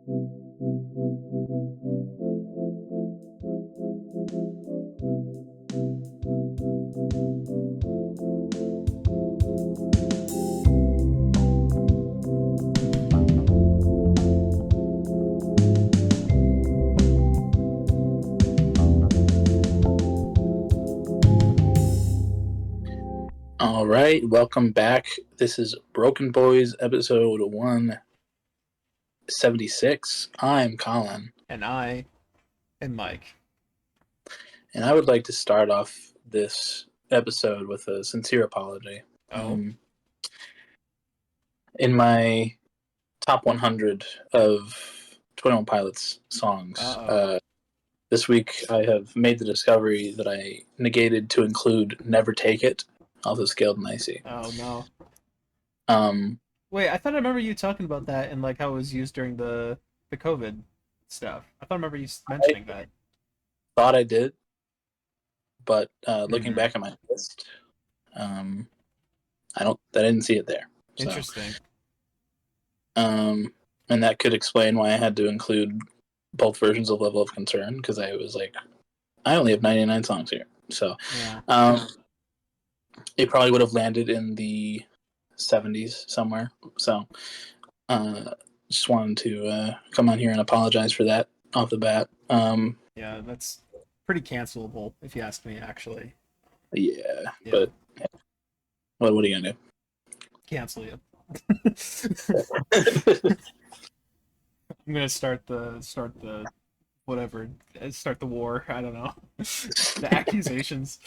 All right, welcome back. This is Broken Boys, episode 176. I'm Colin. And I am Mike. And I would like to start off this episode with a sincere apology. In my top 100 of 21 Pilots songs, this week I have made the discovery that I negated to include Never Take It, also Scaled and Icy. Oh, no. Um, Wait, I thought I remember you talking about that and like how it was used during the COVID stuff. I thought I remember you mentioning that. Thought I did, but looking back at my list, I didn't see it there. So, interesting. And that could explain why I had to include both versions of Level of Concern, because I was like, I only have 99 songs here. So, yeah. It probably would have landed in the 70s somewhere. So, just wanted to come on here and apologize for that off the bat. Yeah, that's pretty cancelable, if you ask me, actually. Yeah. But what are you gonna do? Cancel you. I'm gonna start the war. I don't know. The accusations.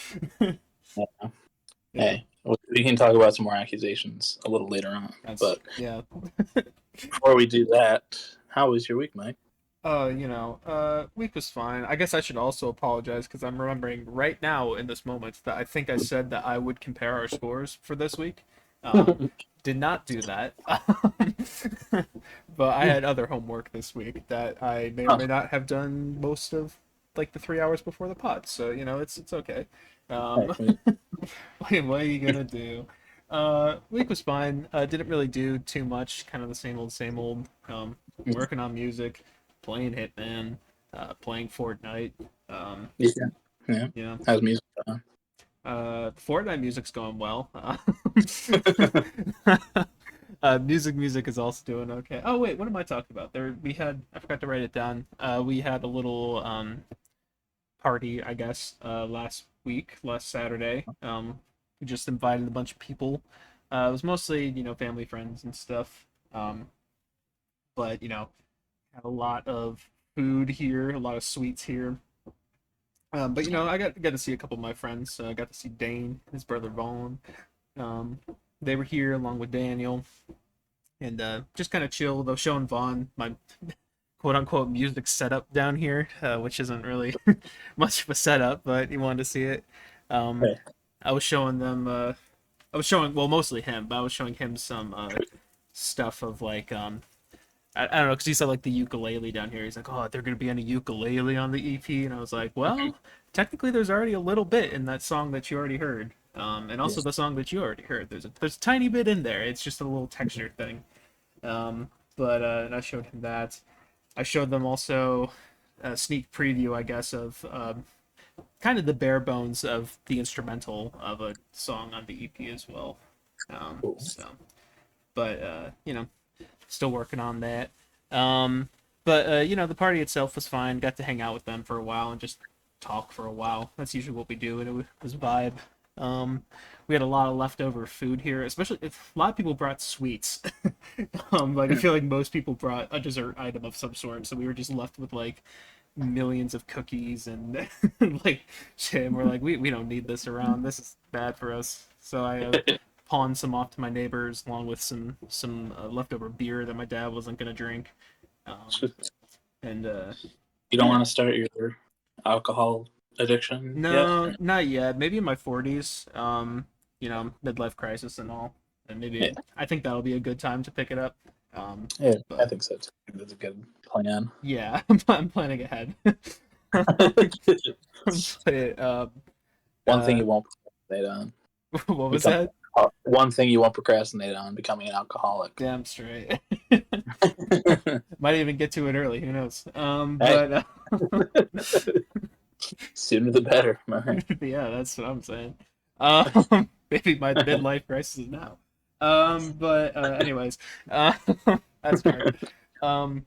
Hey, we can talk about some more accusations a little later on. But before we do that, how was your week, Mike? Week was fine. I guess I should also apologize because I'm remembering right now in this moment that I think I said that I would compare our scores for this week. Did not do that. But I had other homework this week that I may or may not have done most of like the 3 hours before the pod. So, it's okay. What are you gonna do? Week was fine. Didn't really do too much. Kind of the same old. Working on music, playing Hitman, playing Fortnite. Yeah. How's music going? Fortnite music's going well. Music is also doing okay. Oh wait, what am I talking about? I forgot to write it down. We had a little party, I guess, last Saturday. We just invited a bunch of people. It was mostly, family, friends, and stuff. But had a lot of food here, a lot of sweets here. But I got to see a couple of my friends. I got to see Dane, his brother Vaughn. They were here along with Daniel, and just kind of chill. Though showing Vaughn my quote unquote music setup down here, which isn't really much of a setup, but he wanted to see it. I was showing them. Mostly him, but I was showing him some stuff of like I don't know, because he saw like the ukulele down here. He's like, oh, they're going to be on a ukulele on the EP. And I was like, well, technically there's already a little bit in that song that you already heard. And also the song that you already heard. There's a tiny bit in there. It's just a little texture thing. But I showed him that. I showed them also a sneak preview, I guess, of kind of the bare bones of the instrumental of a song on the EP as well. Still working on that. The party itself was fine. Got to hang out with them for a while and just talk for a while. That's usually what we do, and it was a vibe. We had a lot of leftover food here, especially if a lot of people brought sweets. I feel like most people brought a dessert item of some sort, so we were just left with like millions of cookies and like shit. And we're like, we don't need this around. This is bad for us. So I pawned some off to my neighbors along with some leftover beer that my dad wasn't gonna drink. You don't want to start your alcohol addiction? No, yet? not yet. Maybe in my 40s. Midlife crisis and all, and maybe I think that'll be a good time to pick it up. I think so too. That's a good plan. Yeah, I'm planning ahead. One thing you won't say on. What was that? One thing you won't procrastinate on: becoming an alcoholic. Damn straight. Might even get to it early. Who knows? Hey. But Sooner the better, man. yeah, that's what I'm saying. Maybe my midlife crisis is now. But anyways, that's fair. Um,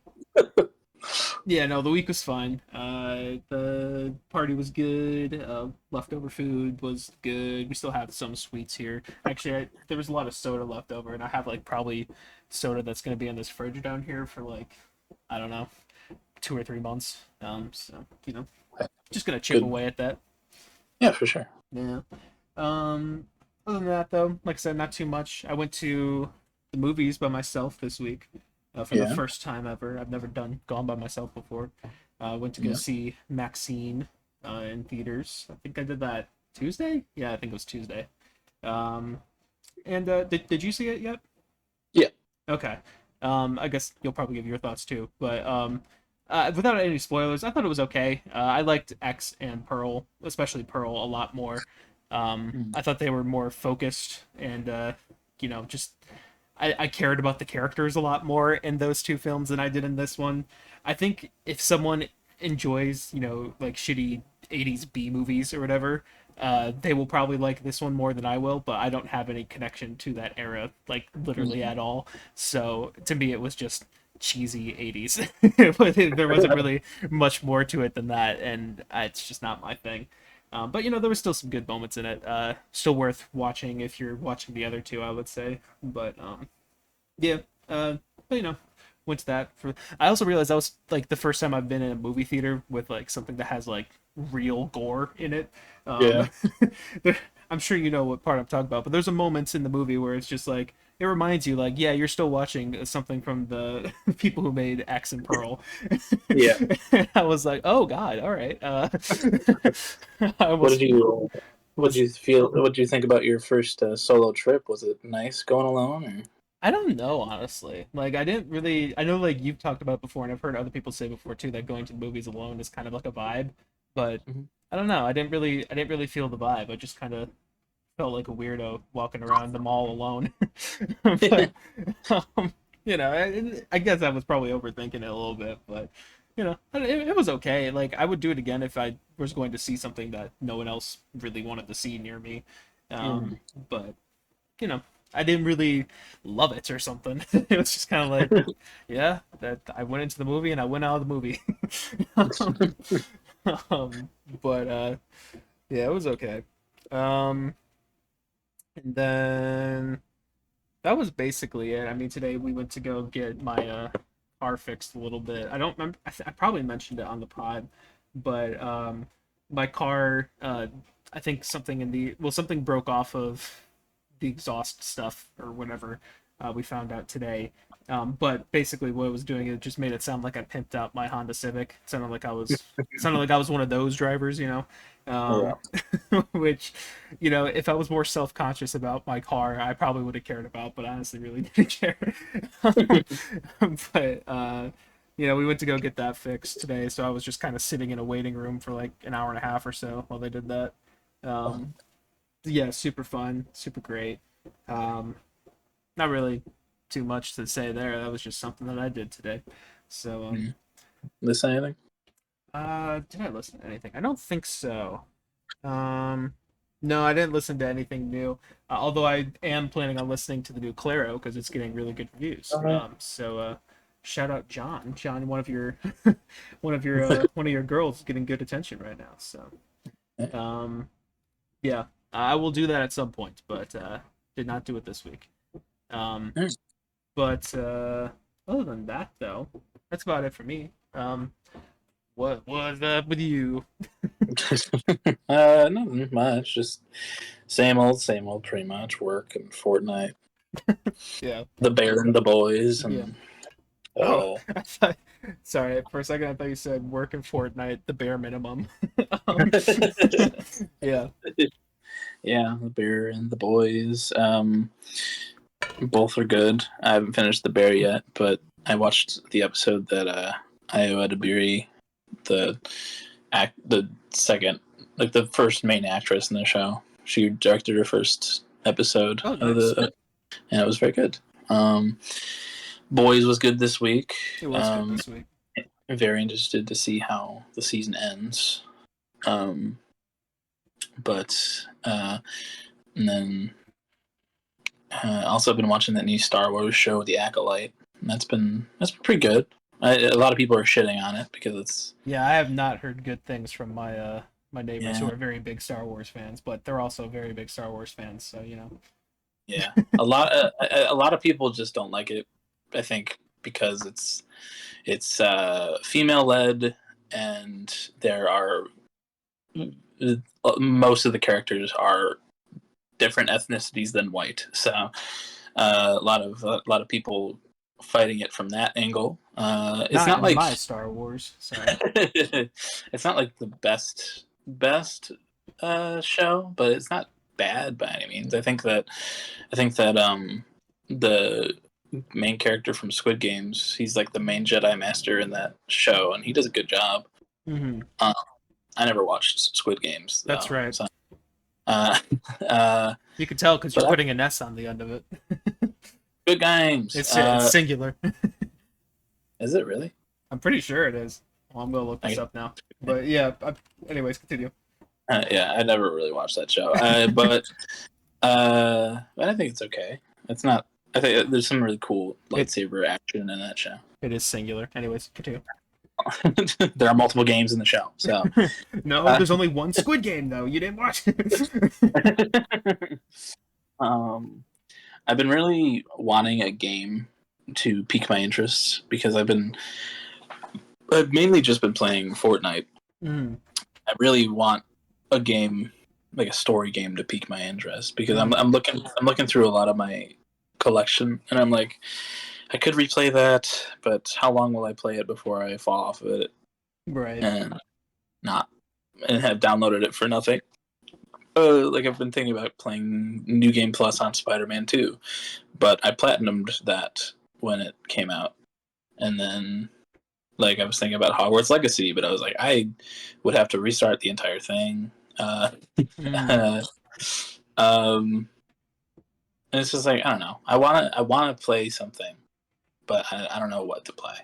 yeah, no, the week was fine. The party was good. Leftover food was good. We still have some sweets here. Actually, there was a lot of soda left over, and I have like probably soda that's gonna be in this fridge down here for like, I don't know, 2 or 3 months. So just gonna chip Good. away at that. Yeah, for sure. Yeah. Um, Other than that, though, like I said, not too much. I went to the movies by myself this week for the Yeah. first time ever. I've never gone by myself before. Went to go Yeah. see Maxine in theaters. I think I did that Tuesday. Yeah, I think it was Tuesday. Um, and did you see it yet? Yeah. Okay. I guess you'll probably give your thoughts too. But without any spoilers, I thought it was okay. I liked X and Pearl, especially Pearl, a lot more. I thought they were more focused and just I cared about the characters a lot more in those two films than I did in this one. I think if someone enjoys, like shitty 80s B movies or whatever, they will probably like this one more than I will, but I don't have any connection to that era, like literally at all. So to me, it was just cheesy 80s. There wasn't really much more to it than that, and it's just not my thing. But there was still some good moments in it. Still worth watching if you're watching the other two, I would say. But yeah, but went to that for. I also realized that was like the first time I've been in a movie theater with like something that has like real gore in it. Yeah. I'm sure you know what part I'm talking about, but there's a moments in the movie where it's just like it reminds you, like, yeah, you're still watching something from the people who made X and Pearl. Yeah. I was like, oh god, all right. I What almost did you? What did was you feel? What did you think about your first solo trip? Was it nice going alone? Or? I don't know, honestly. Like, I didn't really. I know, like, you've talked about before, and I've heard other people say before too that going to the movies alone is kind of like a vibe. But Mhm. I don't know. I didn't really feel the vibe. I just kind of felt like a weirdo walking around the mall alone. But I guess I was probably overthinking it a little bit. But it was okay. Like, I would do it again if I was going to see something that no one else really wanted to see near me. Mhm. But you know, I didn't really love it or something. It was just kind of like, yeah, that I went into the movie and I went out of the movie. um, but yeah, it was okay. Um, and then that was basically it. I mean, today we went to go get my car fixed a little bit. I don't remember. I probably mentioned it on the pod, but my car. I think something broke off of the exhaust stuff or whatever we found out today. But basically, what it was doing, it just made it sound like I pimped out my Honda Civic. It sounded like I was one of those drivers, Yeah. um, which, if I was more self conscious about my car, I probably would have cared about. But I honestly, really didn't care. But we went to go get that fixed today, so I was just kind of sitting in a waiting room for like an hour and a half or so while they did that. Um, yeah, super fun, super great. Um, Not really too much to say there. That was just something that I did today. So, Mhm. Listen to anything? did I listen to anything? I don't think so. Um, no, I didn't listen to anything new. Although I am planning on listening to the new Claro because it's getting really good reviews. Shout out John. John, one of your, one of your girls is getting good attention right now. So, um, yeah, I will do that at some point, but did not do it this week. Um, Yeah. but other than that, though, that's about it for me. What was up with you? Nothing much. Just same old, pretty much. Work and Fortnite, Yeah, the bear and the boys, yeah. and Oh, uh, I thought. Sorry, for a second I thought you said work in Fortnite, the bare minimum. um, yeah, yeah, the bear and the boys. Both are good. I haven't finished the bear yet, but I watched the episode that Io Adebiri, the second, like the first main actress in the show. She directed her first episode Oh, of nice. and it was very good. Boys was good this week. It was good this week. Very interested to see how the season ends. But and then also been watching that new Star Wars show, The Acolyte. And that's been pretty good. A lot of people are shitting on it because it's Yeah, I have not heard good things from my neighbors who yeah are very big Star Wars fans, but they're also very big Star Wars fans, so yeah a lot of people just don't like it. I think because it's female led and there are most of the characters are different ethnicities than white. So a lot of people fighting it from that angle. It's Not not in like my Star Wars. Sorry. it's not like the best show, but it's not bad by any means. I think that the main character from Squid Games, he's like the main Jedi Master in that show, and he does a good job. Mm-hmm. I never watched Squid Games That's though, right. so uh, uh, You can tell because you're but putting an S on the end of it. good games. It's singular. Is it really? I'm pretty sure it is. Well, I'm gonna look this up now. But yeah. Anyways, continue. Yeah, I never really watched that show, but I think it's okay. It's not. I think there's some really cool lightsaber action in that show. It is singular. Anyways, continue. There are multiple games in the show, so No, there's only one Squid Game though. You didn't watch it. I've been really wanting a game to pique my interests because I've mainly just been playing Fortnite. Mm. I really want a game, like a story game, to pique my interest because I'm looking through a lot of my collection and I'm like, I could replay that, but how long will I play it before I fall off of it? Right. And have downloaded it for nothing. Like I've been thinking about playing New Game Plus on Spider-Man 2, but I platinumed that when it came out, and then like I was thinking about Hogwarts Legacy, but I was like I would have to restart the entire thing. And it's just like I don't know. I wanna play something, but I don't know what to play.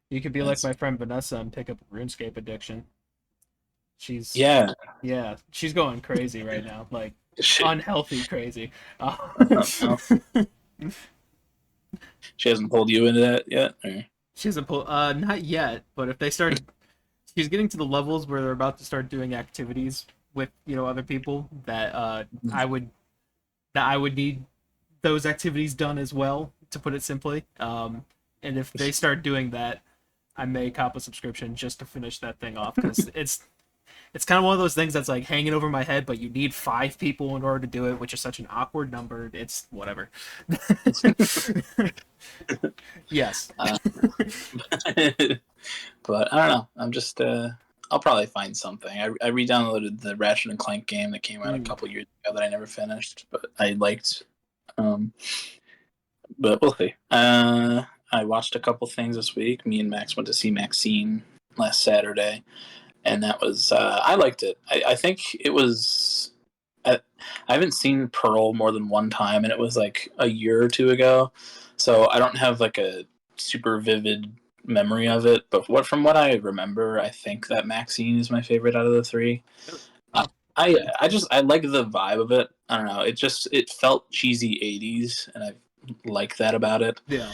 You could be like my friend Vanessa and pick up a RuneScape addiction. She's she's going crazy right now, like unhealthy crazy. She hasn't pulled you into that yet? Or? She hasn't pulled not yet, but if they start she's getting to the levels where they're about to start doing activities with, other people that I would need those activities done as well, to put it simply. And if they start doing that, I may cop a subscription just to finish that thing off because it's kind of one of those things that's like hanging over my head, but you need 5 people in order to do it, which is such an awkward number. It's whatever. Yes. But I don't know. I'm just I'll probably find something. I re-downloaded the Ratchet and Clank game that came out a couple years ago that I never finished, but I liked. But we'll see. I watched a couple things this week. Me and Max went to see Maxine last Saturday, and that was I liked it. I think it was. I haven't seen Pearl more than one time, and it was like a year or two ago, so I don't have like a super vivid memory of it. But from what I remember, I think that Maxine is my favorite out of the 3. I like the vibe of it. I don't know. It felt cheesy 80s, and I like that about it. Yeah.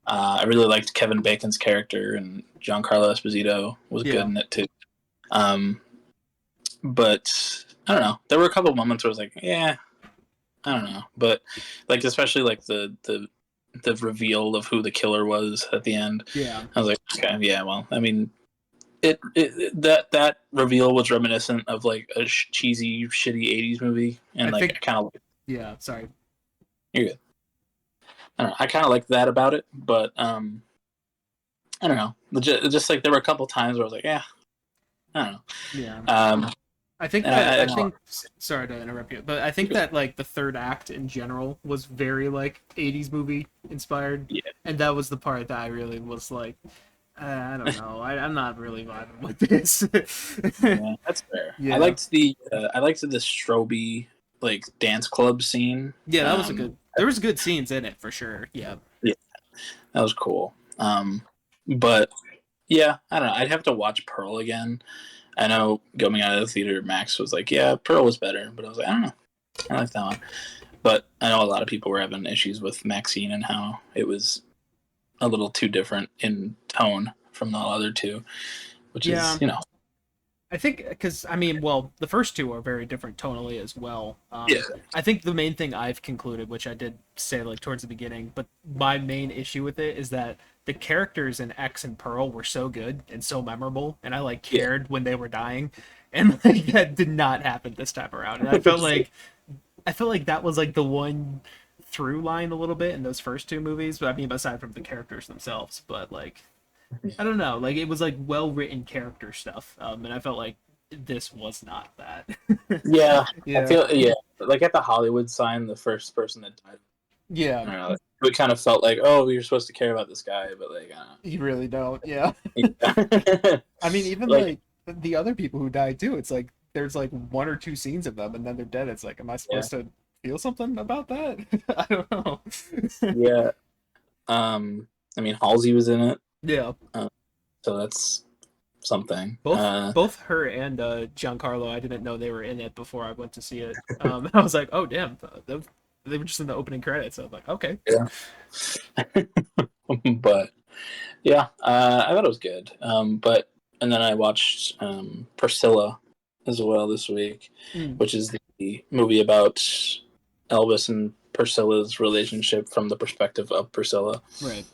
I really liked Kevin Bacon's character, and Giancarlo Esposito was good in it too. But I don't know. There were a couple of moments where I was like, yeah, I don't know. But like especially like the reveal of who the killer was at the end. Yeah. I was like, okay, yeah. Well, I mean, that reveal was reminiscent of like a cheesy, shitty '80s movie, and I kind of. Yeah. Sorry. You're good. I don't know. I kind of like that about it, but I don't know. Just like there were a couple times where I was like, yeah, I don't know. Yeah. I think sorry to interrupt you, but I think that like the third act in general was very like 80s movie inspired. Yeah. And that was the part that I really was like, I don't know. I'm not really vibing with this. Yeah, that's fair. Yeah. I liked the Stroby like dance club scene. Yeah, that was a good. There was good scenes in it for sure. Yeah. Yeah, that was cool. But yeah, I don't know. I'd have to watch Pearl again. I know going out of the theater, Max was like, "Yeah, Pearl was better," but I was like, "I don't know, I like that one." But I know a lot of people were having issues with Maxine and how it was a little too different in tone from the other two, which is, Yeah. I think because I mean, well, the first two are very different tonally as well. Yeah, I think the main thing I've concluded, which I did say like towards the beginning, but my main issue with it is that the characters in X and Pearl were so good and so memorable, and I like yeah. cared when they were dying, and like that did not happen this time around. And I felt like that was like the one through line a little bit in those first two movies. But I mean, aside from the characters themselves, but like I don't know. Like it was like well written character stuff, and I felt like this was not that. Yeah, I Yeah, feel like at the Hollywood sign, the first person that died. I yeah. don't know. We kind of felt like, oh, you're supposed to care about this guy, but like, You really don't. Yeah. yeah. I mean, even Like, like the other people who died too. It's like there's like one or two scenes of them, and then they're dead. It's like, am I yeah, supposed to feel something about that? I don't know. yeah. I mean, Halsey was in it, Yeah. so that's something. Both her and Giancarlo, I didn't know they were in it before I went to see it. I was like, oh damn, they were just in the opening credits. So I was like, okay. Yeah. But yeah, I thought it was good. But and then I watched Priscilla as well this week, Mm, which is the movie about Elvis and Priscilla's relationship from the perspective of Priscilla. right.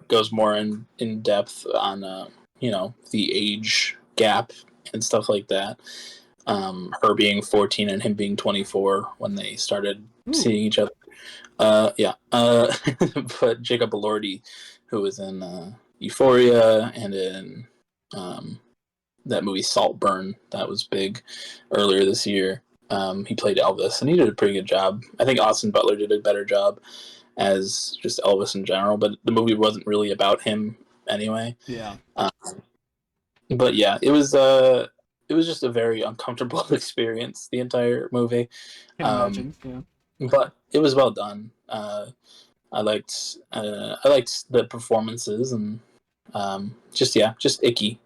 Goes more in depth on the age gap and stuff like that. Her being 14 and him being 24 when they started Ooh. seeing each other. Yeah. But Jacob Elordi, who was in Euphoria and in that movie Saltburn, that was big earlier this year. He played Elvis, and he did a pretty good job. I think Austin Butler did a better job as just Elvis in general, but the movie wasn't really about him anyway. Yeah. Um, but yeah, it was just a very uncomfortable experience, the entire movie. Can Um, imagine. Yeah. but it was well done. I liked the performances and just icky.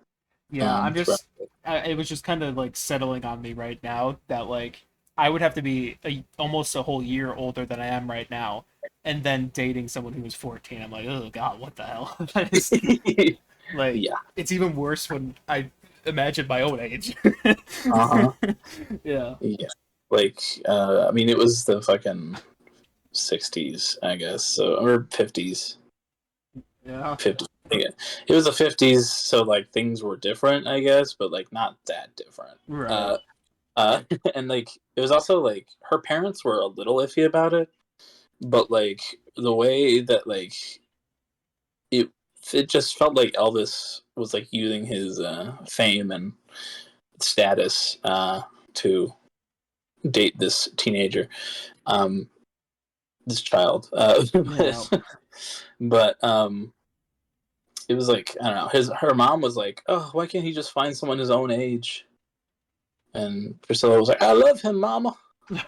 Yeah, I'm Throughout. just. It was just kind of like settling on me right now that like I would have to be almost a whole year older than I am right now, and then dating someone who was 14. I'm like, oh god, what the hell? That is like Yeah. it's even worse when I imagine my own age. Uh-huh. Yeah. Yeah. Like, I mean, it was the fucking 60s, I guess, so or 50s. Yeah. 50s. Yeah. It was the 50s, so like things were different, I guess, but like not that different. Right. And like it was also like her parents were a little iffy about it, but like the way that like it it just felt like Elvis was like using his fame and status to date this teenager, um, this child. Yeah. But it was like I don't know. Her mom was like, "Oh, why can't he just find someone his own age?" And Priscilla was like, "I love him, Mama."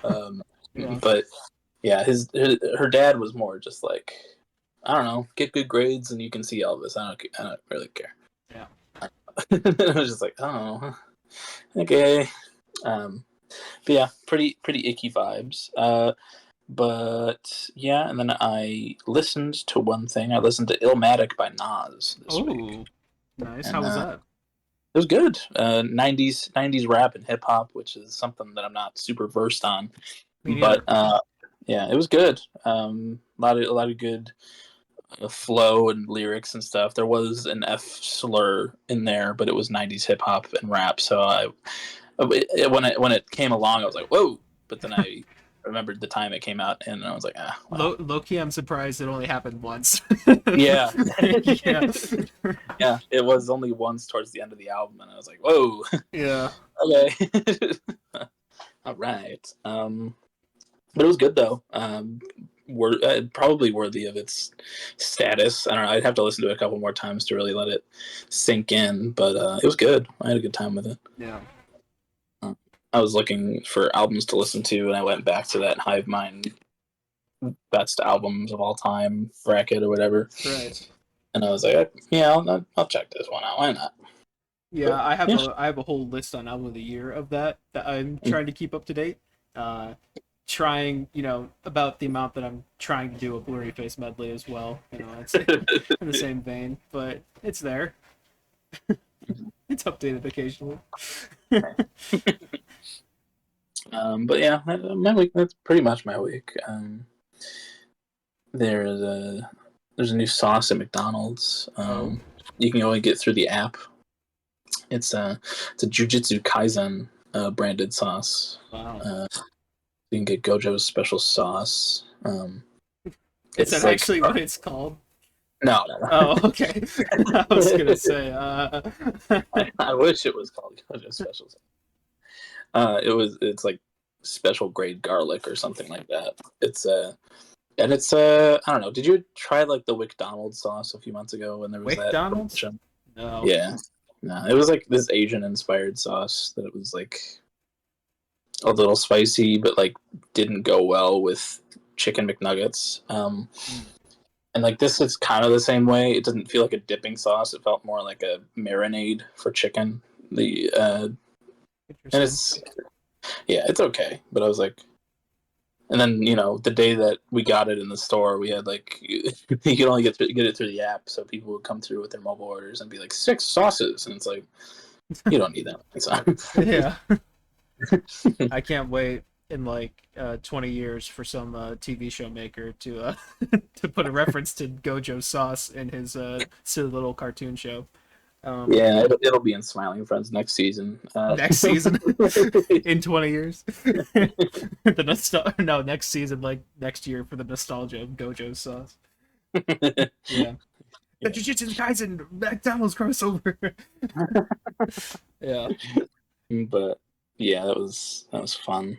Um, Yeah. but yeah, her dad was more just like, I don't know, get good grades and you can see Elvis. I don't really care. Yeah. I was just like, oh, okay. But yeah, pretty icky vibes. But yeah, and then I listened to one thing. I listened to Illmatic by Nas this week, Oh, nice. How and was that? it was good. 90s rap and hip hop, which is something that I'm not super versed on. Me But neither. yeah, it was good. A lot of good flow and lyrics and stuff. There was an F slur in there, but it was 90s hip hop and rap. So when it came along, I was like, whoa! But then I remembered the time it came out, and I was like, ah, well, Low key, I'm surprised it only happened once. yeah, Yeah. yeah. It was only once towards the end of the album, and I was like, whoa, Yeah. okay, all right. But it was good though. Probably worthy of its status. I don't know. I'd have to listen to it a couple more times to really let it sink in. But it was good. I had a good time with it. Yeah. I was looking for albums to listen to, and I went back to that Hive Mind best albums of all time bracket or whatever. Right. And I was like, yeah, I'll check this one out. Why not? Yeah, But, I have a whole list on album of the year of that I'm trying to keep up to date. Trying, about the amount that I'm trying to do a Blurry Face medley as well. It's in the same vein, but it's there. It's updated occasionally. But yeah, my week. That's pretty much my week. There's a new sauce at McDonald's. You can only get through the app. It's a Jujutsu Kaisen branded sauce. Wow. You can get Gojo's special sauce. Is that like, actually what it's called? No. Oh, okay. I was gonna say. I wish it was called Gojo's special sauce. It's like special grade garlic or something like that. It's I don't know. Did you try like the McDonald's sauce a few months ago when there was McDonald's? that? No. Yeah. No, it was like this Asian inspired sauce that it was like a little spicy, but like didn't go well with chicken McNuggets. And like this is kind of the same way. It doesn't feel like a dipping sauce. It felt more like a marinade for chicken. And it's okay. But I was like, and then the day that we got it in the store, we had like you could only get it through the app, so people would come through with their mobile orders and be like 6 sauces, and it's like you don't need that. So. Yeah. I can't wait in like 20 years for some TV show maker to to put a reference to Gojo's sauce in his silly little cartoon show. Yeah, it'll be in Smiling Friends next season. Next season, in 20 years. Next season, like next year for the nostalgia of Gojo's sauce. Yeah. The Jujutsu Kaisen McDonald's crossover. Yeah. But yeah, that was fun.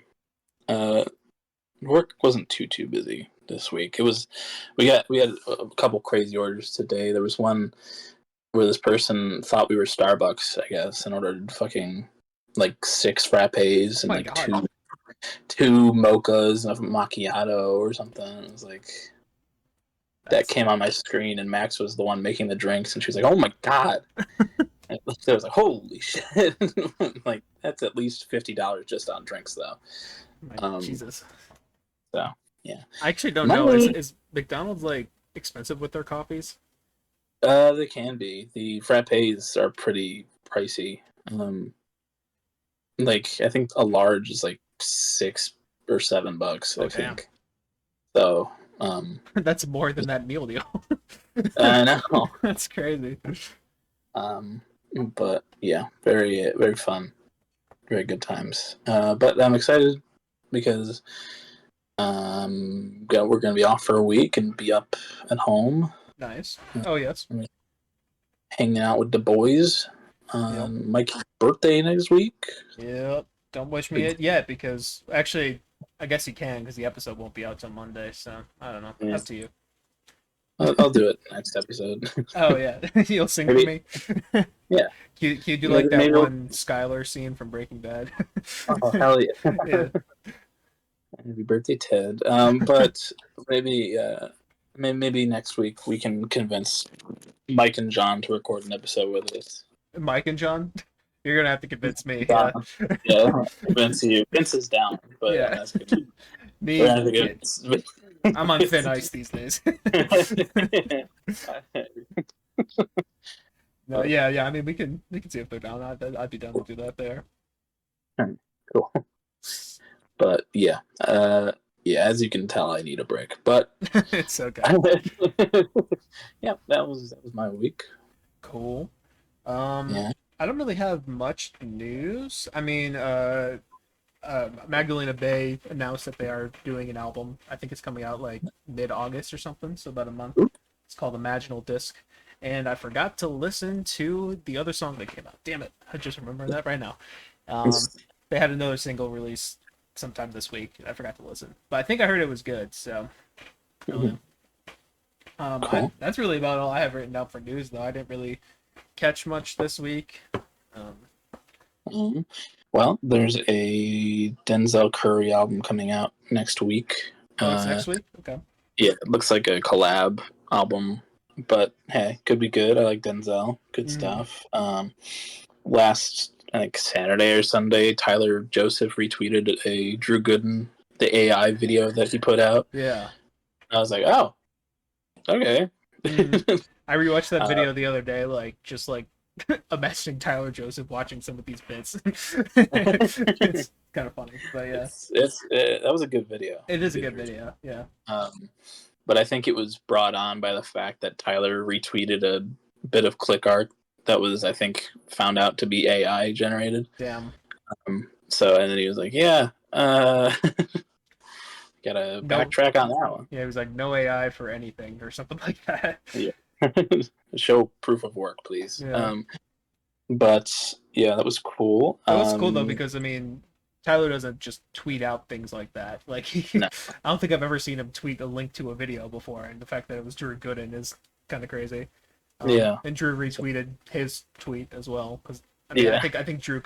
Work wasn't too busy this week. We had a couple crazy orders today. There was one where this person thought we were Starbucks, I guess, and ordered fucking like 6 frappes and like two mochas and a macchiato or something. It was like that came on my screen, and Max was the one making the drinks, and she was like, "Oh my god!" I was like, "Holy shit!" Like that's at least $50 just on drinks, though. Jesus. So yeah, I actually don't know. Is McDonald's like expensive with their coffees? They can be. The frappes are pretty pricey. Like I think a large is like $6 or $7. I think. So. That's more than that meal deal. I know. That's crazy. But yeah, very very fun, very good times. But I'm excited because we're gonna be off for a week and be up at home. Nice. Oh yes. Hanging out with the boys. Mike's birthday next week. Yep. Don't wish me it yet because actually, I guess you can because the episode won't be out till Monday. So I don't know. Yeah. Up to you. I'll do it next episode. Oh yeah, you'll sing for me. Yeah. Can you do like that one Skylar scene from Breaking Bad? Oh hell yeah! Yeah. Happy birthday, Ted. But maybe next week we can convince Mike and John to record an episode with us. Mike and John, you're gonna have to convince me. Yeah, convince you. Vince is down, but yeah. Me. I'm on thin ice these days. No, yeah. I mean, we can see if they're down. I'd be down to do that there. Cool. But yeah, as you can tell, I need a break. But it's okay. Yeah, that was my week. Cool. I don't really have much news. I mean, Magdalena Bay announced that they are doing an album. I think it's coming out like mid-August or something, so about a month. It's called Imaginal Disc. And I forgot to listen to the other song that came out. Damn it. I just remember that right now. They had another single release sometime this week. I forgot to listen. But I think I heard it was good, so. Cool. That's really about all I have written down for news, though. I didn't really catch much this week. Well, Well, there's a Denzel Curry album coming out next week. Oh, it's next week? Okay. Yeah, it looks like a collab album, but hey, could be good. I like Denzel. Good stuff. Last, I think, Saturday or Sunday, Tyler Joseph retweeted a Drew Gooden, the AI video that he put out. Yeah. I was like, oh, okay. I rewatched that video the other day, like, just like imagining Tyler Joseph watching some of these bits. It's kind of funny, but yeah. That was a good video. It is a good video, yeah. But I think it was brought on by the fact that Tyler retweeted a bit of click art that was, I think, found out to be AI generated. Damn. So, and then he was like, yeah, gotta backtrack on that one. Yeah, it was like, no AI for anything or something like that. Yeah. Show proof of work, please. Yeah. But, yeah, that was cool. That was cool, though, because, I mean, Tyler doesn't just tweet out things like that. Like, No. I don't think I've ever seen him tweet a link to a video before, and the fact that it was Drew Gooden is kind of crazy. Yeah. And Drew retweeted his tweet as well, because I mean, I think Drew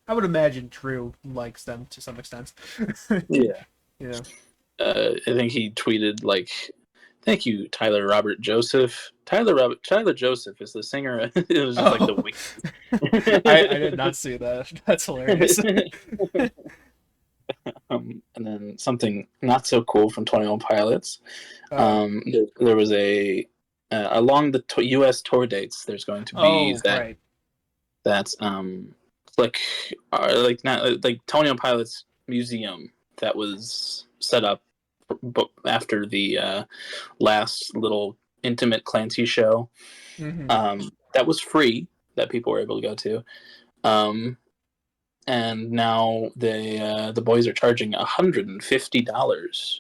I would imagine Drew likes them to some extent. Yeah. Yeah. I think he tweeted like, "Thank you, Tyler Robert Joseph." Tyler Joseph is the singer. It was just like the week. I did not see that. That's hilarious. And then something not so cool from 21 Pilots. There was along the U.S. tour dates. There's going to be that's like 21 Pilots museum that was set up after the last little intimate Clancy show. That was free, that people were able to go to. And now the boys are charging $150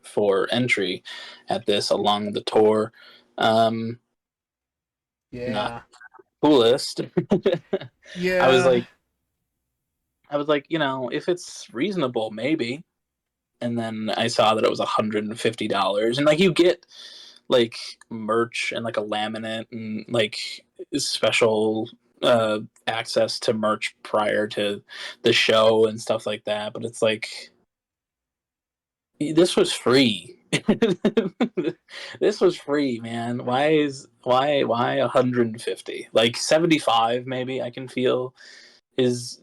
for entry at this along the tour. Not coolest. Yeah. I was like, if it's reasonable, maybe. And then I saw that it was $150, and like you get like merch and like a laminate and like special access to merch prior to the show and stuff like that. But it's like, this was free. This was free, man. Why 150? Like 75 maybe I can feel is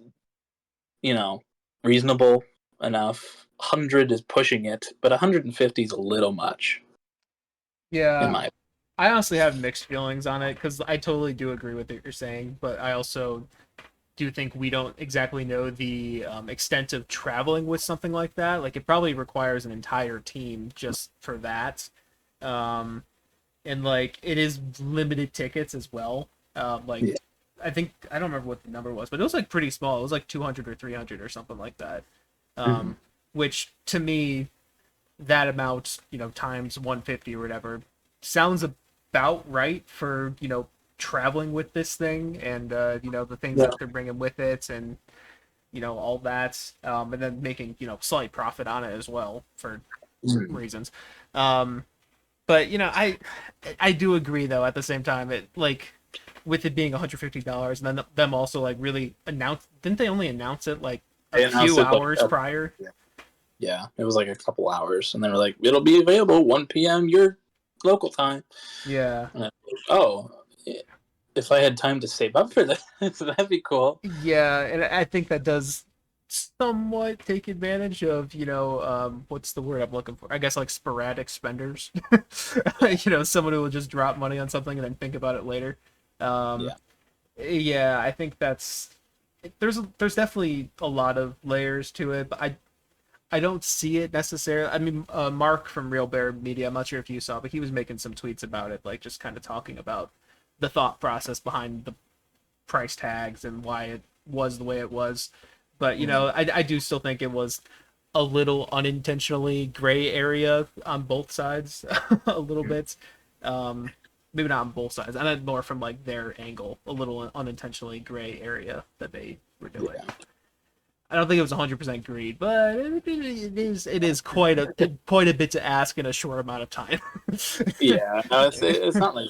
reasonable enough. 100 is pushing it, but 150 is a little much. Yeah. I honestly have mixed feelings on it, because I totally do agree with what you're saying, but I also do think we don't exactly know the extent of traveling with something like that. Like, it probably requires an entire team just for that. And like, it is limited tickets as well. I think, I don't remember what the number was, but it was like pretty small. It was like 200 or 300 or something like that. Which to me, that amount, times 150 or whatever, sounds about right for, traveling with this thing and, the things that they're bringing with it and, all that. And then making, slight profit on it as well for reasons. But, I do agree, though, at the same time, with it being $150 and then them also, like, really didn't they only announce it, like, a few hours prior? Yeah, it was like a couple hours, and they were like, "It'll be available 1 p.m. your local time." Yeah. If I had time to save up for that, that'd be cool. Yeah, and I think that does somewhat take advantage of, what's the word I'm looking for? I guess like sporadic spenders. Someone who will just drop money on something and then think about it later. Yeah, I think there's definitely a lot of layers to it, but I don't see it necessarily. I mean, Mark from Real Bear Media, I'm not sure if you saw, but he was making some tweets about it, like just kind of talking about the thought process behind the price tags and why it was the way it was. But, I do still think it was a little unintentionally gray area on both sides, a little bit. Maybe not on both sides. I meant more from like their angle, a little unintentionally gray area that they were doing. Yeah. I don't think it was 100% greed, but it is quite a bit to ask in a short amount of time. Yeah, no, it's not like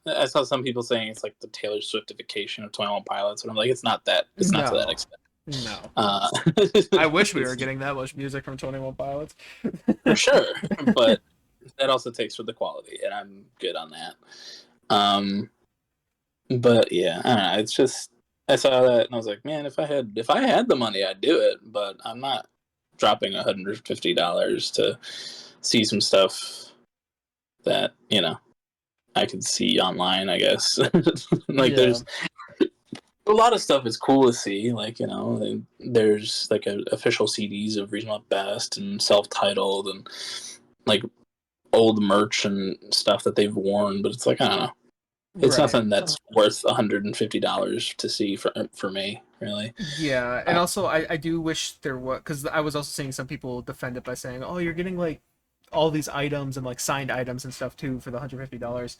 I saw some people saying it's like the Taylor Swiftification of 21 Pilots, and I'm like, it's not that. It's not to that extent. No. Uh, I wish we were getting that much music from 21 Pilots. for sure, but that also takes for the quality, and I'm good on that. But yeah, I don't know. It's just I saw that and I was like, man, if I had the money, I'd do it. But I'm not dropping $150 to see some stuff that I could see online. I guess like Yeah. there's a lot of stuff is cool to see. Like there's like official CDs of Regional at Best and self-titled and like old merch and stuff that they've worn. But it's like I don't know. It's Right. nothing that's worth $150 to see for me, really. Yeah, and also I do wish there was, because I was also seeing some people defend it by saying, "Oh, you're getting like all these items and like signed items and stuff too for the $150."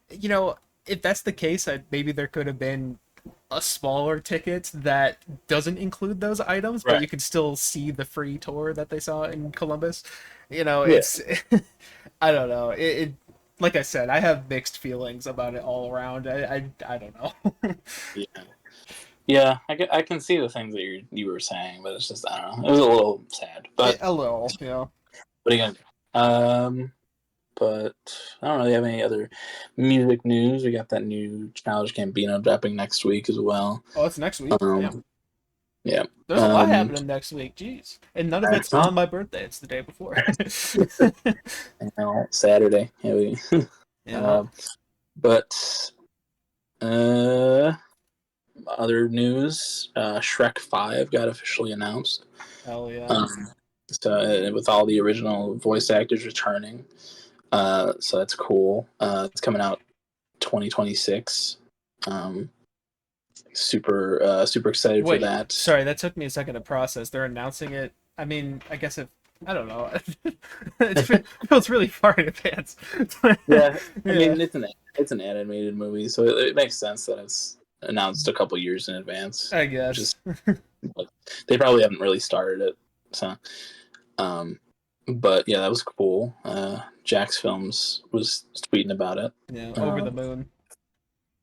You know, if that's the case, maybe there could have been a smaller ticket that doesn't include those items, but Right. you can still see the free tour that they saw in Columbus. You know, Yeah. it's I don't know. It like I said, I have mixed feelings about it all around. I don't know. Yeah. Yeah, I can see the things that you were saying, but it's just I don't know. It was a little sad, but A little, yeah. what are you gonna do? But I don't really have any other music news. We got that new Childish Gambino dropping next week as well. Oh, it's next week. Damn. Yeah. There's a lot happening next week. Jeez. And none of it's Huh? on my birthday. It's the day before. Saturday. Yeah, Yeah. but uh, other news: Shrek 5 got officially announced. Hell yeah. Um, so with all the original voice actors returning, so that's cool. It's coming out 2026. Super excited for Wait, that. sorry, that took me a second to process. They're announcing it. I mean, I guess if I don't know. It feels really far in advance. Yeah, I Yeah, mean it's an animated movie, so it makes sense that it's announced a couple years in advance. I Which guess. is, but they probably haven't really started it. So, um, but yeah, that was cool. Jax Films was tweeting about it. Yeah, over the Um, moon.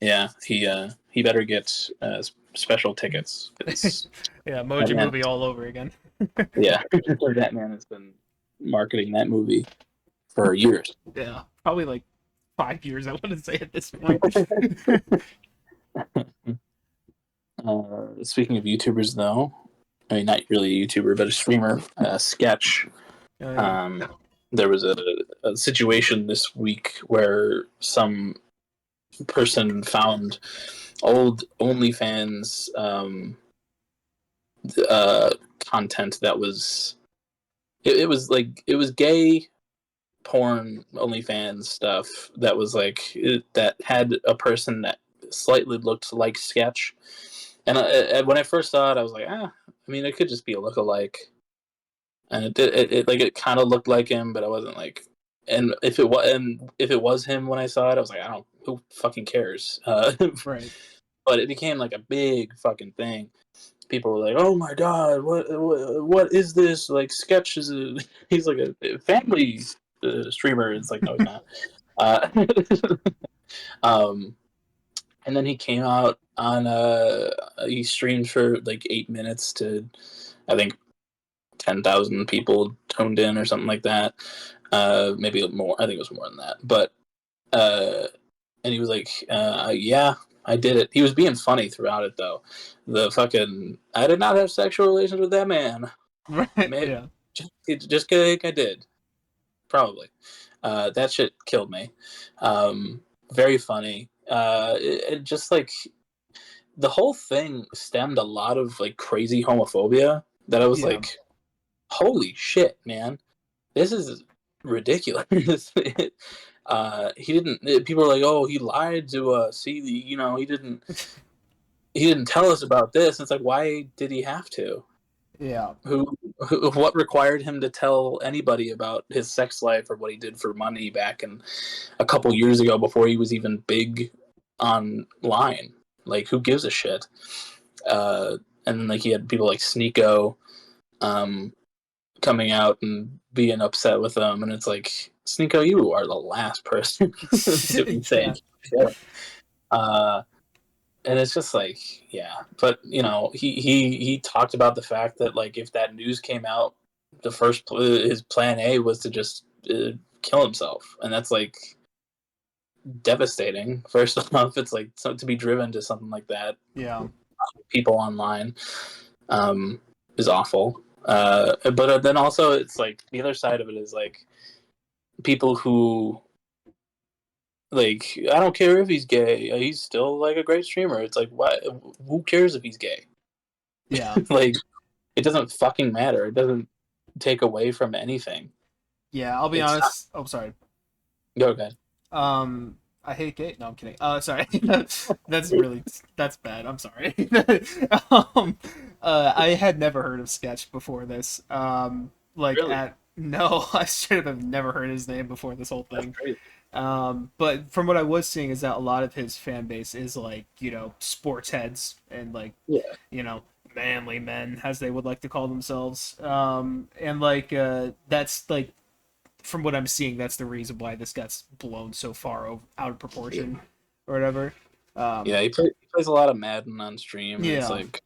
yeah, he better get special tickets because Yeah, that Emoji man, Movie all over again. yeah, that man has been marketing that movie for years. Yeah, probably like 5 years. I want to say at this point. Speaking of YouTubers, though, I mean, not really a YouTuber, but a streamer, Sketch. Oh yeah. Um, there was a situation this week where some person found old OnlyFans content that was it was gay porn OnlyFans stuff that was that had a person that slightly looked like Sketch. And when I first saw it, I was like, I mean, it could just be a lookalike. And it kind of looked like him, but I wasn't like. And if it was him when I saw it, I was like, I don't. Who fucking cares? Right. But it became like a big fucking thing. People were like, "Oh my god, what is this?" Like, Sketch is he's like a family streamer. It's like, no, he's not. Uh, um, and then he came out on he streamed for like 8 minutes to I think 10,000 people tuned in or something like that. Maybe more. I think it was more than that. But and he was like, yeah, I did it. He was being funny throughout it though. I did not have sexual relations with that man. Right. Maybe Yeah. just kidding, I did. Probably. That shit killed me. Very funny. It just like the whole thing stemmed a lot of like crazy homophobia that I was Yeah. like, holy shit, man, this is ridiculous. He didn't. People are like, oh, he lied to us. He didn't tell us about this. It's like, why did he have to? Yeah. What required him to tell anybody about his sex life or what he did for money back in a couple years ago before he was even big online? Like, who gives a shit? And then like he had people like Sneeko um, coming out and being upset with them, and it's like, Sneeko, you are the last person to be saying Yeah. shit. Uh, And it's just like, yeah. But he talked about the fact that like if that news came out, his plan A was to just kill himself, and that's like devastating. First off, it's like to be driven to something like that. Yeah. People online is awful. But then also it's like the other side of it is like people who like, I don't care if he's gay, he's still like a great streamer. It's like, what? Who cares if he's gay? Yeah. Like, it doesn't fucking matter. It doesn't take away from anything. Yeah, I'll be It's not. honest. Oh, sorry. Go ahead. I hate gay. No, I'm kidding. Sorry. That's bad. I'm sorry. I had never heard of Sketch before this. Like Really? at no, I straight up have never heard his name before this whole That's thing. crazy. But from what I was seeing is that a lot of his fan base is like, sports heads and like, Yeah. manly men, as they would like to call themselves. And like, that's like, from what I'm seeing, that's the reason why this gets blown so far out of proportion or whatever. Yeah, he plays a lot of Madden on stream, and it's Yeah. like,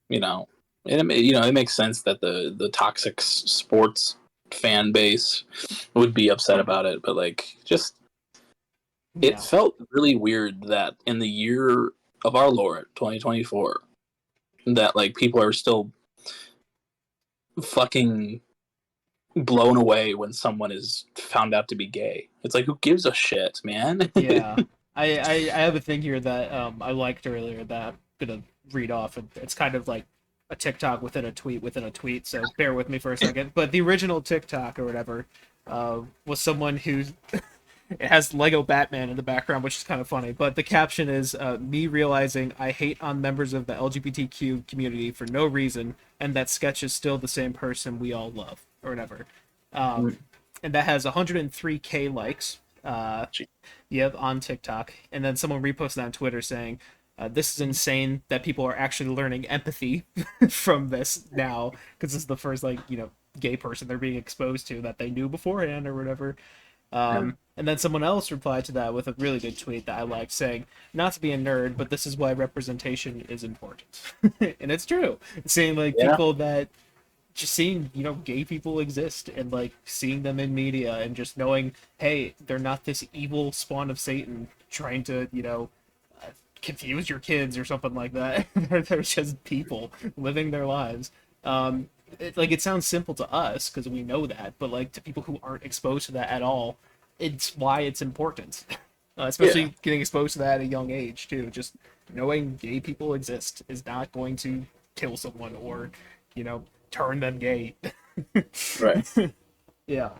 it makes sense that the toxic sports fan base would be upset about it, but like, just it Yeah. felt really weird that in the year of our Lord 2024, that like people are still fucking blown away when someone is found out to be gay. It's like, who gives a shit, man? Yeah. I have a thing here that I liked earlier that I'm gonna read off. It's kind of like a TikTok within a tweet within a tweet, so bear with me for a second. But the original TikTok or whatever was someone who it has Lego Batman in the background, which is kind of funny. But the caption is me realizing I hate on members of the LGBTQ community for no reason, and that Sketch is still the same person we all love, or whatever. And that has 103K likes. Yep, on TikTok. And then someone reposted on Twitter saying, this is insane that people are actually learning empathy from this now, because this is the first, like, gay person they're being exposed to that they knew beforehand or whatever. And then someone else replied to that with a really good tweet that I liked, saying, not to be a nerd, but this is why representation is important. And it's true. It's saying, like, Yeah. people that just seeing, gay people exist and, like, seeing them in media and just knowing, hey, they're not this evil spawn of Satan trying to, confuse your kids or something like that. They're just people living their lives. It sounds simple to us because we know that, but like to people who aren't exposed to that at all, it's why it's important. Especially getting exposed to that at a young age too. Just knowing gay people exist is not going to kill someone or, turn them gay. Right. Yeah.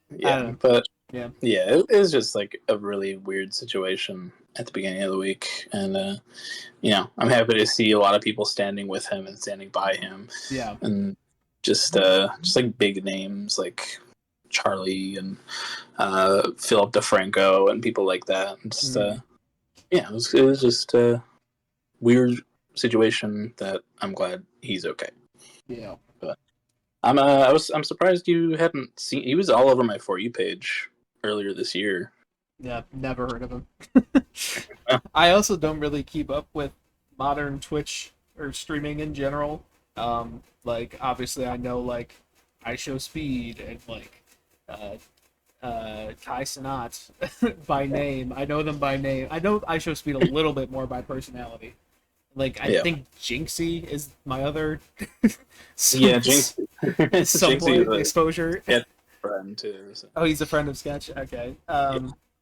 Yeah, but Yeah. yeah, it was just like a really weird situation at the beginning of the week, and I'm happy to see a lot of people standing with him and standing by him, Yeah. and just like big names like Charlie and Philip DeFranco and people like that. And just it was just a weird situation that I'm glad he's okay. Yeah. But I'm surprised you hadn't seen. He was all over my For You page earlier this year. Yeah, never heard of him. I also don't really keep up with modern Twitch or streaming in general. Like obviously I know like I Show Speed and like Kai Sanat by name. I know them by name. I know I Show Speed a little bit more by personality. Like I think Jinxie is my other Jinxie. somewhat exposure. Yeah, friend too. So. Oh, he's a friend of Sketch. Okay.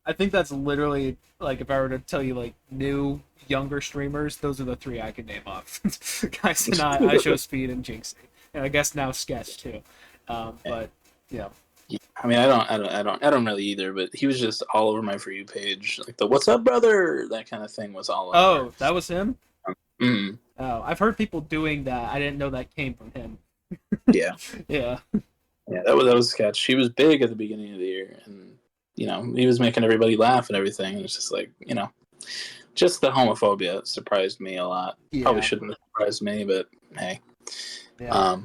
I think that's literally like if I were to tell you like new younger streamers, those are the three I could name off. Guys, not I Show Speed and Jinxie, and I guess now Sketch too. But yeah. I mean, I don't really either. But he was just all over my For You page, like the "What's up, brother?" that kind of thing was all over. Oh, that was him. Mm-hmm. Oh, I've heard people doing that. I didn't know that came from him. Yeah. Yeah. Yeah, that was Sketch. He was big at the beginning of the year, and he was making everybody laugh and everything. It's just like just the homophobia surprised me a lot. Yeah. Probably shouldn't have surprised me, but hey. Yeah.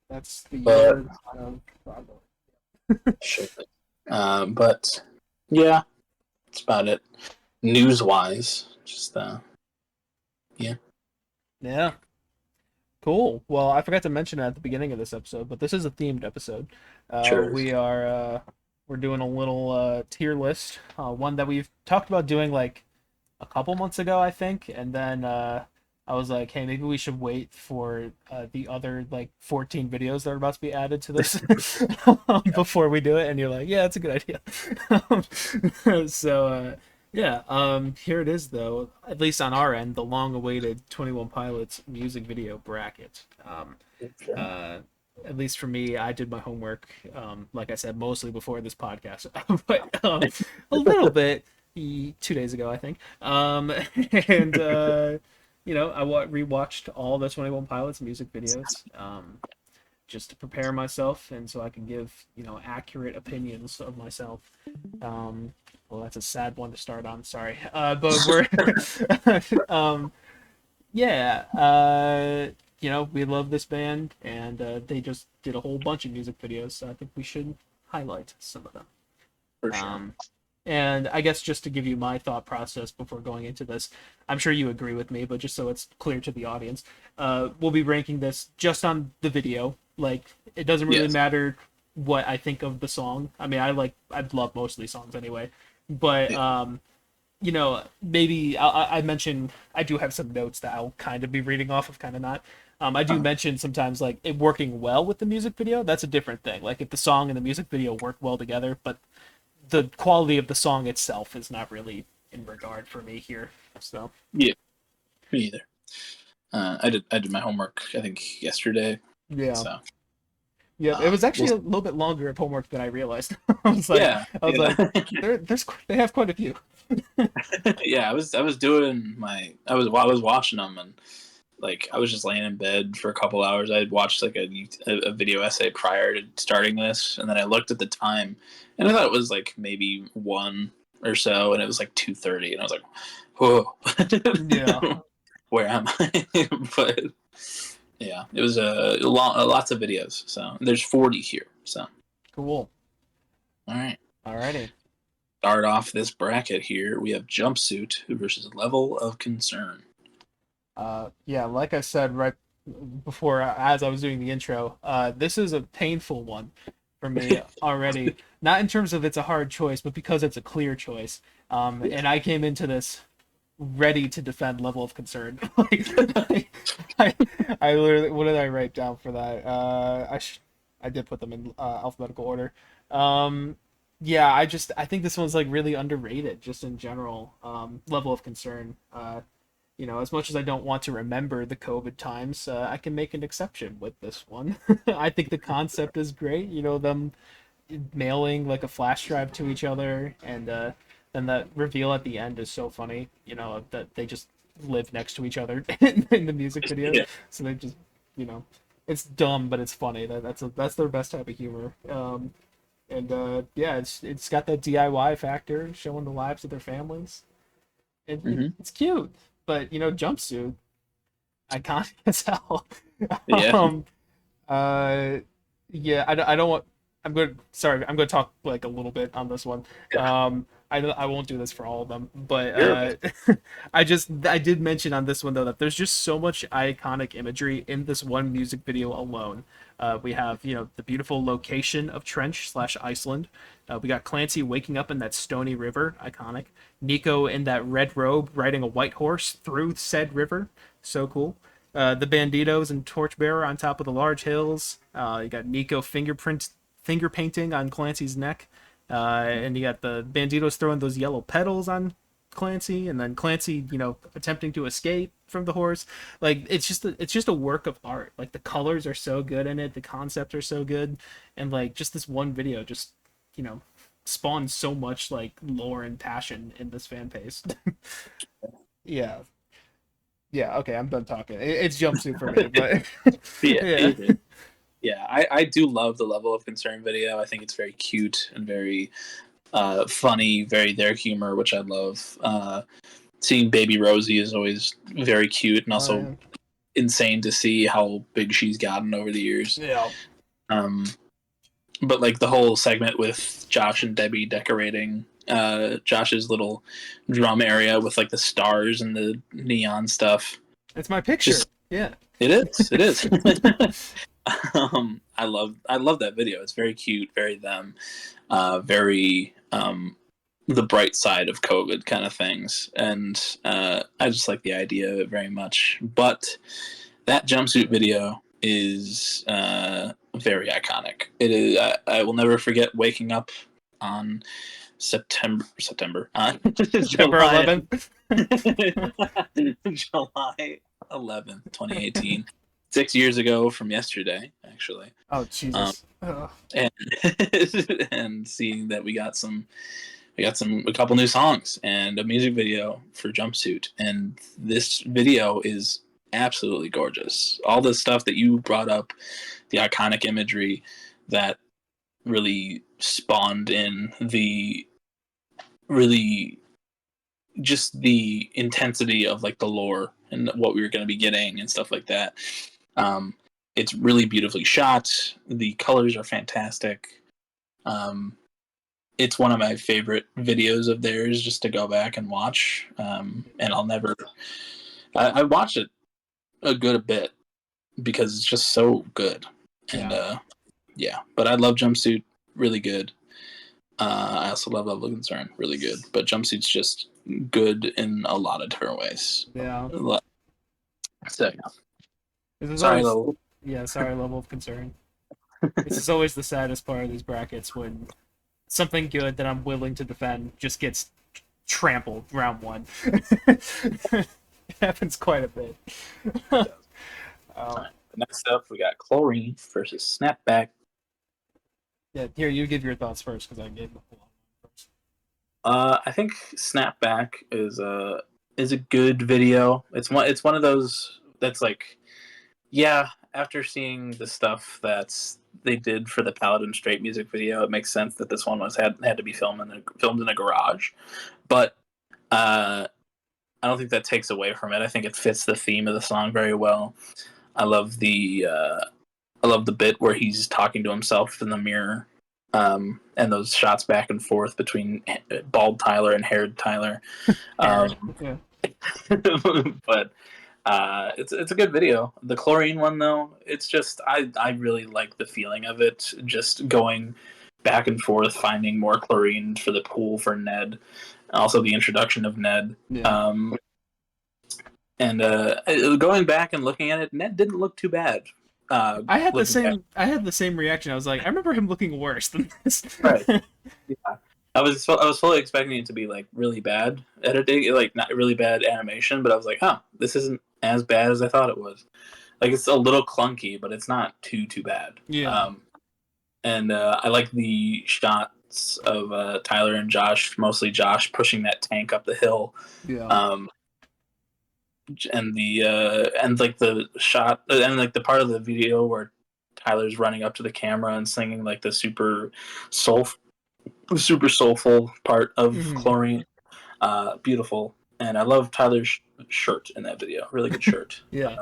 That's the year of Bravo. Sure. But yeah, that's about it. News wise, just Yeah. Cool. Well, I forgot to mention it at the beginning of this episode, but this is a themed episode. Sure. We're doing a little tier list, one that we've talked about doing like a couple months ago, I think, and then I was like, hey, maybe we should wait for the other like 14 videos that are about to be added to this before we do it. And you're like, yeah, that's a good idea. Yeah, here it is though, at least on our end, the long-awaited 21 Pilots music video bracket. Sure. At least for me, I did my homework, like I said, mostly before this podcast, but a little bit 2 days ago, I think. And I rewatched all the 21 Pilots music videos, just to prepare myself, and so I can give accurate opinions of myself. Well, that's a sad one to start on. Sorry, but we're yeah. We love this band, and they just did a whole bunch of music videos, so I think we should highlight some of them. For sure. And I guess just to give you my thought process before going into this, I'm sure you agree with me, but just so it's clear to the audience, we'll be ranking this just on the video. Like, it doesn't really matter what I think of the song. I mean, I love most of these songs anyway, but maybe I mentioned I do have some notes that I'll kind of be reading off of, kind of not. I do mention sometimes like it working well with the music video. That's a different thing. Like if the song and the music video work well together, but the quality of the song itself is not really in regard for me here. So yeah, me either. I did my homework I think yesterday. Yeah. So yeah, it was actually a little bit longer of homework than I realized. I was like, they have quite a few. Yeah, I was doing I was watching them, and like I was just laying in bed for a couple hours. I had watched like a video essay prior to starting this, and then I looked at the time, and I thought it was like maybe 1 or so, and it was like 2:30, and I was like, whoa, Yeah. where am I? But yeah, it was lots of videos. So there's 40 here. So Cool. All right. Alrighty. Start off this bracket here. We have Jumpsuit versus Level of Concern. Yeah, like I said right before, as I was doing the intro, this is a painful one for me already. Not in terms of it's a hard choice, but because it's a clear choice. And I came into this ready to defend Level of Concern. I literally, what did I write down for that? I did put them in alphabetical order. Yeah, I think this one's like really underrated, just in general. Level of Concern. As much as I don't want to remember the COVID times, I can make an exception with this one. I think the concept is great. Them mailing like a flash drive to each other, and then that reveal at the end is so funny. That they just live next to each other in the music video. Yeah. So they just, it's dumb, but it's funny. That's their best type of humor. It's got that DIY factor, showing the lives of their families. It's cute. But Jumpsuit, iconic as hell. Yeah. I don't want. I'm going to talk like a little bit on this one. I won't do this for all of them, but I did mention on this one though that there's just so much iconic imagery in this one music video alone. We have the beautiful location of Trench/Iceland. We got Clancy waking up in that stony river, iconic. Nico in that red robe riding a white horse through said river, so cool. The Banditos and Torchbearer on top of the large hills. You got Nico finger painting on Clancy's neck. And you got the Banditos throwing those yellow petals on Clancy, and then Clancy, attempting to escape from the horse. Like it's just a work of art. Like the colors are so good in it, the concepts are so good, and like just this one video just spawned so much like lore and passion in this fan base. Yeah. Yeah, okay, I'm done talking. It's Jumpsuit for me, but Yeah. Yeah, I do love the Level of Concern video. I think it's very cute and very funny, very their humor, which I love. Seeing Baby Rosie is always very cute, and also insane to see how big she's gotten over the years. Yeah. But like the whole segment with Josh and Debbie decorating Josh's little drum area with like the stars and the neon stuff. It's my picture. Just Yeah. it is. It is. I love that video. It's very cute, very them, very the bright side of COVID kind of things, and I just like the idea of it very much. But that jumpsuit video is very iconic. It is. I will never forget waking up on September September July 11th. July 11th, 2018. 6 years ago from yesterday, actually. Oh Um, Jesus. Ugh. and and seeing that a couple new songs and a music video for Jumpsuit, and this video is absolutely gorgeous. All the stuff that you brought up, the iconic imagery that really spawned in the really just the intensity of like the lore and what we were going to be getting and stuff like that. It's really beautifully shot. The colors are fantastic. It's one of my favorite videos of theirs just to go back and watch. And I'll never. I watched it a good bit because it's just so good. And yeah, but I love Jumpsuit, really good. I also love Level of Concern, really good. But Jumpsuit's just good in a lot of different ways. Yeah. So, This is sorry, always, Level. yeah, sorry, level of concern. This is always the saddest part of these brackets when something good that I'm willing to defend just gets trampled round one. It happens quite a bit. Next up, we got Chlorine versus Snapback. Yeah, here, you give your thoughts first because I gave the whole first. I think Snapback is a good video. It's one of those that's like, yeah. After seeing the stuff that's they did for the Paladin Straight music video, it makes sense that this one had to be filmed in a garage. But I don't think that takes away from it. I think it fits the theme of the song very well. I love the bit where he's talking to himself in the mirror, and those shots back and forth between bald Tyler and haired Tyler. Yeah. But it's a good video. The Chlorine one though, it's just I really like the feeling of it. Just going back and forth, finding more chlorine for the pool for Ned. Also the introduction of Ned. Yeah. And going back and looking at it, Ned didn't look too bad. I had the same reaction. I was like, I remember him looking worse than this. Right. Yeah. I was fully expecting it to be like really bad editing, like not really bad animation, but I was like, huh, this isn't as bad as I thought it was. Like it's a little clunky, but it's not too bad. Yeah. And I like the shots of Tyler and Josh, mostly Josh pushing that tank up the hill. Yeah. And like the shot and like the part of the video where Tyler's running up to the camera and singing like the super soulful part of Chlorine. Beautiful. And I love Tyler's shirt in that video. Really good shirt. Yeah.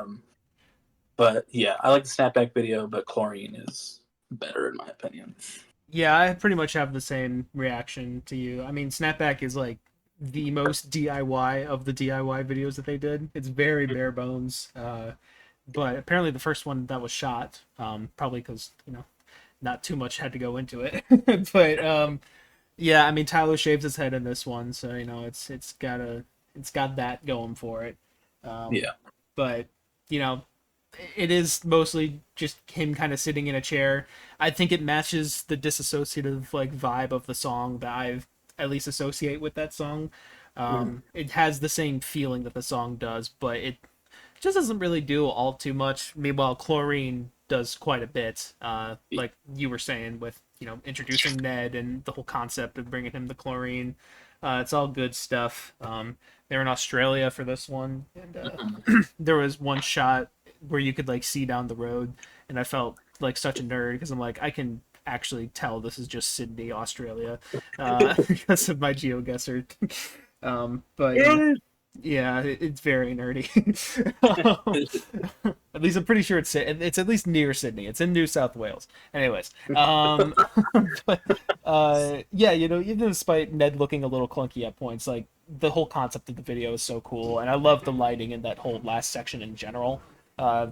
But yeah, I like the Snapback video, but Chlorine is better in my opinion. Yeah, I pretty much have the same reaction to you. I mean, Snapback is like the most DIY of the DIY videos that they did. It's very bare bones. But apparently the first one that was shot, probably because, not too much had to go into it. But yeah, I mean, Tyler shaves his head in this one, so it's got that going for it. Yeah. But it is mostly just him kind of sitting in a chair. I think it matches the disassociative like vibe of the song that I've at least associate with that song. It has the same feeling that the song does, but it just doesn't really do all too much. Meanwhile, Chlorine does quite a bit, like you were saying with introducing Ned and the whole concept of bringing him the chlorine. It's all good stuff. They're in Australia for this one, and there was one shot where you could like see down the road, and I felt like such a nerd because I'm like, I can actually tell this is just Sydney, Australia, because of my GeoGuessr. But yeah, it's very nerdy. At least I'm pretty sure it's at least near Sydney. It's in New South Wales. Anyways, but yeah, even despite Ned looking a little clunky at points, like the whole concept of the video is so cool, and I love the lighting in that whole last section in general,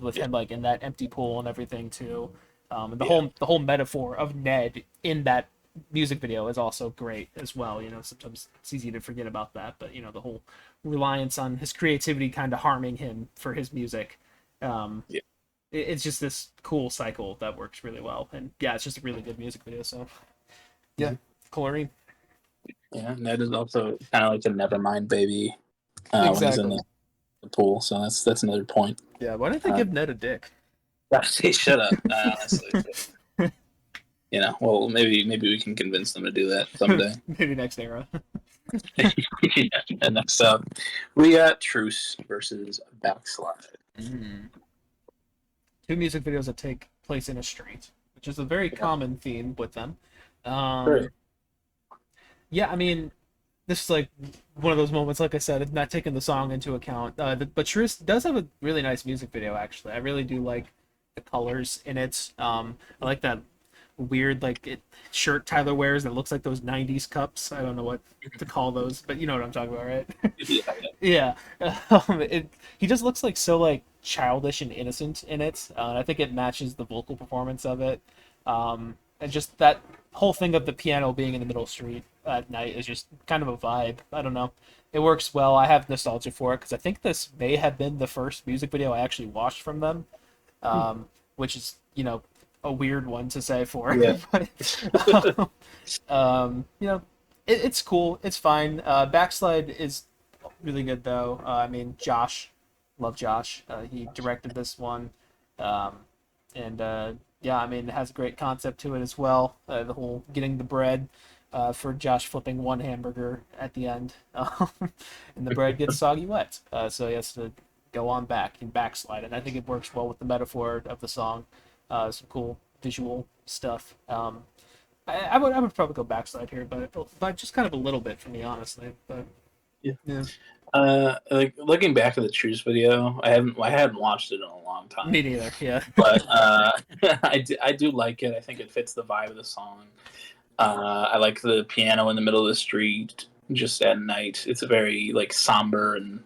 with Yeah. him like in that empty pool and everything too. And Yeah. the whole metaphor of Ned in that music video is also great as well. You know, sometimes it's easy to forget about that, but you know, the whole reliance on his creativity kind of harming him for his music. Um, Yeah. it's just this cool cycle that works really well, and yeah, it's just a really good music video. So yeah, chlorine. Yeah. Ned is also kind of like a Nevermind baby when he's in Exactly. the pool. So that's another point. Yeah, why didn't they Uh, give Ned a dick? he should have, honestly. You know, well, maybe we can convince them to do that someday. Maybe next era. Yeah. And next up, we got Truce versus Backslide. Mm. Two music videos that take place in a street, which is a very Yeah. common theme with them. Great. Um, yeah, I mean, this is like one of those moments, like I said, not taking the song into account. But Truce does have a really nice music video, actually. I really do like the colors in it. I like that weird shirt Tyler wears that looks like those '90s cups. I don't know what to call those, but you know what I'm talking about, right? Yeah. Yeah. He just looks like so like childish and innocent in it. And I think it matches the vocal performance of it. And just that whole thing of the piano being in the middle street at night is just kind of a vibe. I don't know. It works well. I have nostalgia for it because I think this may have been the first music video I actually watched from them, which is, you know, a weird one to say for. Yeah. But, you know, it's cool. It's fine. Backslide is really good though. I mean, Josh, love Josh. He directed this one, um, and yeah, I mean, it has a great concept to it as well. The whole getting the bread for Josh flipping one hamburger at the end, and the bread gets soggy wet, so he has to go on back and backslide, and I think it works well with the metaphor of the song. Some cool visual stuff. I would probably go backslide here, but just kind of a little bit for me, honestly. But Yeah. yeah, Like looking back at the Truce video, I hadn't watched it in a long time, me neither. Yeah. but I do like it. I think it fits the vibe of the song. I like the piano in the middle of the street just at night. It's a very like somber and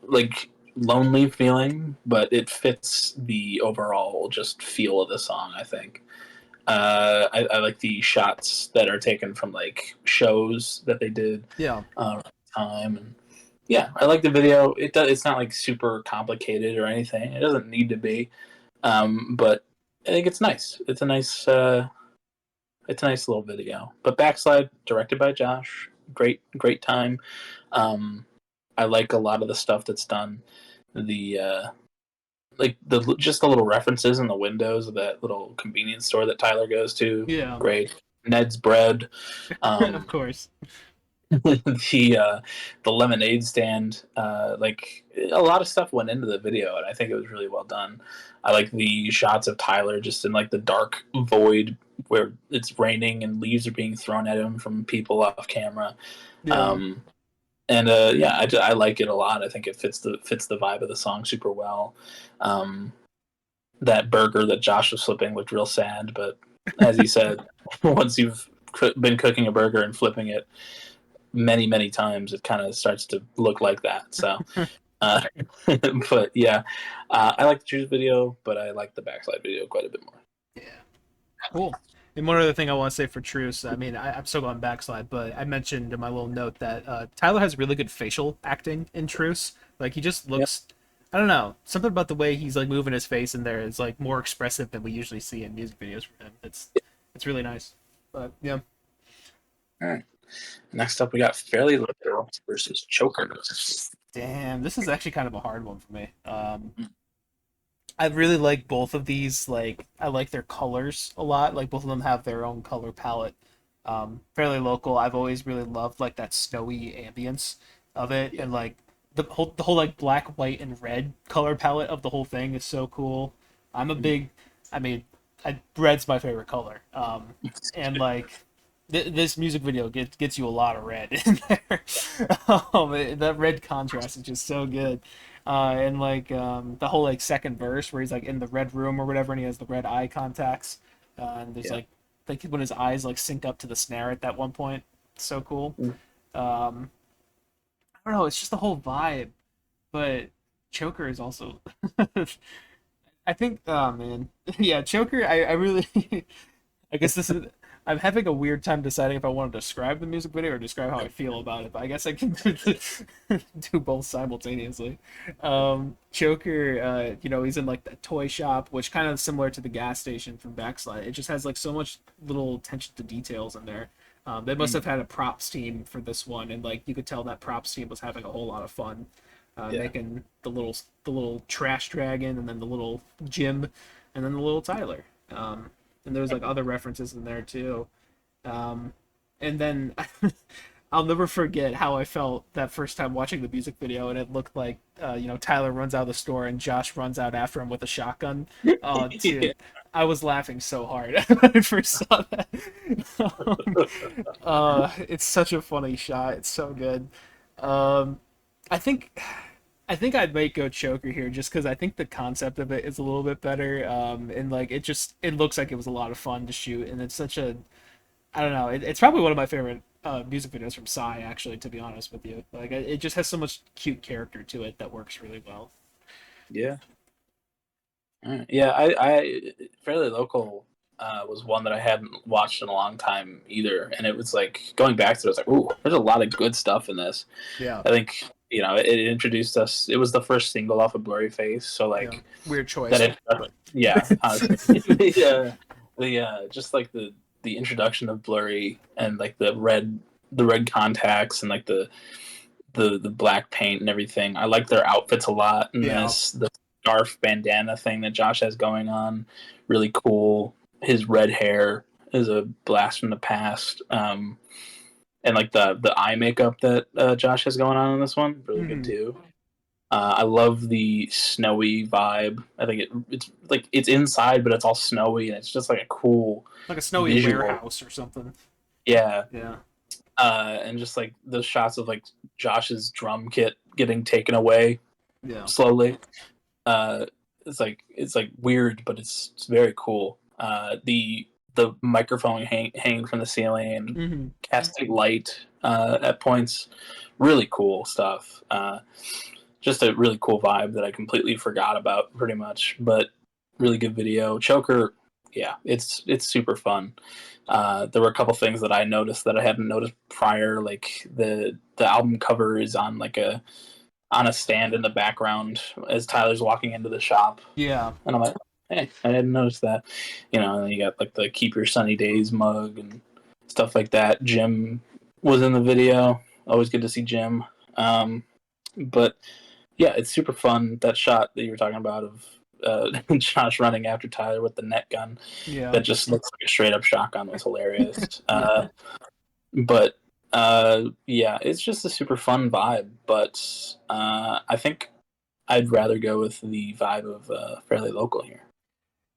like lonely feeling, but it fits the overall just feel of the song, I think. I like the shots that are taken from like shows that they did Yeah. at the time, and yeah, I like the video. It's not like super complicated or anything. It doesn't need to be, but I think it's nice. It's a nice little video. But Backslide, directed by Josh, great time. Um, I like a lot of the stuff that's done. The like the just the little references in the windows of that little convenience store that Tyler goes to. Yeah. Great. Ned's bread. Of Um, course. the lemonade stand. Like a lot of stuff went into the video, and I think it was really well done. I like the shots of Tyler just in like the dark void where it's raining and leaves are being thrown at him from people off camera. Yeah. Um, and yeah, I like it a lot. I think it fits the vibe of the song super well. Um, that burger that Josh was flipping looked real sad, but as he said, once you've been cooking a burger and flipping it many times, it kind of starts to look like that. So, uh, but yeah, I like the Juice video, but I like the Backslide video quite a bit more. Yeah. Cool. And one other thing I want to say for Truce, I mean, I'm still going backslide, but I mentioned in my little note that Tyler has really good facial acting in Truce. Like he just Yep. looks, I don't know, something about the way he's like moving his face in there is like more expressive than we usually see in music videos from him. It's really nice. But yeah. All right. Next up, we got Fairly Literal versus Choker. Damn, this is actually kind of a hard one for me. I really like both of these. Like, I like their colors a lot. Like, both of them have their own color palette. Fairly local. I've always really loved like that snowy ambience of it, Yeah. and like the whole like black, white, and red color palette of the whole thing is so cool. I'm a big, I mean, red's my favorite color. And like this music video gets you a lot of red in there. That red contrast is just so good. And like the whole like second verse where he's like in the red room or whatever, and he has the red eye contacts, and there's Yeah. like when his eyes like sync up to the snare at that one point, so cool. Mm. Um, don't know. It's just the whole vibe. But Choker is also. I think. Oh man, yeah, Choker. I really. I guess this is. I'm having a weird time deciding if I want to describe the music video or describe how I feel about it. But I guess I can do both simultaneously. Choker, he's in like the toy shop, which kind of similar to the gas station from Backslide. It just has like so much little attention to details in there. They must have had a props team for this one, and like you could tell that props team was having a whole lot of fun making the little trash dragon, and then the little Jim, and then the little Tyler. And there's like other references in there too. And then I'll never forget how I felt that first time watching the music video, and it looked like Tyler runs out of the store and Josh runs out after him with a shotgun. Oh, dude, Yeah. I was laughing so hard when I first saw that. It's such a funny shot. It's so good. Um, I think I'd make go Choker here just because I think the concept of it is a little bit better. And like it looks like it was a lot of fun to shoot, and it's such a I don't know. It's probably one of my favorite music videos from Psy, actually, to be honest with you. Like it just has so much cute character to it that works really well. Yeah. Yeah, I Fairly Local was one that I hadn't watched in a long time either, and it was like going back to it, I was like, ooh, there's a lot of good stuff in this. Yeah, I think it introduced us. It was the first single off of Blurry Face, so yeah. like Weird choice. that. But... Yeah, honestly, just like the introduction of Blurry and like the red contacts and like the black paint and everything. I like their outfits a lot in Yeah. this. The scarf bandana thing that Josh has going on, really cool. His red hair is a blast from the past. And like the eye makeup that Josh has going on in this one, really good Mhm. too. I love the snowy vibe. I think it's like it's inside, but it's all snowy, and it's just like a cool Like a snowy visual. warehouse or something. Yeah, Yeah. and just like the shots of like Josh's drum kit getting taken away Yeah. slowly. Uh, it's like weird, but it's very cool. The microphone hanging from the ceiling and Hmm. casting light at points, really cool stuff. Just a really cool vibe that I completely forgot about, pretty much. But really good video. Choker, yeah, it's super fun. There were a couple things that I noticed that I hadn't noticed prior, like the album cover is on a stand in the background as Tyler's walking into the shop, Yeah. and I'm like, hey, I didn't notice that. And then you got like the Keep Your Sunny Days mug and stuff like that. Jim was in the video. Always good to see Jim. But yeah, it's super fun. That shot that you were talking about of Josh running after Tyler with the net gun Yeah. that just looks like a straight up shotgun was hilarious. But yeah, it's just a super fun vibe. But I think I'd rather go with the vibe of Fairly Local here.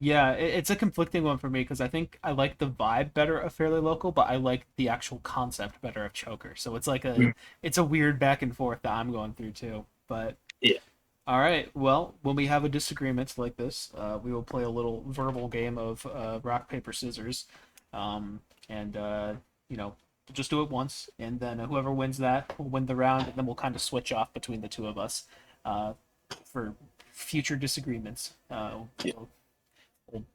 Yeah, it's a conflicting one for me because I think I like the vibe better of Fairly Local, but I like the actual concept better of Choker. So it's like Mm. it's a weird back and forth that I'm going through too. But Yeah. all right, well, when we have a disagreement like this, we will play a little verbal game of rock paper scissors, and we'll just do it once, and then whoever wins that will win the round, and then we'll kind of switch off between the two of us uh, for future disagreements. Yeah.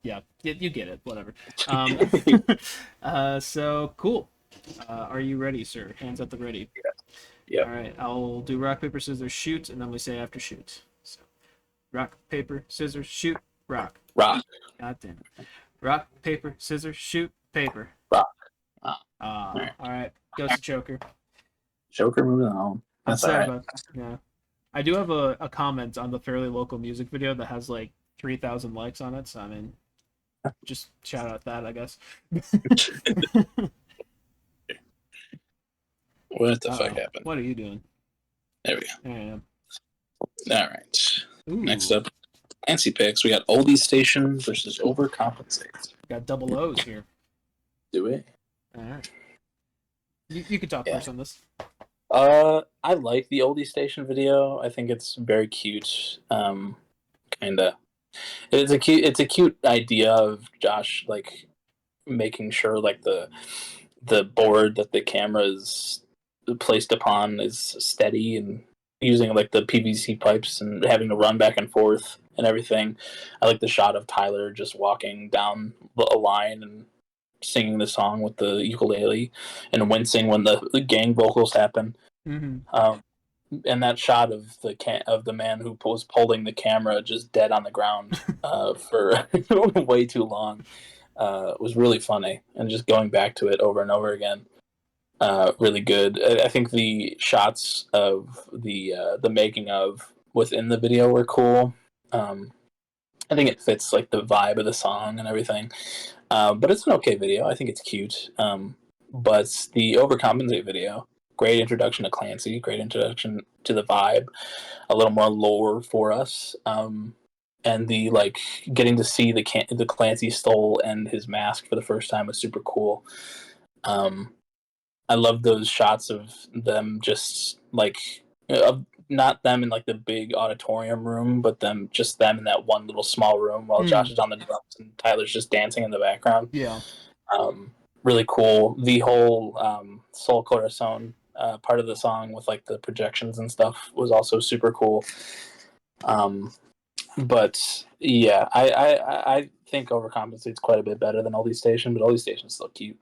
Yeah, you get it. Whatever. Um, so cool. Are you ready, sir? Hands at the ready. Yeah. All right. I'll do rock paper scissors shoot, and then we say after shoot. So, rock paper scissors shoot. Rock. Rock. God damn it. Rock paper scissors shoot. Paper. Rock. All right. All right. Goes to Choker. Joker moving on. I'm That's all sad right. about. Yeah. I do have a comment on the Fairly Local music video that has like 3,000 likes on it. So I mean, just shout out that I guess. What the fuck happened? What are you doing? There we go. There I am. All right. Ooh, Next up, fancy picks. We got Oldie Station versus Overcompensate. got double O's here. Do we? All right. You can talk first on this. I like the Oldie Station video. I think it's very cute. Kinda. It's a cute idea of Josh like making sure like the board that the camera is placed upon is steady, and using like the PVC pipes and having to run back and forth and everything. I like the shot of Tyler just walking down a line and singing the song with the ukulele and wincing when the gang vocals happen. Mm-hmm. And that shot of the man who was holding the camera just dead on the ground for way too long was really funny, and just going back to it over and over again, really good. I think the shots of the making of within the video were cool. I think it fits like the vibe of the song and everything. But it's an okay video. I think it's cute. But the Overcompensate video, great introduction to Clancy, great introduction to the vibe, a little more lore for us. And the like getting to see the Clancy stole and his mask for the first time was super cool. I love those shots of them just like not them in like the big auditorium room, but them in that one little small room while Josh is on the drums and Tyler's just dancing in the background. Yeah. Really cool. The whole Soul Corazon part of the song with like the projections and stuff was also super cool. But yeah, I think Overcompensate's quite a bit better than Oldie Station, but Oldie Station's still cute.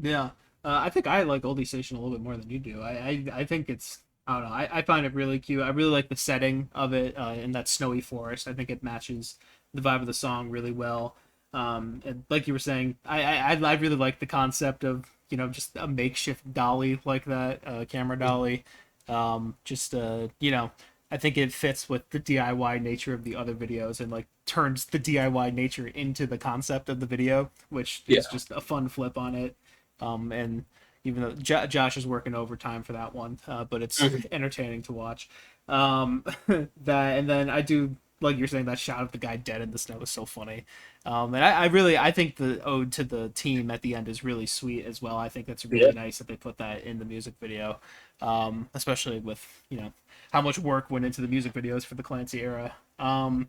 Yeah. I think I like Oldie Station a little bit more than you do. I think it's, I don't know. I find it really cute. I really like the setting of it in that snowy forest. I think it matches the vibe of the song really well. And like you were saying, I really like the concept of, you know, just a makeshift dolly like that, camera dolly. You know, I think it fits with the DIY nature of the other videos and like turns the DIY nature into the concept of the video, which is just a fun flip on it. And even though Josh is working overtime for that one, but it's entertaining to watch. That, and then I do, like you're saying, that shot of the guy dead in the snow is so funny. And I think the ode to the team at the end is really sweet as well. I think that's really nice that they put that in the music video, especially with, you know, how much work went into the music videos for the Clancy era. But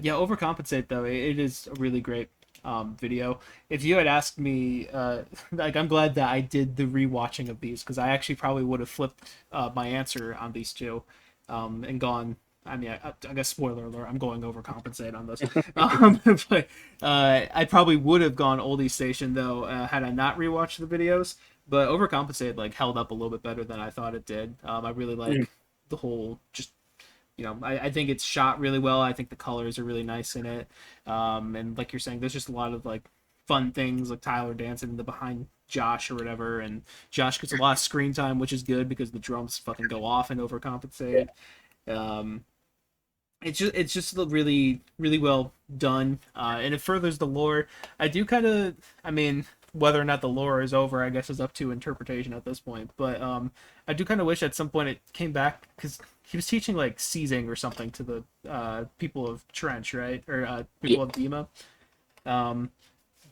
yeah, Overcompensate though, it is a really great video. If you had asked me, like, I'm glad that I did the rewatching of these, because I actually probably would have flipped my answer on these two, and gone. I mean, I guess spoiler alert, I'm going Overcompensate on this. But I probably would have gone Oldie Station though, had I not rewatched the videos. But Overcompensate like held up a little bit better than I thought it did. I really like the whole just, you know, I think it's shot really well. I think the colors are really nice in it. And like you're saying, there's just a lot of like fun things, like Tyler dancing in the behind Josh or whatever, and Josh gets a lot of screen time, which is good because the drums fucking go off and Overcompensate. It's just really really well done, and it furthers the lore. I do kind of, I mean, whether or not the lore is over, I guess, is up to interpretation at this point. But I do kind of wish at some point it came back, because he was teaching like seizing or something to the people of Trench, right, or people of Dima.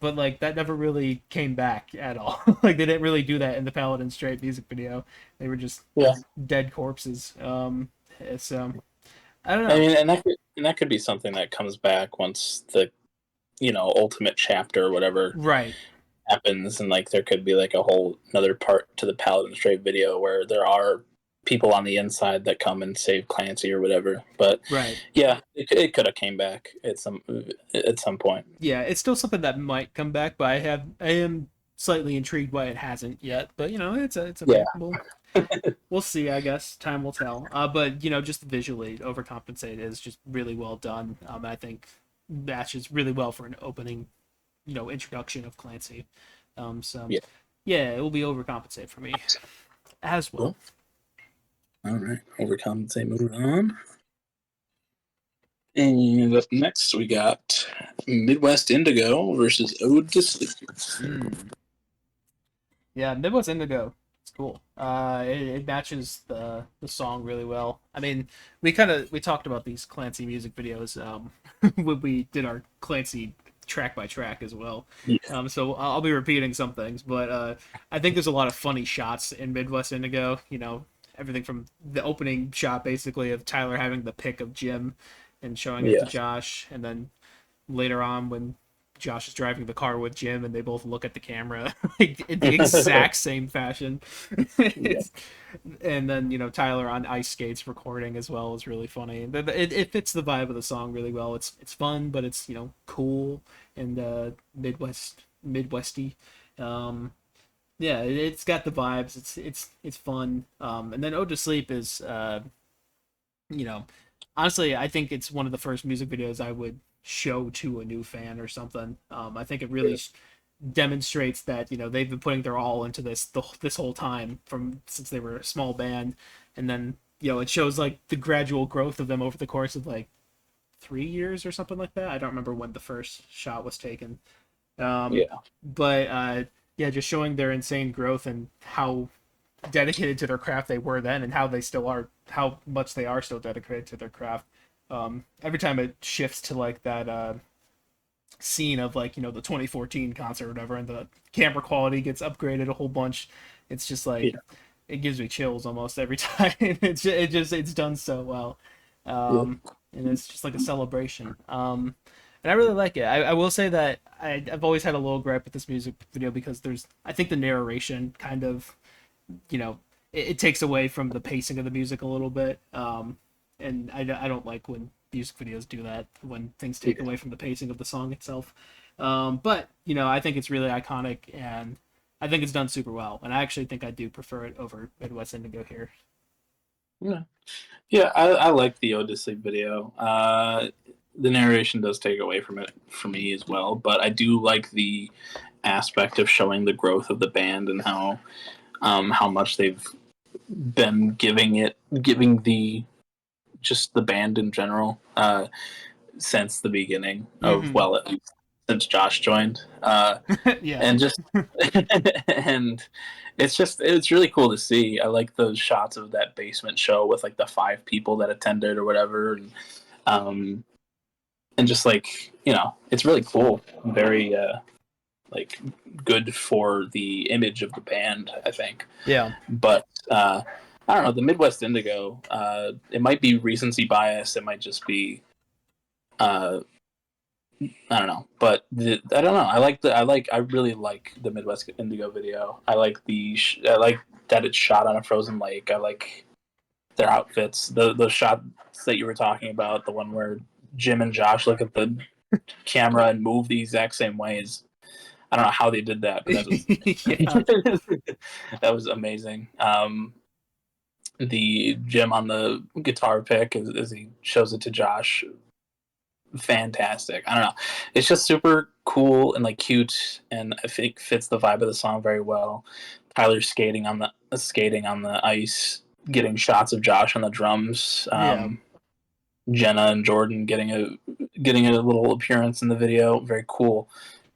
But like that never really came back at all. Like they didn't really do that in the Paladin Straight music video. They were just dead corpses. It's I don't know. I mean, and that could be something that comes back once the, you know, ultimate chapter or whatever happens, and like there could be like a whole another part to the Paladin Straight video where there are people on the inside that come and save Clancy or whatever. But yeah, it could have came back at some point. Yeah, it's still something that might come back, but I am slightly intrigued why it hasn't yet. But you know, it's a we'll see, I guess. Time will tell. But you know, just visually, Overcompensate is just really well done. I think matches really well for an opening, you know, introduction of Clancy. So yeah, it will be Overcompensate for me as well. All right, Overcompensate. Moving on. And up next, we got Midwest Indigo versus Ode to Sleep. Yeah, Midwest Indigo. It's cool. It matches the song really well. I mean, we talked about these Clancy music videos when we did our Clancy track by track as well. So I'll be repeating some things, but I think there's a lot of funny shots in Midwest Indigo. You know, everything from the opening shot basically of Tyler having the pick of Jim and showing it to Josh, and then later on when Josh is driving the car with Jim, and they both look at the camera like in the exact same fashion. And then Tyler on ice skates recording as well is really funny. It fits the vibe of the song really well. It's fun, but it's cool and Midwesty. Yeah, it's got the vibes. It's fun. And then Ode to Sleep is honestly, I think it's one of the first music videos I would show to a new fan or something. I think it really demonstrates that they've been putting their all into this whole time since they were a small band, and then it shows like the gradual growth of them over the course of like 3 years or something like that. I don't remember when the first shot was taken. But yeah, just showing their insane growth and how dedicated to their craft they were then, and how they still are, how much they are still dedicated to their craft. Every time it shifts to like that scene of like the 2014 concert or whatever, and the camera quality gets upgraded a whole bunch, it's just like it gives me chills almost every time. It's done so well, and it's just like a celebration. And I really like it. I will say that I've always had a little gripe with this music video because I think the narration kind of it takes away from the pacing of the music a little bit, and I don't like when music videos do that, when things take away from the pacing of the song itself. But I think it's really iconic, and I think it's done super well, and I actually think I do prefer it over Midwest Indigo here. I like the Ode to Sleep video. The narration does take away from it for me as well, but I do like the aspect of showing the growth of the band and how much they've been giving the band in general since the beginning of at least since Josh joined. And just and it's really cool to see. I like those shots of that basement show with like the 5 people that attended or whatever, and just like it's really cool. Very like good for the image of the band, I think. Yeah. But I don't know, the Midwest Indigo, it might be recency bias, it might just be I don't know, but I don't know. I really like the Midwest Indigo video. I like I like that it's shot on a frozen lake. I like their outfits. The shots that you were talking about, the one where Jim and Josh look at the camera and move the exact same ways. I don't know how they did that, but that was that was amazing. The Jim on the guitar pick as he shows it to Josh, fantastic. I don't know, it's just super cool and like cute, and I think fits the vibe of the song very well. Tyler skating on the ice, getting shots of Josh on the drums. Jenna and Jordan getting a little appearance in the video, very cool.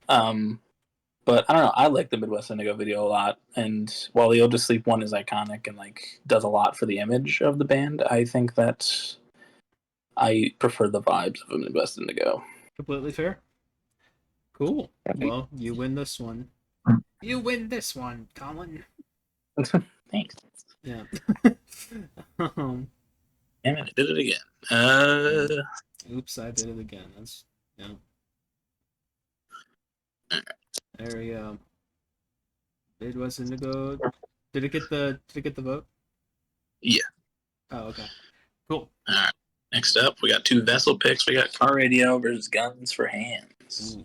But I don't know, I like the Midwest Indigo video a lot, and while the Ode to Sleep one is iconic and like does a lot for the image of the band, I think that I prefer the vibes of a Midwest Indigo. Completely fair. Cool. Well, you win this one. You win this one, Colin. Thanks. Yeah. Damn it, I did it again. Oops, I did it again. That's There we go. Midwest Indigo. Did it get the vote? Yeah. Oh, okay. Cool. All right. Next up, we got 2 vessel picks. We got Car Radio versus Guns for Hands.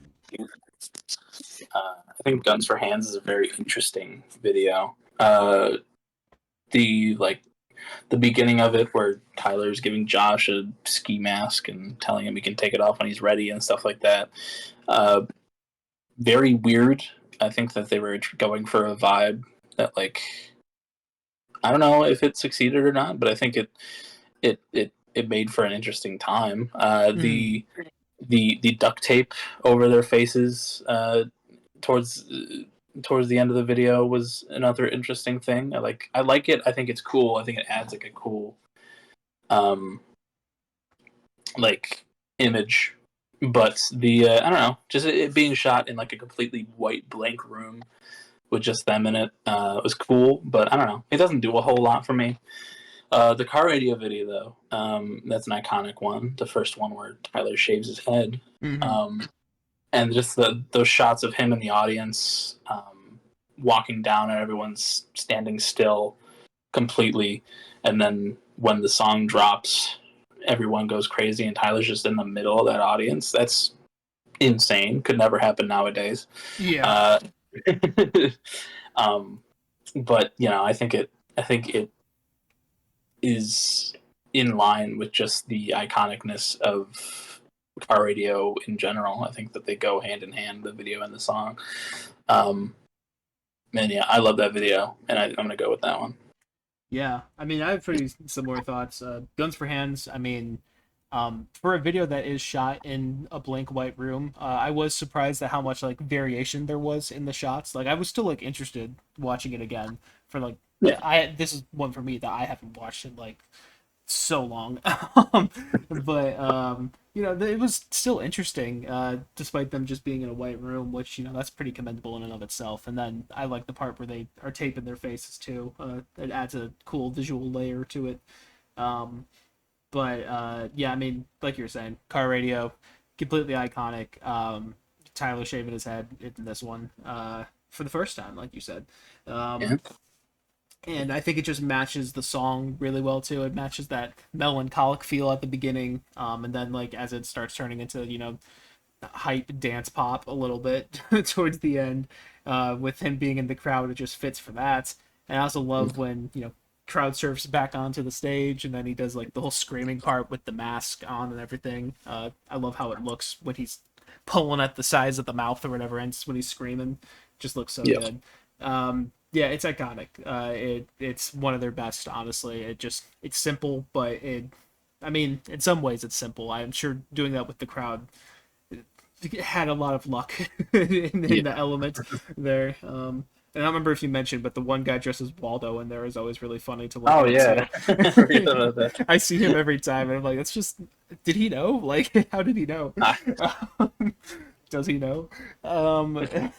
I think Guns for Hands is a very interesting video. The beginning of it, where Tyler's giving Josh a ski mask and telling him he can take it off when he's ready and stuff like that. Very weird. I think that they were going for a vibe that, like, I don't know if it succeeded or not, but I think it made for an interesting time. The duct tape over their faces towards the end of the video was another interesting thing. I like it. I think it's cool. I think it adds like a cool like image. But I don't know, just it being shot in like a completely white blank room with just them in it was cool. But I don't know, it doesn't do a whole lot for me. The Car Radio video, though, that's an iconic one. The first one where Tyler shaves his head. and just those shots of him in the audience, walking down, and everyone's standing still completely, and then when the song drops, everyone goes crazy, and Tyler's just in the middle of that audience. That's insane. Could never happen nowadays. Yeah. But I think it is in line with just the iconicness of car radio in general. I think that they go hand in hand, the video and the song. And yeah, I love that video, and I'm gonna go with that one. Yeah, I mean, I have pretty similar thoughts. Guns for Hands. I mean, for a video that is shot in a blank white room, I was surprised at how much like variation there was in the shots. Like, I was still like interested watching it again for like Yeah. this is one for me that I haven't watched in like so long. But it was still interesting, despite them just being in a white room, which that's pretty commendable in and of itself. And then I like the part where they are taping their faces too. It adds a cool visual layer to it. But yeah, I mean, like you were saying, car radio, completely iconic. Tyler shaving his head in this one, for the first time, like you said. Yeah. And I think it just matches the song really well too. It matches that melancholic feel at the beginning, and then like as it starts turning into hype dance pop a little bit towards the end, with him being in the crowd, it just fits for that. And I also love when crowd surfs back onto the stage, and then he does like the whole screaming part with the mask on and everything. I love how it looks when he's pulling at the sides of the mouth or whatever, and when he's screaming, just looks so good. Yeah, it's iconic. It's one of their best, honestly. It's simple, but I mean, in some ways it's simple. I'm sure doing that with the crowd had a lot of luck in the element there. And I don't remember if you mentioned, but the one guy dressed as Waldo in there is always really funny to look Oh at. yeah, I forget about that. I see him every time, and I'm like, that's just. Did he know? Like, how did he know? Does he know? But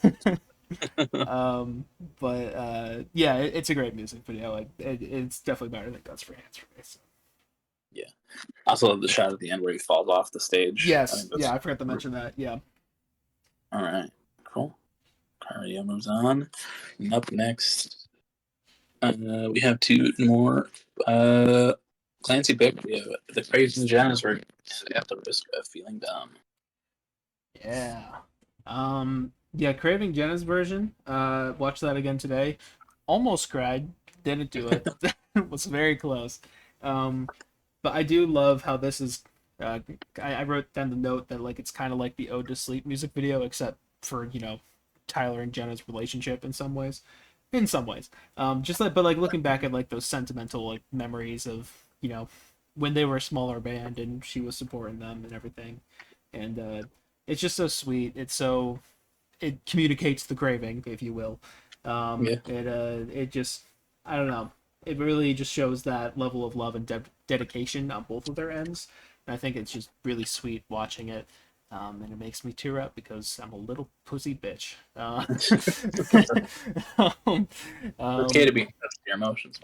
yeah, it's a great music video. Like, it's definitely better than Guns for Hands for me. So. Yeah. I also love the shot at the end where he falls off the stage. Yes. Yeah, I forgot to mention that. Yeah. All right. Cool. Cardio moves on. And up next, we have two more. Clancy pick. We have the Crazy Janice version. At the risk of feeling dumb. Yeah. Yeah, Craving Jenna's version. Watched that again today. Almost cried. Didn't do it. Was very close. But I do love how this is. I wrote down the note that like it's kind of like the Ode to Sleep music video, except for Tyler and Jenna's relationship in some ways. In some ways, just like but like looking back at like those sentimental like memories of when they were a smaller band and she was supporting them and everything, and it's just so sweet. It communicates the craving, if you will. Yeah. It just I don't know. It really just shows that level of love and dedication on both of their ends. And I think it's just really sweet watching it. And it makes me tear up because I'm a little pussy bitch. It's okay to be in touch with your emotions.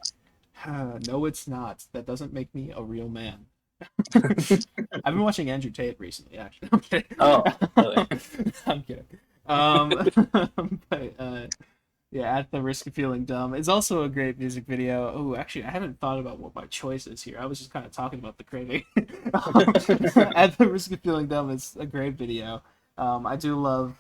No, it's not. That doesn't make me a real man. I've been watching Andrew Tate recently, actually. I'm kidding. Oh, really? I'm kidding. But yeah, At the Risk of Feeling Dumb. It's also a great music video. Oh, actually, I haven't thought about what my choice is here. I was just kind of talking about the craving. At the Risk of Feeling Dumb is a great video. I do love,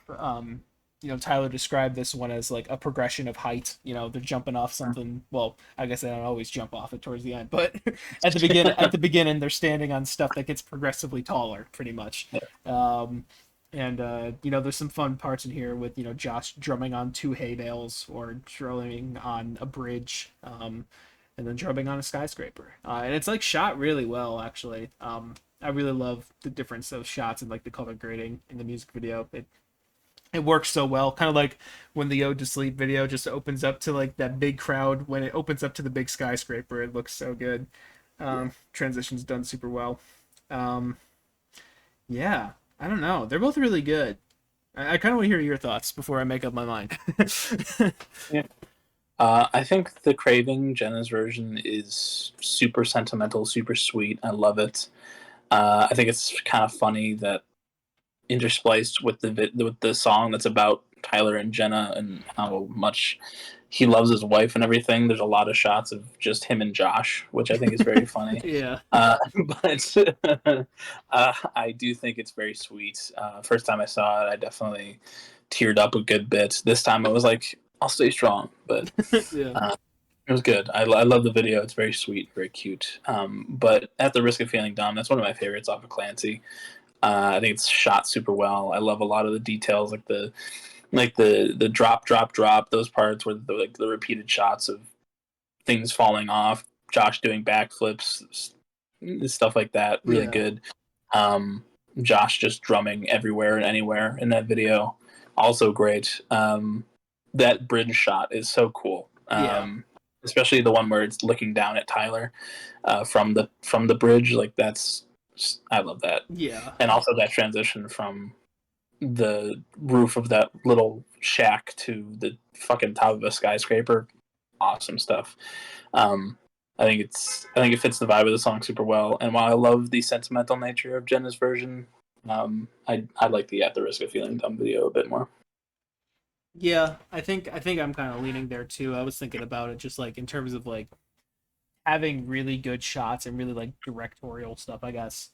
Tyler described this one as like a progression of height. They're jumping off something. Well, I guess they don't always jump off it towards the end, but at the beginning, they're standing on stuff that gets progressively taller, pretty much. And there's some fun parts in here with Josh drumming on two hay bales or drumming on a bridge, and then drumming on a skyscraper. And it's like shot really well, actually. I really love the difference of shots and like the color grading in the music video. It works so well, kind of like when the Ode to Sleep video just opens up to like that big crowd. When it opens up to the big skyscraper, it looks so good. Transition's done super well. Yeah. I don't know. They're both really good. I kind of want to hear your thoughts before I make up my mind. Yeah. I think the Craving Jenna's version is super sentimental, super sweet. I love it. I think it's kind of funny that interspliced with the song that's about Tyler and Jenna and how much he loves his wife and everything. There's a lot of shots of just him and Josh, which I think is very funny. Yeah. But I do think it's very sweet. First time I saw it, I definitely teared up a good bit. This time I was like, I'll stay strong, but Yeah. it was good. I love the video. It's very sweet, very cute. But at the risk of feeling dumb, that's one of my favorites off of Clancy. I think it's shot super well. I love a lot of the details, like the drop, drop, drop. Those parts where the repeated shots of things falling off, Josh doing backflips, stuff like that. Really Yeah. good. Josh just drumming everywhere and anywhere in that video. Also great. That bridge shot is so cool. Yeah. Especially the one where it's looking down at Tyler from the bridge. Like that's I love that. Yeah. And also that transition from the roof of that little shack to the fucking top of a skyscraper. Awesome stuff. Um, I think it fits the vibe of the song super well. And while I love the sentimental nature of Jenna's version, I like the At the Risk of Feeling Dumb video a bit more. Yeah, I think I'm kind of leaning there too. I was thinking about it just like in terms of like having really good shots and really like directorial stuff, I guess.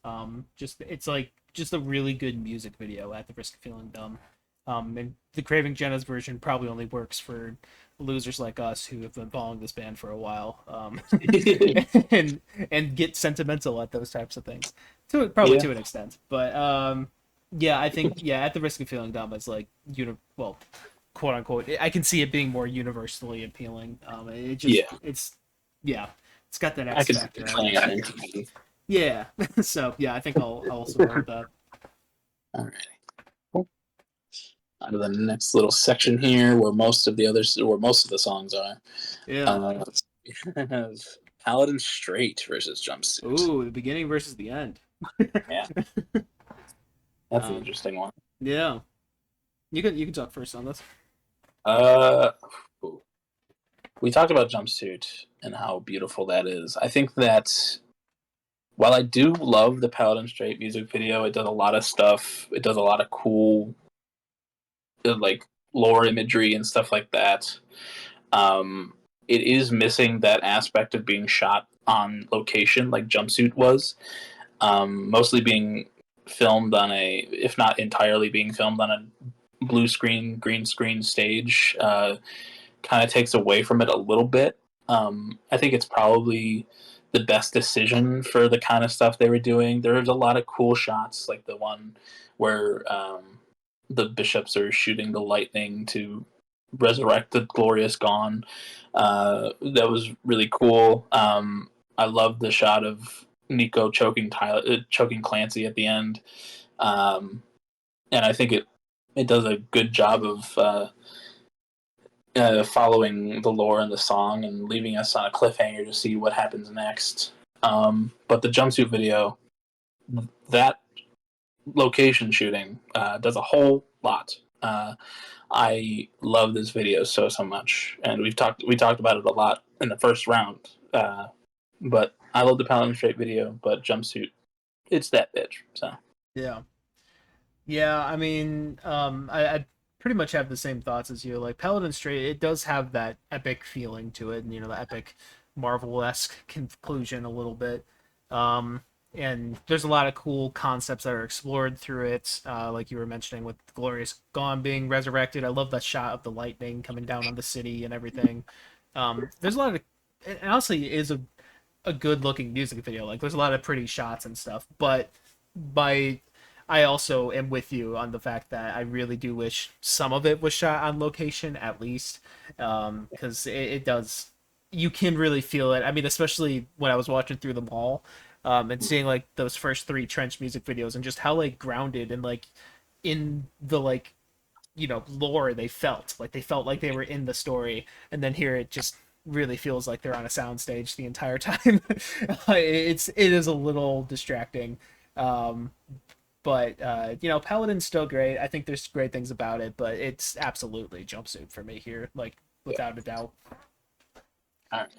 Just it's like just a really good music video at the risk of feeling dumb. And the Craving Jenna's version probably only works for losers like us who have been following this band for a while, and and get sentimental at those types of things, to probably Yeah, to an extent. But yeah, I think yeah, at the risk of feeling dumb, it's like well, quote unquote. I can see it being more universally appealing. It just yeah. it's yeah, it's got that I X could see factor, it I playing guess. on MTV. Yeah, so yeah, I think I'll support that. All right. Cool. On to the next little section here, where most of the songs are. Yeah. We have Paladin Straight versus Jumpsuit. Ooh, the beginning versus the end. Yeah, that's an um, interesting one. yeah. You can talk first on this. Uh, we talked about Jumpsuit and how beautiful that is. I think that while I do love the Paladin Straight music video, it does a lot of stuff. It does a lot of cool, like lore imagery and stuff like that. Um, it is missing that aspect of being shot on location, like Jumpsuit was. Mostly being filmed on if not entirely being filmed on a blue screen, green screen stage. Kind of takes away from it a little bit. I think it's probably the best decision for the kind of stuff they were doing. There's a lot of cool shots, like the one where the bishops are shooting the lightning to resurrect the glorious gone. That was really cool. I love the shot of Nico choking Clancy at the end, and I think it does a good job of following the lore in the song and leaving us on a cliffhanger to see what happens next. But the jumpsuit video, that location shooting does a whole lot. I love this video so much, and we talked about it a lot in the first round. But I love the Paladin Straight video, but jumpsuit, it's that bitch. So Yeah. Yeah, I mean, I pretty much have the same thoughts as you. Like Paladin Straight, it does have that epic feeling to it, and the epic Marvel-esque conclusion a little bit. Um, and there's a lot of cool concepts that are explored through it, like you were mentioning with Glorious Gone being resurrected. I love that shot of the lightning coming down on the city and everything. There's a lot of, and honestly, it is a good looking music video. Like there's a lot of pretty shots and stuff, but by I also am with you on the fact that I really do wish some of it was shot on location at least, because it does. You can really feel it. I mean, especially when I was watching through the mall, and seeing like those first three Trench music videos and just how like grounded and like in the like lore they felt like they were in the story, and then here it just really feels like they're on a soundstage the entire time. It is a little distracting, um but Paladin's still great. I think there's great things about it, but it's absolutely Jumpsuit for me here, like yeah, without a doubt. all right,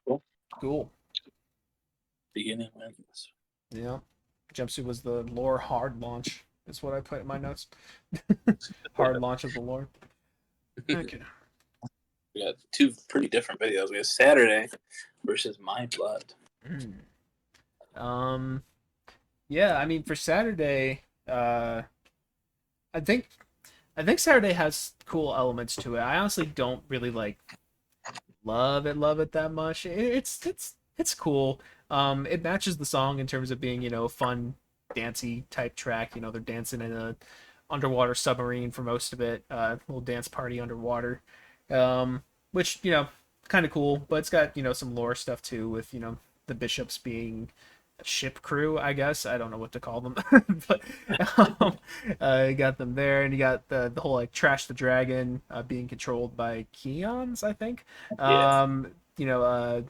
cool. Cool. Beginning wins. Yeah, Jumpsuit was the lore hard launch. is what I put in my notes. Hard launch of the Lord. Okay. We got two pretty different videos. We have Saturday versus My Blood. Yeah, I mean for Saturday, I think Saturday has cool elements to it. I honestly don't really like love it that much. It's cool. It matches the song in terms of being, fun, dancey type track. They're dancing in a underwater submarine for most of it. Little dance party underwater. Which, kind of cool, but it's got, some lore stuff too with, the bishops being a ship crew, I guess. I don't know what to call them, but you got them there, and you got the whole like Trash the Dragon being controlled by Keons, I think. Yeah. You know,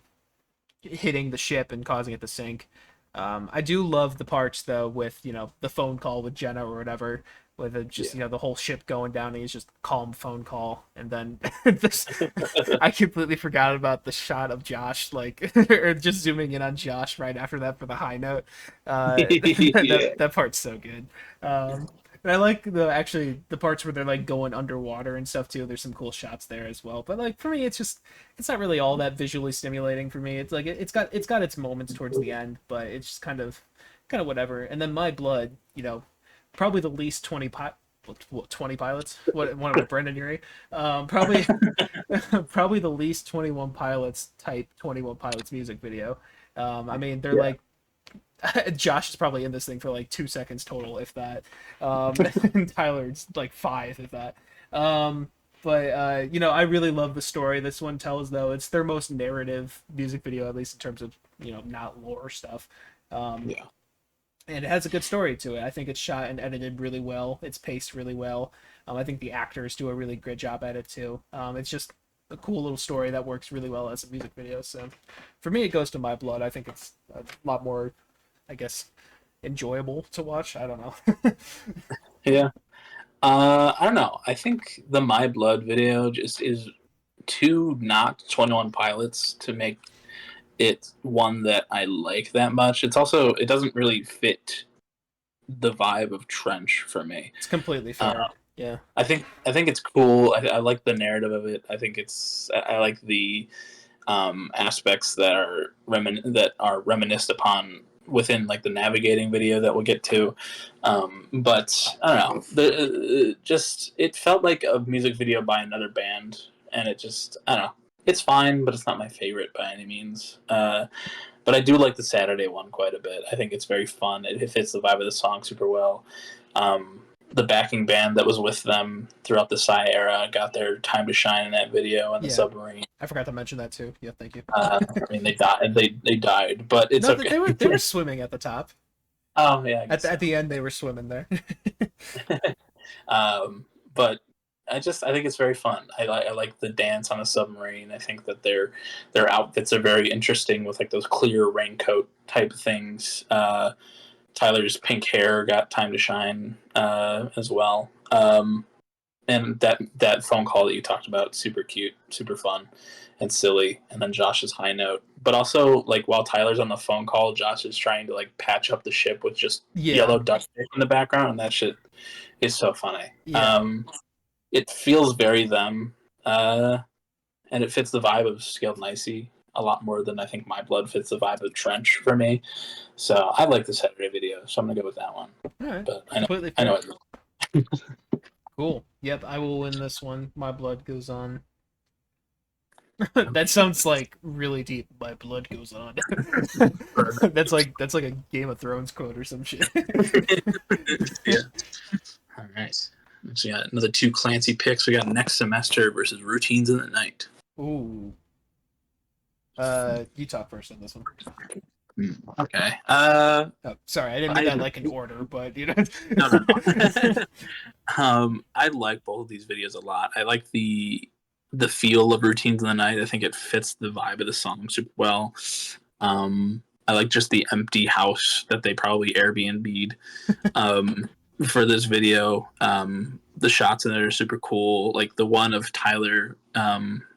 hitting the ship and causing it to sink. I do love the parts though with the phone call with Jenna or whatever, with it just the whole ship going down and he's just calm phone call, and then this, I completely forgot about the shot of Josh like or just zooming in on Josh right after that for the high note. That part's so good. And I like the parts where they're like going underwater and stuff too. There's some cool shots there as well. But like for me, it's not really all that visually stimulating for me. It's like it's got its moments towards the end, but it's just kind of whatever. And then My Blood, probably the least 20 pilots. What Brendan Urie? Probably probably the least 21 Pilots type 21 Pilots music video. I mean, they're like Josh is probably in this thing for like 2 seconds total, if that. And Tyler's like 5, if that. But I really love the story this one tells, though. It's their most narrative music video, at least in terms of not lore stuff. And it has a good story to it. I think it's shot and edited really well. It's paced really well. I think the actors do a really good job at it too. It's just a cool little story that works really well as a music video. So for me, it goes to My Blood. I think it's a lot more, I guess, enjoyable to watch. I don't know. Yeah. I don't know. I think the My Blood video just is too not 21 Pilots to make it one that I like that much. It doesn't really fit the vibe of Trench for me. It's completely fair. Yeah. I think it's cool. I like the narrative of it. I think I like the aspects that are reminisced upon within like the navigating video that we'll get to. But I don't know. It felt like a music video by another band, and it just I don't know. It's fine, but it's not my favorite by any means. But I do like the Saturday one quite a bit. I think it's very fun. It fits the vibe of the song super well. The backing band that was with them throughout the Psy era got their time to shine in that video, and the submarine. I forgot to mention that too. Yeah, thank you. I mean, they died. They died, but it's okay. They were swimming at the top. Oh yeah. At the end, they were swimming there. But I think it's very fun. I like the dance on a submarine. I think that their outfits are very interesting with like those clear raincoat type things. Tyler's pink hair got time to shine as well. And that phone call that you talked about, super cute, super fun, and silly. And then Josh's high note. But also, like, while Tyler's on the phone call, Josh is trying to, like, patch up the ship with just yellow duct tape in the background, and that shit is so funny. Yeah. It feels very them, and it fits the vibe of Scaled Nicey a lot more than I think My Blood fits the vibe of Trench for me. So I like the Saturday video, so I'm going to go with that one. All right. But I know it. Cool. Yep, I will win this one. My blood goes on. That sounds like really deep. My blood goes on. That's like a Game of Thrones quote or some shit. Yeah. All right. So we got another 2 Clancy picks. We got Next Semester versus Routines in the Night. Ooh. You talk first on this one. Okay. Oh, sorry, I didn't mean that like in order, but No. I like both of these videos a lot. I like the feel of Routines in the Night. I think it fits the vibe of the song super well. I like just the empty house that they probably Airbnb'd for this video. The shots in it are super cool. Like the one of Tyler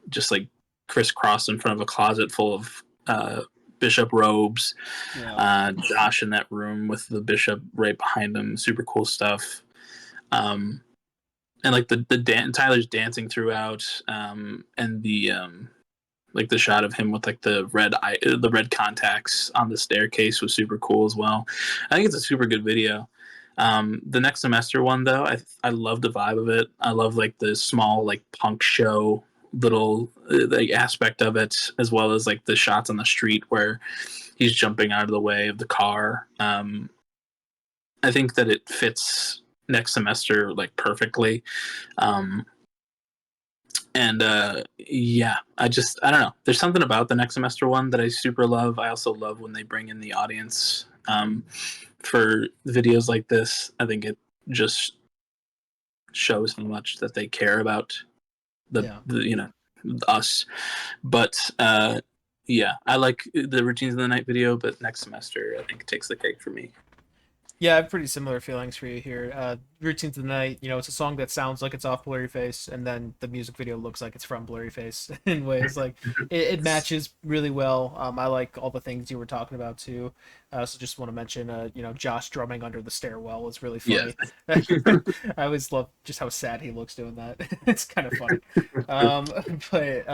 just like crisscrossed in front of a closet full of bishop robes. Yeah. Josh in that room with the bishop right behind him. Super cool stuff. And like Tyler's dancing throughout, and the like the shot of him with like the red contacts on the staircase was super cool as well. I think it's a super good video. The next semester one though, I love the vibe of it. I love like the small like punk show little like aspect of it, as well as like the shots on the street where he's jumping out of the way of the car. I think that it fits next semester like perfectly. And yeah, I don't know. There's something about the next semester one that I super love. I also love when they bring in the audience for videos like this. I think it just shows how much that they care about the us. But yeah, I like the Routines of the Night video, but next semester I think it takes the cake for me. Yeah, I have pretty similar feelings for you here. Routines of the Night, it's a song that sounds like it's off Blurryface, and then the music video looks like it's from Blurryface in ways. Like, it matches really well. I like all the things you were talking about, too. So just want to mention, Josh drumming under the stairwell is really funny. Yeah. I always love just how sad he looks doing that. It's kind of funny. But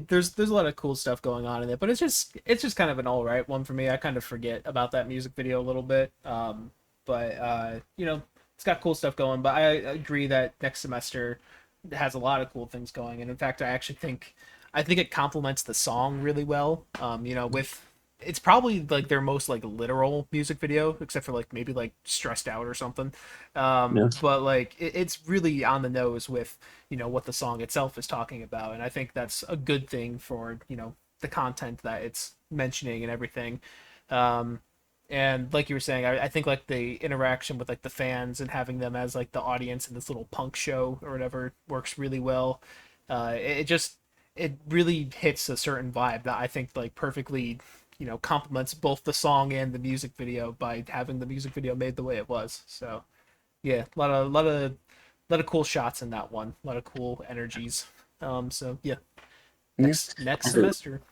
there's a lot of cool stuff going on in it, but it's just kind of an all right one for me. I kind of forget about that music video a little bit, but it's got cool stuff going. But I agree that next semester has a lot of cool things going, and in fact, I think it complements the song really well. With it's probably like their most like literal music video, except for like maybe like Stressed Out or something. But like it's really on the nose with what the song itself is talking about, and I think that's a good thing for the content that it's mentioning and everything. And like you were saying, I think like the interaction with like the fans and having them as like the audience in this little punk show or whatever works really well. It really hits a certain vibe that I think like perfectly complements both the song and the music video by having the music video made the way it was. So yeah, a lot of cool shots in that one, a lot of cool energies. So yeah, next semester.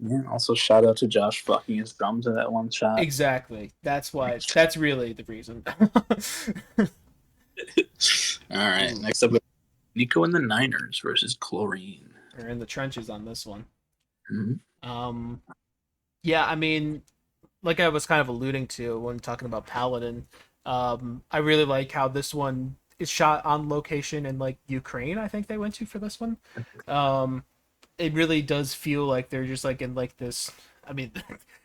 Yeah. Also, shout out to Josh fucking his drums in that one shot. Exactly. That's really the reason. All right. Next up, Nico and the Niners versus Chlorine. We're in the trenches on this one. Mm-hmm. Yeah, I mean, like I was kind of alluding to when talking about Paladin, I really like how this one is shot on location in like Ukraine. I think they went to for this one. It really does feel like they're just like in like this. I mean,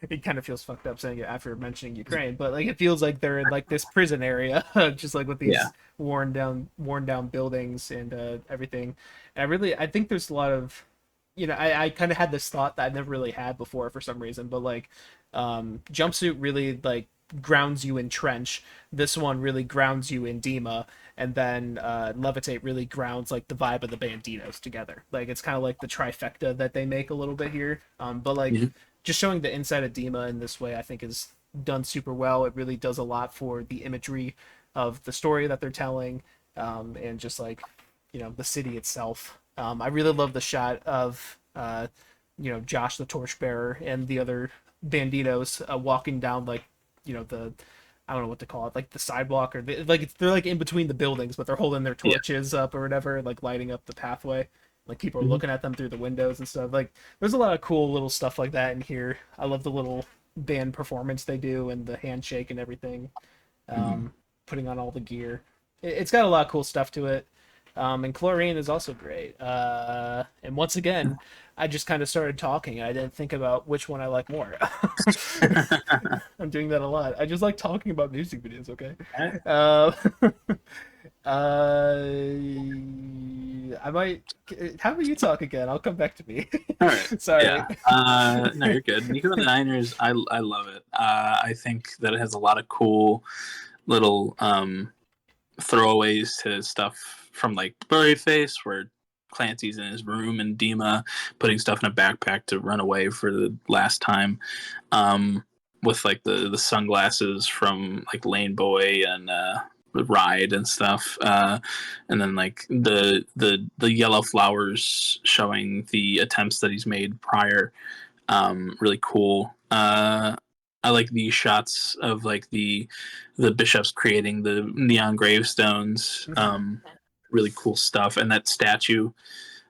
it kind of feels fucked up saying it after mentioning Ukraine, but like it feels like they're in like this prison area, just like with these worn down buildings and everything. And I think there's a lot of I kind of had this thought that I never really had before for some reason, but like Jumpsuit really like grounds you in Trench. This one really grounds you in Dima, and then Levitate really grounds like the vibe of the Banditos together. Like it's kind of like the trifecta that they make a little bit here. But like just showing the inside of Dima in this way, I think is done super well. It really does a lot for the imagery of the story that they're telling, and just like the city itself. I really love the shot of Josh the Torchbearer and the other Banditos walking down like the I don't know what to call it, like the sidewalk or they're like in between the buildings, but they're holding their torches up or whatever, like lighting up the pathway. Like people are looking at them through the windows and stuff. Like there's a lot of cool little stuff like that in here. I love the little band performance they do and the handshake and everything. Putting on all the gear. It's got a lot of cool stuff to it. And Chlorine is also great. And once again, I just kind of started talking. I didn't think about which one I like more. I'm doing that a lot. I just like talking about music videos, okay? I might. How about you talk again? I'll come back to me. All right. Sorry. Yeah. No, you're good. Nico and the Niners, I love it. I think that it has a lot of cool little throwaways to stuff from like Blurryface, where Clancy's in his room and Dima putting stuff in a backpack to run away for the last time, with like the sunglasses from like Lane Boy and the Ride and stuff, and then like the yellow flowers showing the attempts that he's made prior. really cool. I like the shots of like the bishops creating the neon gravestones. Really cool stuff, and that statue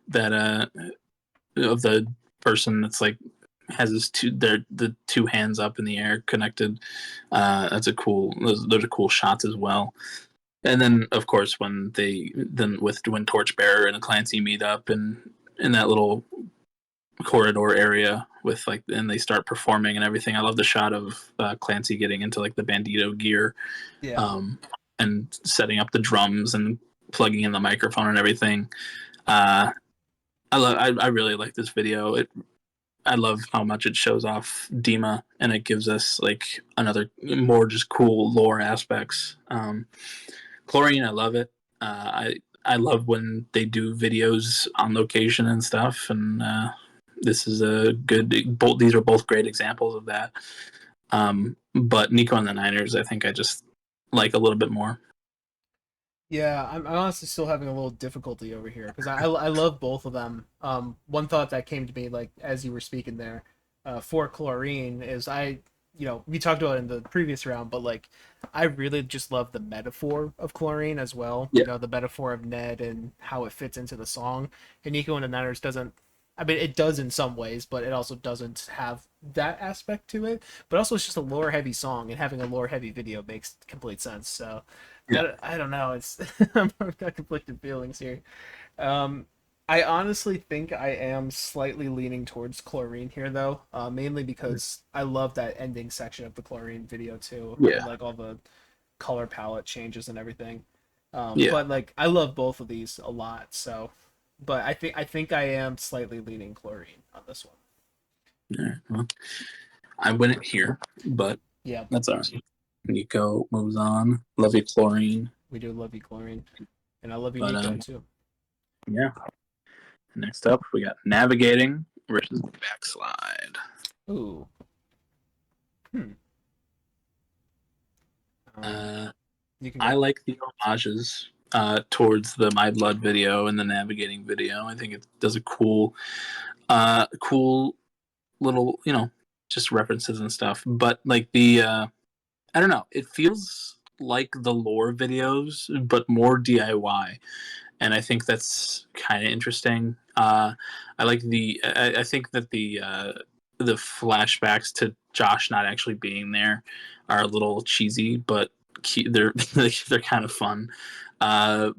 that of the person that's like has his the two hands up in the air connected. That's a cool. Those are cool shots as well. And then of course when when Torchbearer and Clancy meet up and in that little corridor area with like and they start performing and everything. I love the shot of Clancy getting into like the bandito gear, Yeah. and setting up the drums and plugging in the microphone and everything. I really like this video. I love how much it shows off Dima and it gives us like another more just cool lore aspects. Chlorine, I love it. I love when they do videos on location and stuff, and this is a good. These are both great examples of that. But Nico and the Niners, I think I just like a little bit more. Yeah, I'm honestly still having a little difficulty over here because I love both of them. One thought that came to me like as you were speaking there, for Chlorine is we talked about it in the previous round, but like I really just love the metaphor of Chlorine as well. Yeah. The metaphor of Ned and how it fits into the song. And Nico and the Niners doesn't. I mean, it does in some ways, but it also doesn't have that aspect to it. But also, it's just a lore heavy song, and having a lore heavy video makes complete sense. So Yeah. I don't know. It's I've got conflicted feelings here. Um, I honestly think I am slightly leaning towards Chlorine here, though, mainly because I love that ending section of the Chlorine video too, and Yeah. like all the color palette changes and everything. Yeah. But like I love both of these a lot, so. But I think I am slightly leaning Chlorine on this one. All right. Well, I win it here, but Yeah, that's all right. Nico moves on. Love you, Chlorine. we do love you, Chlorine, and I love you, But Nico, too. yeah. Next up, we got Navigating versus Backslide. Ooh. Hmm. You can I go. like the homages towards the My Blood video and the Navigating video. I think it does a cool little, just references and stuff. But like I don't know, it feels like the lore videos, but more DIY. And I think that's kind of interesting. I like I think that the flashbacks to Josh not actually being there are a little cheesy, but they're they're kind of fun. Uh,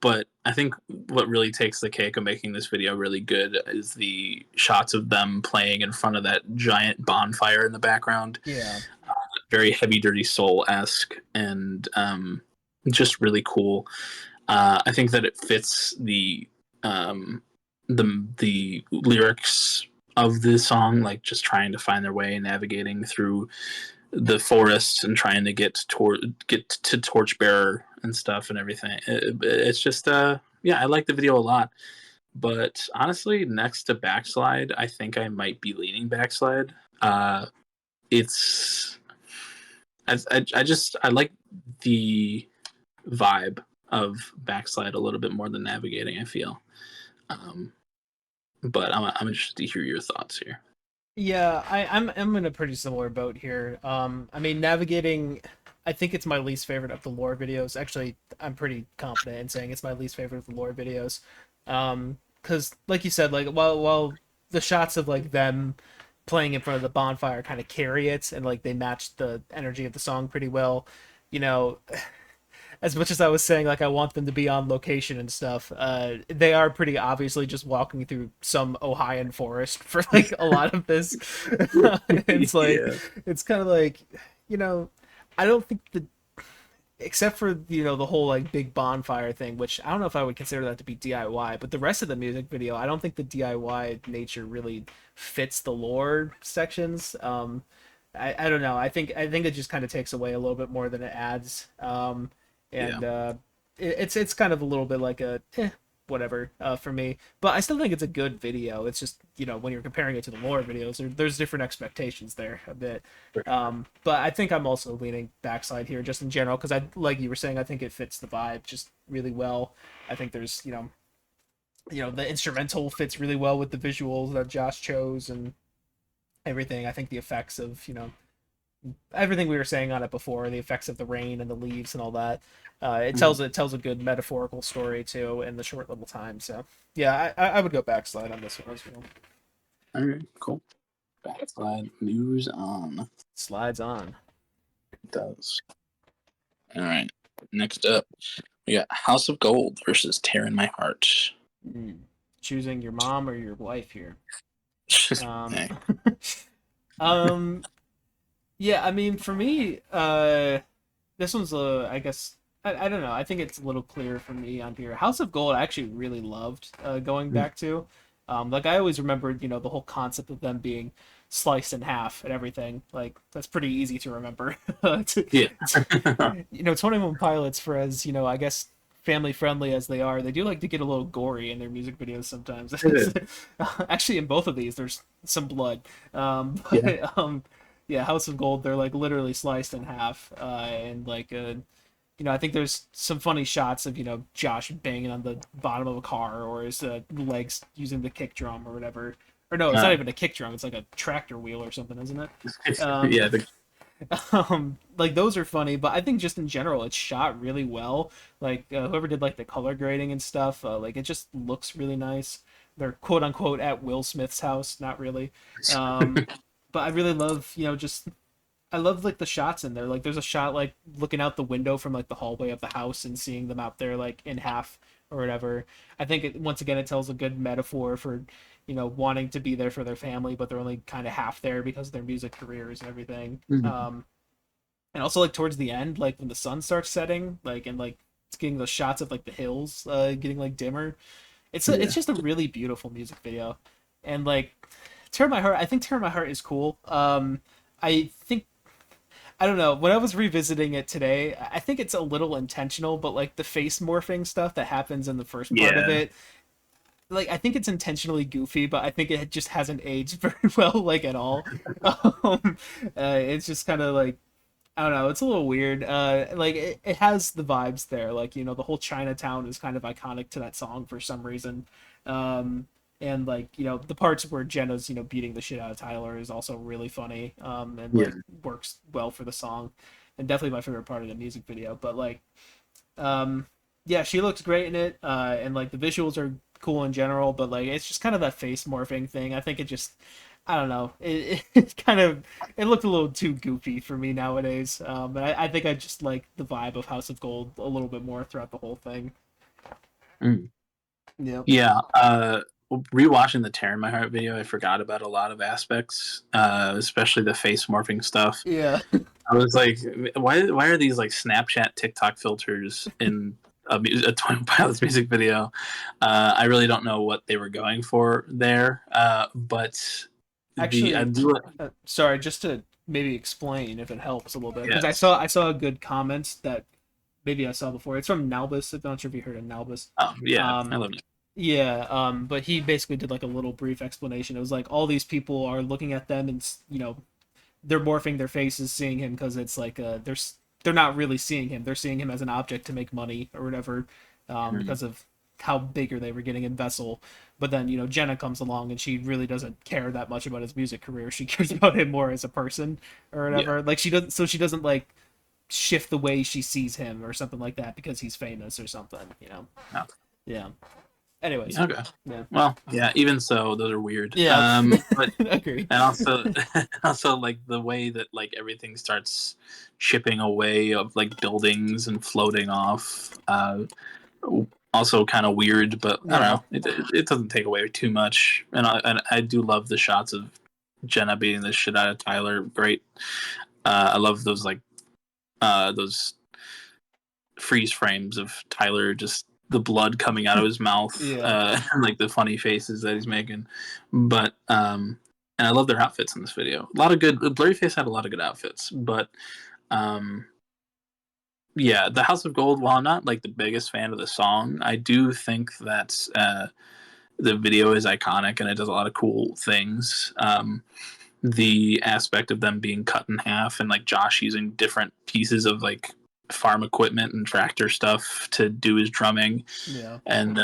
but I think what really takes the cake of making this video really good is the shots of them playing in front of that giant bonfire in the background. Yeah. Very Heavy Dirty Soul esque and just really cool. I think that it fits the lyrics of the song, like just trying to find their way and navigating through the forest and trying to get to Torchbearer and stuff and everything. It's just yeah, I like the video a lot. But honestly, next to Backslide, I think I might be leaning Backslide. It's I like the vibe of Backslide a little bit more than Navigating, I feel. But I'm interested to hear your thoughts here. Yeah, I'm in a pretty similar boat here. I mean, Navigating, I think it's my least favorite of the lore videos. Actually, I'm pretty confident in saying it's my least favorite of the lore videos. Because like you said, like while the shots of like them playing in front of the bonfire kind of carry it, and like they match the energy of the song pretty well, you know, as much as I was saying like I want them to be on location and stuff, they are pretty obviously just walking through some Ohioan forest for like a lot of this. It's like Yeah. it's kind of like, you know, I don't think the except for the whole like big bonfire thing, which I don't know if I would consider that to be DIY, but the rest of the music video, I don't think the DIY nature really fits the lore sections. I don't know. I think it just kind of takes away a little bit more than it adds. Yeah. And it's kind of a little bit like a whatever for me, but I still think it's a good video. It's just when you're comparing it to the lore videos, there's different expectations there a bit. But I think I'm also leaning Backside here just in general because I like you were saying, I think it fits the vibe just really well. I think there's the instrumental fits really well with the visuals that Josh chose, and everything. I think the effects of everything we were saying on it before, the effects of the rain and the leaves and all that. It tells a good metaphorical story too in the short little time. So yeah, I would go backslide on this one as well. All right, cool. Backslide moves on. Slides on. It does. All right. Next up, we got House of Gold versus Tear in My Heart. Mm. Choosing your mom or your wife here. Um, Hey. um, yeah, I mean, for me, this one's I guess I don't know. I think it's a little clearer for me on here. House of Gold, I actually really loved going back to. Like I always remembered, the whole concept of them being sliced in half and everything. Like that's pretty easy to remember. Yeah. 21 Pilots, for as I guess family friendly as they are, they do like to get a little gory in their music videos sometimes. Actually, in both of these, there's some blood. But, Yeah. yeah, House of Gold, they're like literally sliced in half, and like I think there's some funny shots of Josh banging on the bottom of a car or his legs using the kick drum or whatever. Or no, it's not even a kick drum; it's like a tractor wheel or something, isn't it? Yeah. Like those are funny, but I think just in general, it's shot really well. Like whoever did like the color grading and stuff, like it just looks really nice. They're quote unquote at Will Smith's house, not really. Um, but I really love, just I love like the shots in there. Like there's a shot like looking out the window from like the hallway of the house and seeing them out there like in half or whatever. I think once again it tells a good metaphor for wanting to be there for their family, but they're only kind of half there because of their music careers and everything. Mhm. And also like towards the end, like when the sun starts setting, like and like it's getting those shots of like the hills getting like dimmer. It's Yeah. just a really beautiful music video, and like Tear My Heart. I think Tear My Heart is cool. I think I don't know. When I was revisiting it today, I think it's a little intentional, but like the face morphing stuff that happens in the first part of Yeah. it, like I think it's intentionally goofy, but I think it just hasn't aged very well, like at all. It's just kind of like I don't know. It's a little weird. Like it has the vibes there. Like the whole Chinatown is kind of iconic to that song for some reason. And like the parts where Jenna's beating the shit out of Tyler is also really funny. And Yeah. like works well for the song, and definitely my favorite part of the music video. But like, um, yeah, she looks great in it. And like the visuals are cool in general. But like it's just kind of that face morphing thing. I think it just I don't know. It kind of it looked a little too goofy for me nowadays. But I think I just like the vibe of House of Gold a little bit more throughout the whole thing. Mm. Yep. Yeah. Rewatching the Tear in My Heart video, I forgot about a lot of aspects, especially the face morphing stuff. Yeah. I was like, why are these like Snapchat, TikTok filters in a 21 Pilots music video? I really don't know what they were going for there, but I Actually, do. sorry, just to maybe explain if it helps a little bit, because Yes. I saw a good comment that maybe I saw before. It's from Nalbus. I'm not sure if you heard of Nalbus. Yeah, I Um, love it. yeah, but he basically did like a little brief explanation. It was like all these people are looking at them and they're morphing their faces seeing him because it's like they're not really seeing him. They're seeing him as an object to make money or whatever, Mm. because of how bigger they were getting in Vessel. But then Jenna comes along and she really doesn't care that much about his music career. She cares about him more as a person or Yeah. whatever. Like she doesn't like shift the way she sees him or something like that because he's famous or something. No. Yeah. Anyways. Okay. Yeah. Well, yeah. Even so, those are weird. Yeah. But Agree. and also, also like the way that like everything starts chipping away of like buildings and floating off. Also kind of weird, but I don't Yeah. know. It doesn't take away too much, and I do love the shots of Jenna beating the shit out of Tyler. Great. I love those like those freeze frames of Tyler just the blood coming out of his mouth, Yeah. and like the funny faces that he's making. But and I love their outfits in this video. A lot of good. Blurryface had a lot of good outfits, but um, yeah, the House of Gold. While I'm not like the biggest fan of the song, I do think that the video is iconic and it does a lot of cool things. The aspect of them being cut in half and like Josh using different pieces of like farm equipment and tractor stuff to do his drumming Yeah. and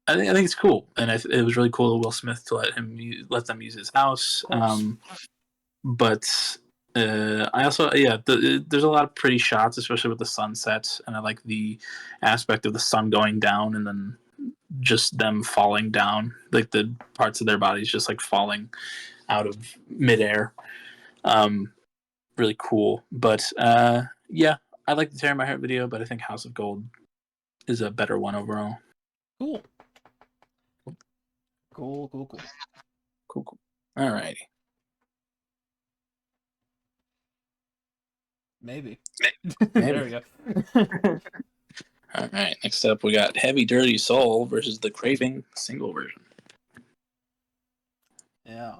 I think it's cool, and it was really cool of Will Smith to let them use his house. Of course. But I also, there's a lot of pretty shots, especially with the sunset, and I like the aspect of the sun going down and then just them falling down, like the parts of their bodies just like falling out of midair. Um, Really cool. But yeah, I like the Tear My Heart video, but I think House of Gold is a better one overall. Cool. Cool, cool, cool. Cool, cool. All righty. Maybe. Maybe. There we go. All right. Next up, we got Heavy Dirty Soul versus the Craving single version. Yeah.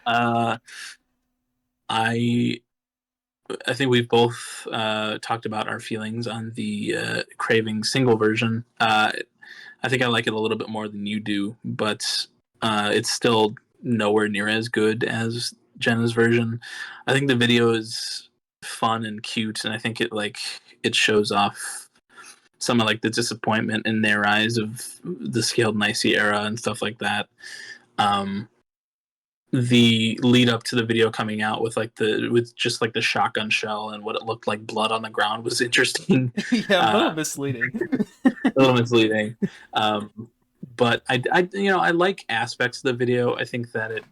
I think we've both talked about our feelings on the Craving single version. I think I like it a little bit more than you do, but it's still nowhere near as good as Jenna's version. I think the video is fun and cute, and I think it shows off some of like the disappointment in their eyes of the Scaled Nicey era and stuff like that. The lead up to the video coming out with just like the shotgun shell and what it looked like blood on the ground was interesting. Yeah, a little misleading. A little misleading. But I like aspects of the video. I think that it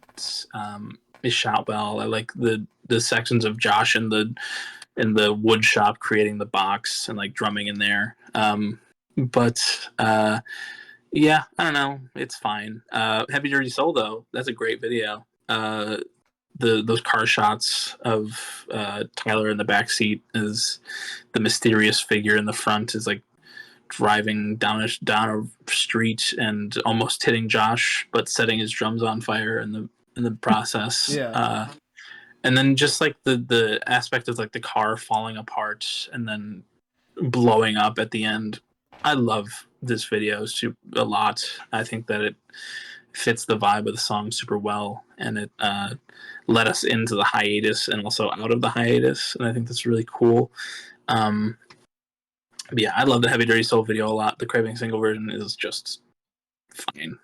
is shot well. I like the sections of Josh in the wood shop creating the box and like drumming in there. But yeah, I don't know. It's fine. Heavy Dirty Soul though, that's a great video. Those car shots of Tyler in the back seat as the mysterious figure in the front is like driving down a street and almost hitting Josh, but setting his drums on fire in the process. Yeah. And then just like the aspect of like the car falling apart and then blowing up at the end. I love this video a lot. I think that it fits the vibe of the song super well, and it led us into the hiatus and also out of the hiatus, and I think that's really cool. But yeah, I love the Heavy Dirty Soul video a lot. The Craving single version is just fine.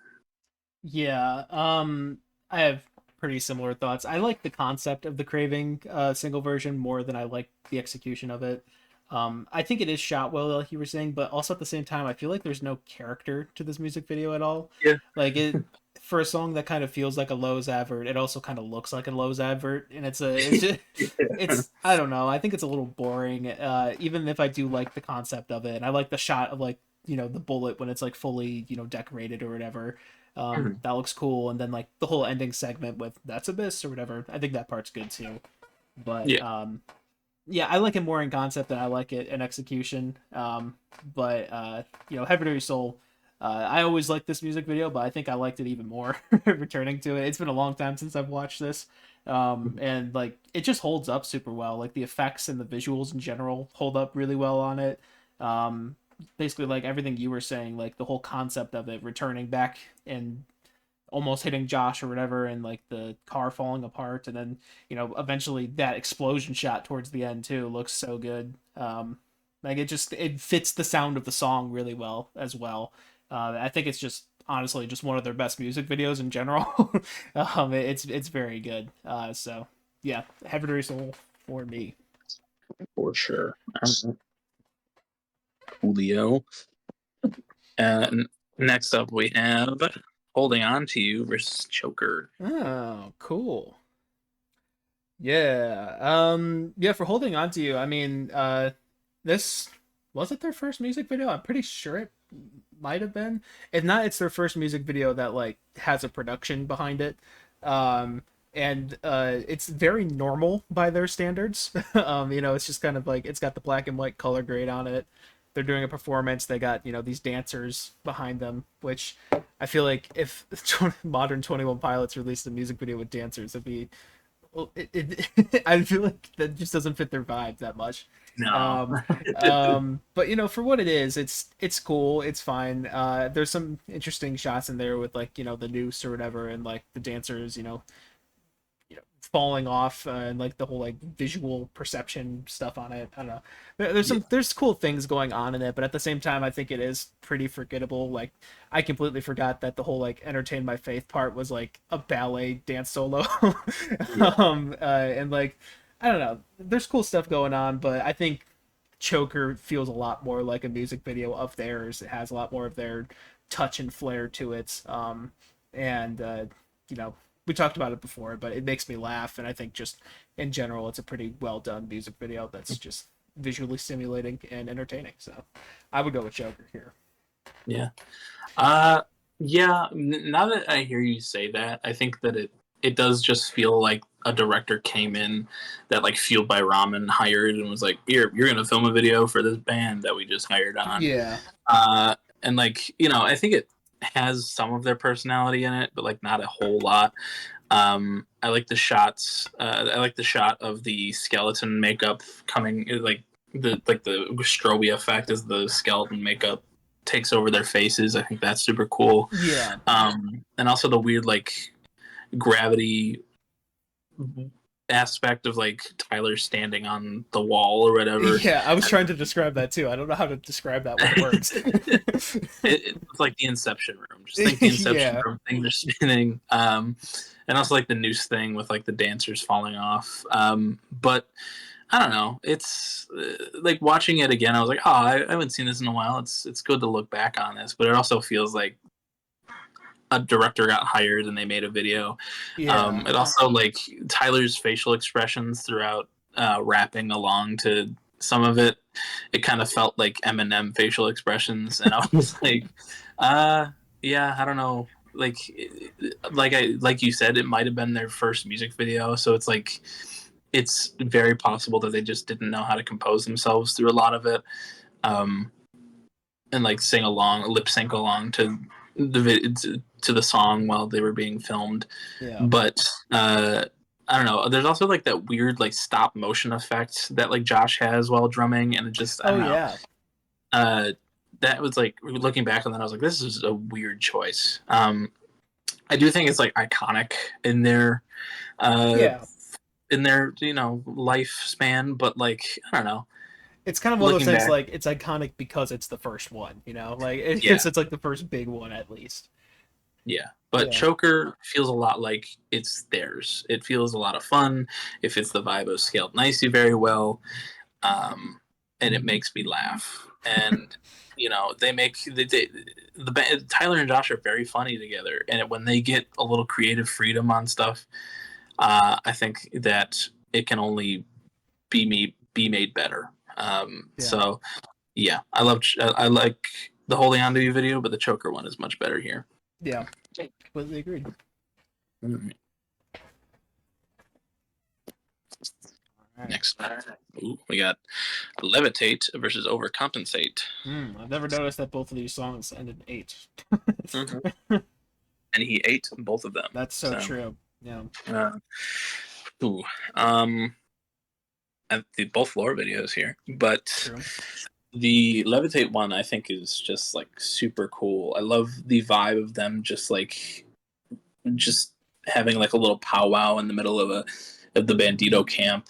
Yeah. I have pretty similar thoughts. I like the concept of the Craving single version more than I like the execution of it. I think it is shot well, like you were saying, but also at the same time, I feel like there's no character to this music video at all. Yeah. Like it for a song that kind of feels like a Lowe's advert, it also kind of looks like a Lowe's advert, and it's just, it's I don't know. I think it's a little boring. Even if I do like the concept of it, and I like the shot of like the bullet when it's like fully decorated or whatever. That looks cool, and then like the whole ending segment with "That's Abyss" or whatever. I think that part's good too. But yeah, I like it more in concept than I like it in execution. But Heavy Dirty Soul, I always liked this music video, but I think I liked it even more returning to it. It's been a long time since I've watched this, and like it just holds up super well. Like the effects and the visuals in general hold up really well on it. Basically, like everything you were saying, like the whole concept of it returning back and almost hitting Josh or whatever, and like the car falling apart, and then eventually that explosion shot towards the end too looks so good. Like it fits the sound of the song really well as well. I think it's just honestly just one of their best music videos in general. It's very good. So yeah, Heavy Dirty Soul for me. For sure. Julio. And next up we have Holding On to You versus Choker. Oh, cool. Yeah. Yeah, for Holding On to You, I mean, this was it their first music video? I'm pretty sure it might have been. If not, it's their first music video that like has a production behind it. And it's very normal by their standards. It's just kind of like it's got the black and white color grade on it. They're doing a performance. They got these dancers behind them, which I feel like if modern 21 Pilots released a music video with dancers, it'd be well, I feel like that just doesn't fit their vibe that much. No. But for what it is, it's cool. It's fine. There's some interesting shots in there with like the noose or whatever, and like the dancers, falling off and like the whole like visual perception stuff on it. I don't know. There's Yeah. there's cool things going on in it, but at the same time, I think it is pretty forgettable. Like I completely forgot that the whole like entertain my faith part was like a ballet dance solo. Yeah. And like I don't know. There's cool stuff going on, but I think Choker feels a lot more like a music video of theirs. It has a lot more of their touch and flair to it. And you know, we talked about it before, but it makes me laugh, and I think just in general, it's a pretty well done music video that's just visually stimulating and entertaining. So, I would go with Joker here. Yeah. Uh, yeah. Now that I hear you say that, I think that it does just feel like a director came in that like Fueled by Ramen hired and was like, "Here, you're gonna film a video for this band that we just hired on." Yeah. And like I think it has some of their personality in it, but like not a whole lot. I like the shots. I like the shot of the skeleton makeup coming, like the strobe effect as the skeleton makeup takes over their faces. I think that's super cool. Yeah. And also the weird like gravity aspect of like Tyler standing on the wall or whatever. Yeah, I was trying to describe that too. I don't know how to describe that with words. It's like the Inception room. Just think the Inception Yeah. room things are spinning. And also like the noose thing with like the dancers falling off. But I don't know. It's like watching it again. I was like, oh, I haven't seen this in a while. It's good to look back on this, but it also feels like a director got hired and they made a video. Yeah. It also like Tyler's facial expressions throughout rapping along to some of it. It kind of felt like Eminem facial expressions, and I was like, yeah, I don't know. Like you said, it might have been their first music video, so it's like it's very possible that they just didn't know how to compose themselves through a lot of it, and like sing along, lip sync along to the song while they were being filmed. Yeah. But I don't know. There's also like that weird like stop motion effect that like Josh has while drumming, and it just I Oh don't know. yeah. That was like looking back on that, I was like, this is a weird choice. I do think it's like iconic in their Yeah. lifespan, but like I don't know. It's kind of one of those Looking things back, like it's iconic because it's the first one, you know? Like yeah, it's like the first big one at least. yeah. But Yeah. Choker feels a lot like it's theirs. It feels a lot of fun. It fits the vibe of Scaled Nicey very well, and it makes me laugh. And Tyler and Josh are very funny together, and when they get a little creative freedom on stuff, I think that it can only be made better. Yeah. So yeah, I like the Holding On to You video, but the Choker one is much better here. Yeah. Completely agreed. Mm. All right. Next, we got Levitate versus Overcompensate. I've never noticed that both of these songs end in 8. Mhm. And he ate both of them. That's so true. Yeah. Ooh, both lore videos here, but True. the Levitate one I think is just like super cool. I love the vibe of them just having like a little powwow in the middle of the Bandito camp.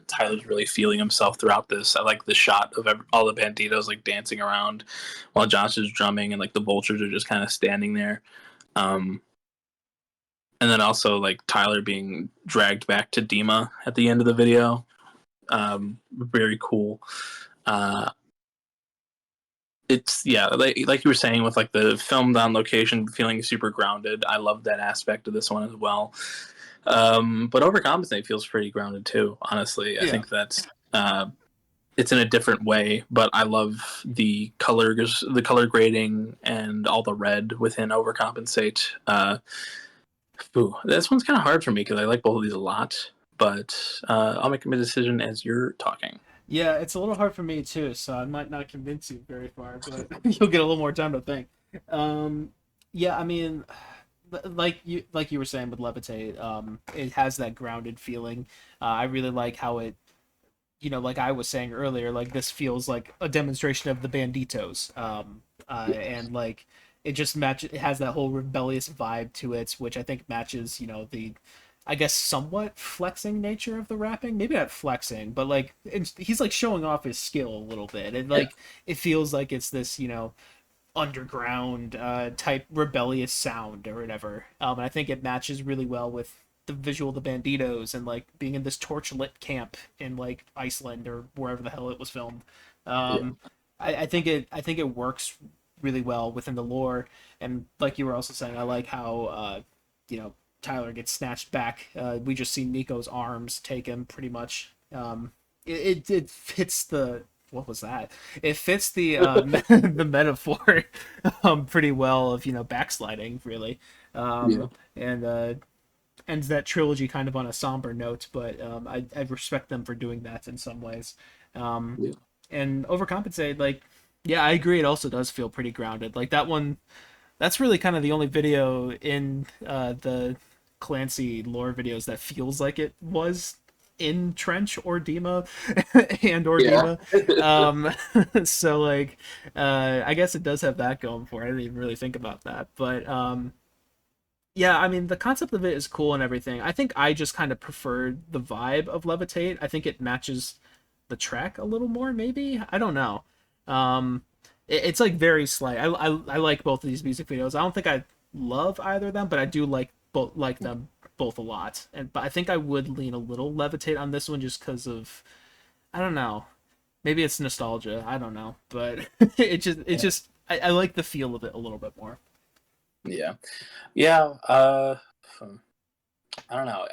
Tyler's really feeling himself throughout this. I like the shot of all the Banditos like dancing around while Josh is drumming, and like the vultures are just kind of standing there. And then also like Tyler being dragged back to Dima at the end of the video. Very cool. It's like you were saying with like the filmed on location feeling super grounded. I love that aspect of this one as well. But Overcompensate feels pretty grounded too, honestly. I think that's it's in a different way, but I love the color grading and all the red within Overcompensate. This one's kind of hard for me because I like both of these a lot, but I'll make a decision as you're talking. Yeah, it's a little hard for me too, so I might not convince you very far, but you'll get a little more time to think. Yeah, I mean, like you were saying with Levitate, it has that grounded feeling. I really like how it, like I was saying earlier, like this feels like a demonstration of the Banditos, and like it just matches. It has that whole rebellious vibe to it, which I think matches, the I guess, somewhat flexing nature of the rapping. Maybe not flexing, but like he's like showing off his skill a little bit. And Yeah, like it feels like it's this, underground type rebellious sound or whatever. And I think it matches really well with the visual of the Banditos and like being in this torch lit camp in like Iceland or wherever the hell it was filmed. yeah, Um, I think it works really well within the lore. And like you were also saying, I like how you know Tyler gets snatched back. We just see Nico's arms take him pretty much. It fits the what was that? It fits the the metaphor pretty well of backsliding really, yeah, and ends that trilogy kind of on a somber note. But I respect them for doing that in some ways, um, yeah, and overcompensate. Like, yeah, I agree. It also does feel pretty grounded. Like that one. That's really kind of the only video in the Clancy lore videos that feels like it was in Trench or Dima and or yeah. Dima. So like I guess it does have that going for it. I didn't even really think about that. But yeah, I mean the concept of it is cool and everything. I think I just kind of preferred the vibe of Levitate. I think it matches the track a little more, maybe. I don't know. It's like very slight. I like both of these music videos. I don't think I love either of them, but I do like them both a lot. But I think I would lean a little Levitate on this one just because of I don't know. Maybe it's nostalgia. I don't know, but I like the feel of it a little bit more. Yeah. Yeah. I don't know.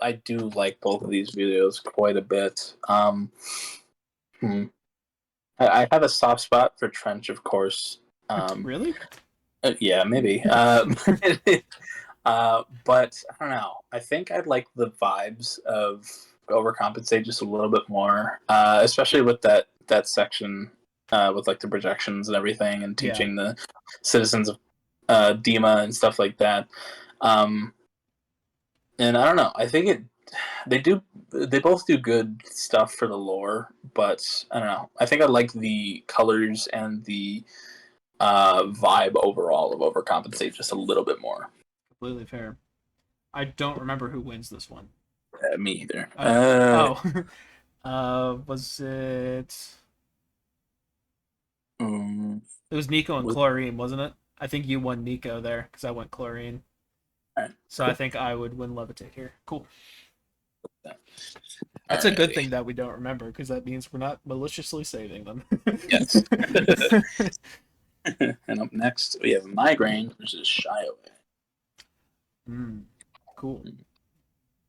I do like both of these videos quite a bit. Hmm. I have a soft spot for Trench, of course. Um, Really? yeah, maybe. But I don't know. I think I'd like the vibes of Overcompensate just a little bit more, especially with that section with like the projections and everything, and Yeah. teaching the citizens of Dima and stuff like that. Um, and I don't know. I think they do they both do good stuff for the lore, but I don't know. I think I like the colors and the vibe overall of Overcompensate just a little bit more. Completely fair. I don't remember who wins this one. Me either. Oh, was it? Um, It was Nico and was, Chlorine, wasn't it? I think you won Nico there because I went Chlorine. all right, So I cool. think I would win Levitate here. Cool. All That's a good righty. thing that we don't remember because that means we're not maliciously saving them. Yes. And up next we have Migraine versus Shy Away. mm, cool.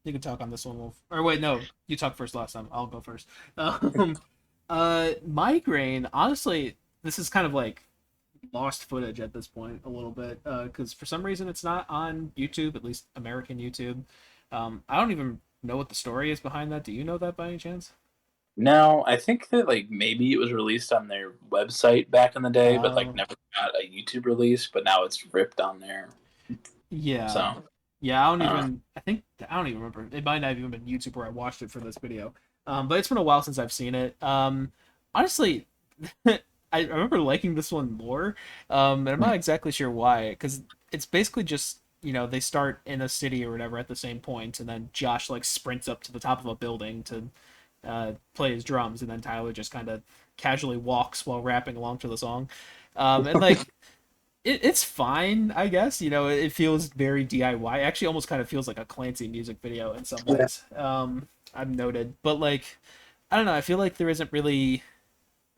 You can talk on this one, Wolf. Or wait, no, you talked first last time. I'll go first. Um, Migraine. Honestly, this is kind of like lost footage at this point a little bit because for some reason it's not on YouTube, at least American YouTube. I don't even know what the story is behind that. Do you know that by any chance? No, I think that like maybe it was released on their website back in the day, but like Uh, never got a YouTube release. But now it's ripped on there. yeah, So yeah. I don't uh, even. I don't even remember. It might not have even been YouTube where I watched it for this video. But it's been a while since I've seen it. Honestly, I remember liking this one more. And I'm not exactly sure why, because it's basically just they start in a city or whatever at the same point, and then Josh like sprints up to the top of a building to play his drums, and then Tyler just kind of casually walks while rapping along to the song. And like it's fine, I guess. It feels very DIY. It actually almost kind of feels like a Clancy music video in some yeah, ways. I've noted, but like I don't know. I feel like there isn't really.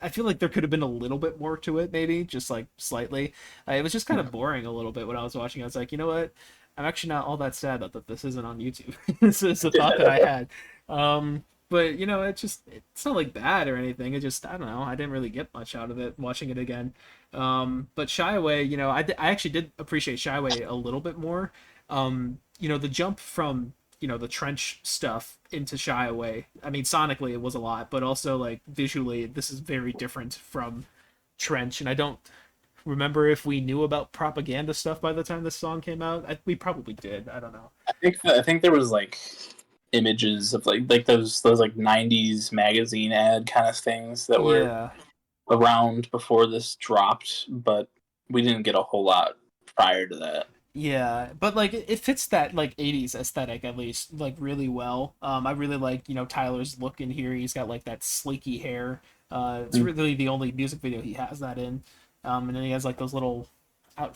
I feel like there could have been a little bit more to it, maybe just like slightly. It was just kind of boring a little bit when I was watching. I was like, you know what? I'm actually not all that sad that this isn't on YouTube. It's a thought that I had. But it's not like bad or anything. It just I don't know. I didn't really get much out of it watching it again. But Shy Away, I actually did appreciate Shy Away a little bit more. The jump from the trench stuff into Shy Away. I mean, sonically it was a lot, but also like visually, this is very different from Trench. And I don't remember if we knew about propaganda stuff by the time this song came out. We probably did. I don't know. I think there was like images of like those like '90s magazine ad kind of things that were Yeah, around before this dropped, but we didn't get a whole lot prior to that. Yeah, but like it fits that like 80s aesthetic at least like really well. I really like, Tyler's look in here. He's got like that sleeky hair. It's Mm. really the only music video he has that in. And then he has like those little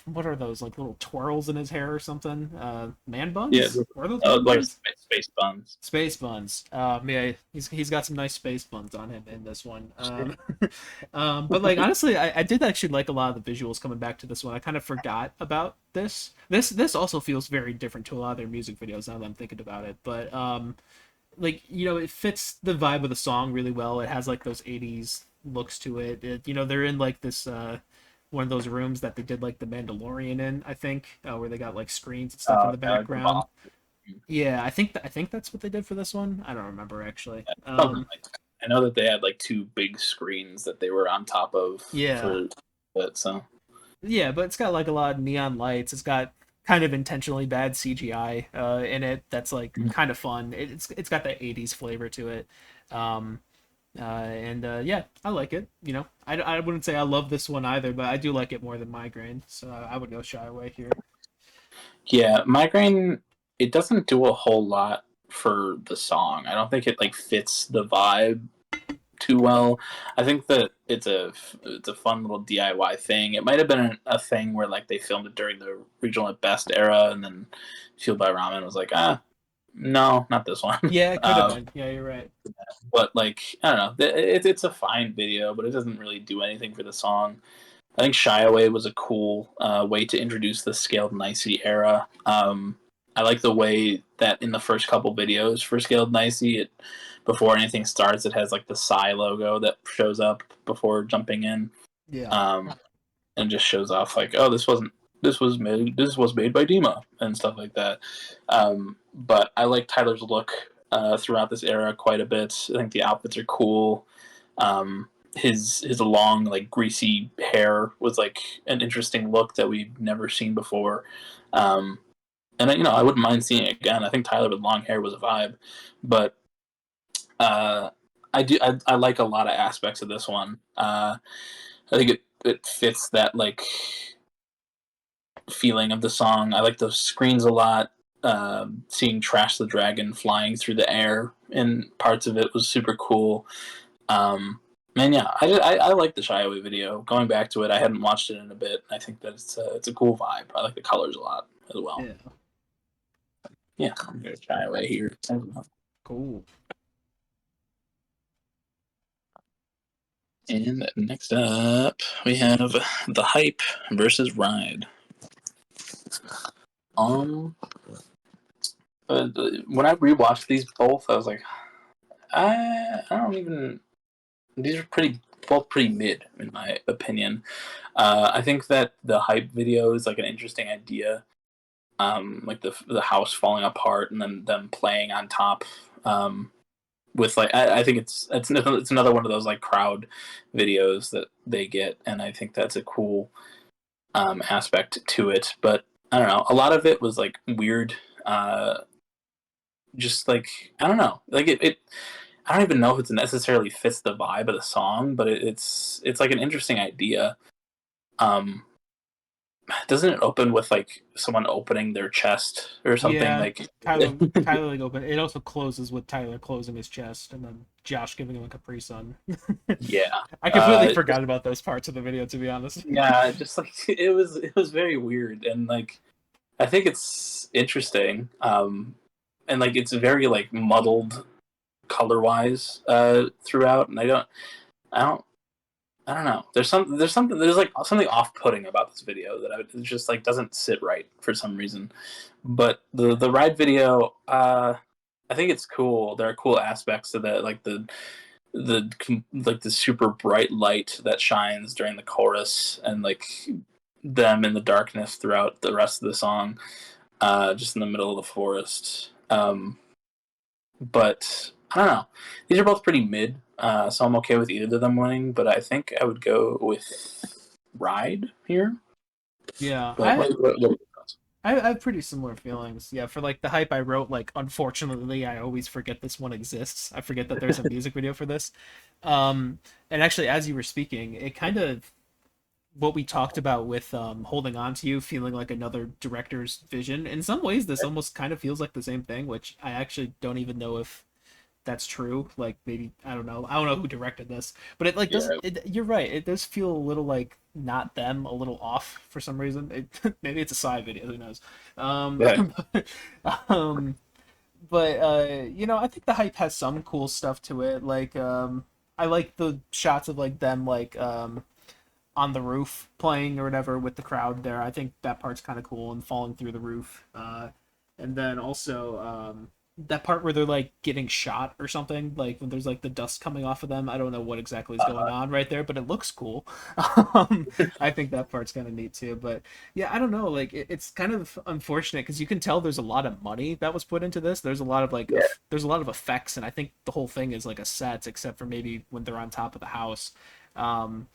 what are those like little twirls in his hair or something? Man Yeah, buns? Are those man like buns? space buns. Space buns. Yeah, he's got some nice space buns on him in this one. But like honestly, I did actually like a lot of the visuals coming back to this one. I kind of forgot about this. This also feels very different to a lot of their music videos now that I'm thinking about it. But like it fits the vibe of the song really well. It has like those 80s looks to it. They're in like this one of those rooms that they did like the Mandalorian in, I think, where they got like screens and stuff in the Yeah, like the background. boss. Yeah, I think that's what they did for this one. I don't remember actually. Something like that. I know that they had like two big screens that they were on top of Yeah, for it. So yeah, but it's got like a lot of neon lights. It's got kind of intentionally bad CGI in it. That's like kind of fun. It's got that 80s flavor to it. Um, and yeah, I like it. I wouldn't say I love this one either, but I do like it more than Migraine. So I would go Shy Away here. yeah, migraine. It doesn't do a whole lot for the song. I don't think it like fits the vibe too well. I think that it's a fun little DIY thing. It might have been a thing where like they filmed it during the regional at best era, and then Fueled by Ramen was like, no, not this one. Yeah, it could have been. Yeah, you're right. But like I don't know, it's a fine video, but it doesn't really do anything for the song. I think Shy Away was a cool way to introduce the scaled nicety era. I like the way that in the first couple videos for scaled nicety, before anything starts, it has like the Psy logo that shows up before jumping in, Yeah. um, and just shows off like, oh, this was made by Dima and stuff like that. But I like Tyler's look throughout this era quite a bit. I think the outfits are cool. His long like greasy hair was like an interesting look that we've never seen before. And I wouldn't mind seeing it again. I think Tyler with long hair was a vibe, but uh, I like a lot of aspects of this one. I think it fits that like feeling of the song. I like those screens a lot. Seeing Trash the Dragon flying through the air in parts of it was super cool. And yeah, I like the Shy Away video. Going back to it, I hadn't watched it in a bit. I think that it's a cool vibe. I like the colors a lot as well. Yeah. Yeah, I'm gonna Shy Away here. Cool. And next up, we have the Hype versus Ride. Um, when I rewatched these both, I was like, I don't even. These are both pretty mid in my opinion. I think that the Hype video is like an interesting idea. Like the house falling apart and then them playing on top. With like I think it's another one of those like crowd videos that they get, and I think that's a cool aspect to it. But I don't know, a lot of it was like weird. Just like I don't know, like it I don't even know if it necessarily fits the vibe of the song, but it's like an interesting idea. Um, doesn't it open with like someone opening their chest or something Yeah, like? Tyler like open. It also closes with Tyler closing his chest and then Josh giving him a Capri Sun. Yeah. I completely forgot about those parts of the video, to be honest. Yeah, just like it was very weird, and like I think it's interesting, and like it's very like muddled color wise throughout, and I don't I don't know. There's like something off putting about this video that it just like doesn't sit right for some reason. But the ride video, I think it's cool. There are cool aspects to that, like the super bright light that shines during the chorus, and like them in the darkness throughout the rest of the song, just in the middle of the forest. But I don't know. These are both pretty mid, so I'm okay with either of them winning. But I think I would go with Ride here. Yeah, But I have pretty similar feelings. Yeah, for like the Hype, I wrote like, unfortunately, I always forget this one exists. I forget that there's a music video for this. And actually, as you were speaking, it kind of what we talked about with holding on to you feeling like another director's vision. In some ways, this almost kind of feels like the same thing, which I actually don't even know if that's true. Like maybe I don't know who directed this, but it like doesn't. Yeah, You're right. It does feel a little like not them, a little off for some reason. Maybe it's a side video. Who knows? yeah, But, um, I think the hype has some cool stuff to it. Like I like the shots of like them like on the roof playing or whatever with the crowd there. I think that part's kind of cool and falling through the roof. And then also that part where they're like getting shot or something, like when there's like the dust coming off of them. I don't know what exactly is going uh, on right there, but it looks cool. I think that part's kind of neat too. But yeah, I don't know. Like it's kind of unfortunate because you can tell there's a lot of money that was put into this. There's a lot of like yeah, there's a lot of effects, and I think the whole thing is like a set, except for maybe when they're on top of the house. Um,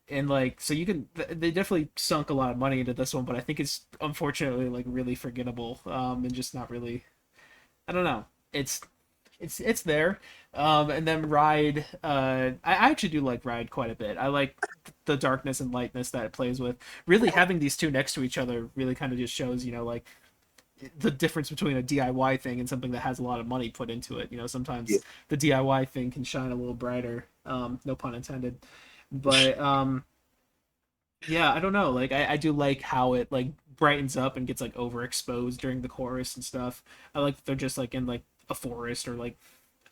and like so you can they definitely sunk a lot of money into this one, but I think it's unfortunately like really forgettable and just not really. I don't know. It's there. And then Ride, I actually do like Ride quite a bit. I like the darkness and lightness that it plays with. Really having these two next to each other really kind of just shows, like the difference between a DIY thing and something that has a lot of money put into it. yeah. Sometimes the DIY thing can shine a little brighter. No pun intended. But yeah, I don't know. Like I do like how it like brightens up and gets like overexposed during the chorus and stuff. I like that they're just like in like a forest or like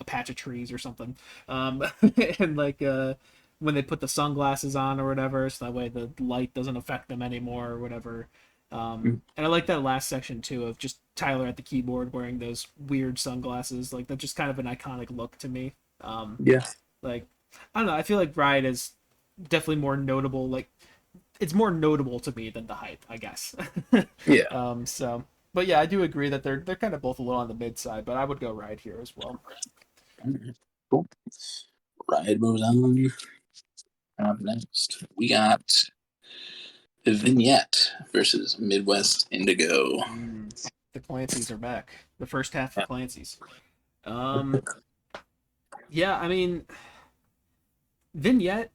a patch of trees or something. And like when they put the sunglasses on or whatever, so that way the light doesn't affect them anymore or whatever. And I like that last section too of just Tyler at the keyboard wearing those weird sunglasses. Like that's just kind of an iconic look to me. Yeah. Like I don't know. I feel like Riot is definitely more notable. Like it's more notable to me than the hype, I guess. Yeah. So, but yeah, I do agree that they're kind of both a little on the mid side, but I would go Ride here as well. Alright, cool. Ride moves on. Up next, we got Vignette versus Midwest Indigo. Mm, the Clancy's are back. The first half for Clancy's. Um, yeah, I mean, Vignette.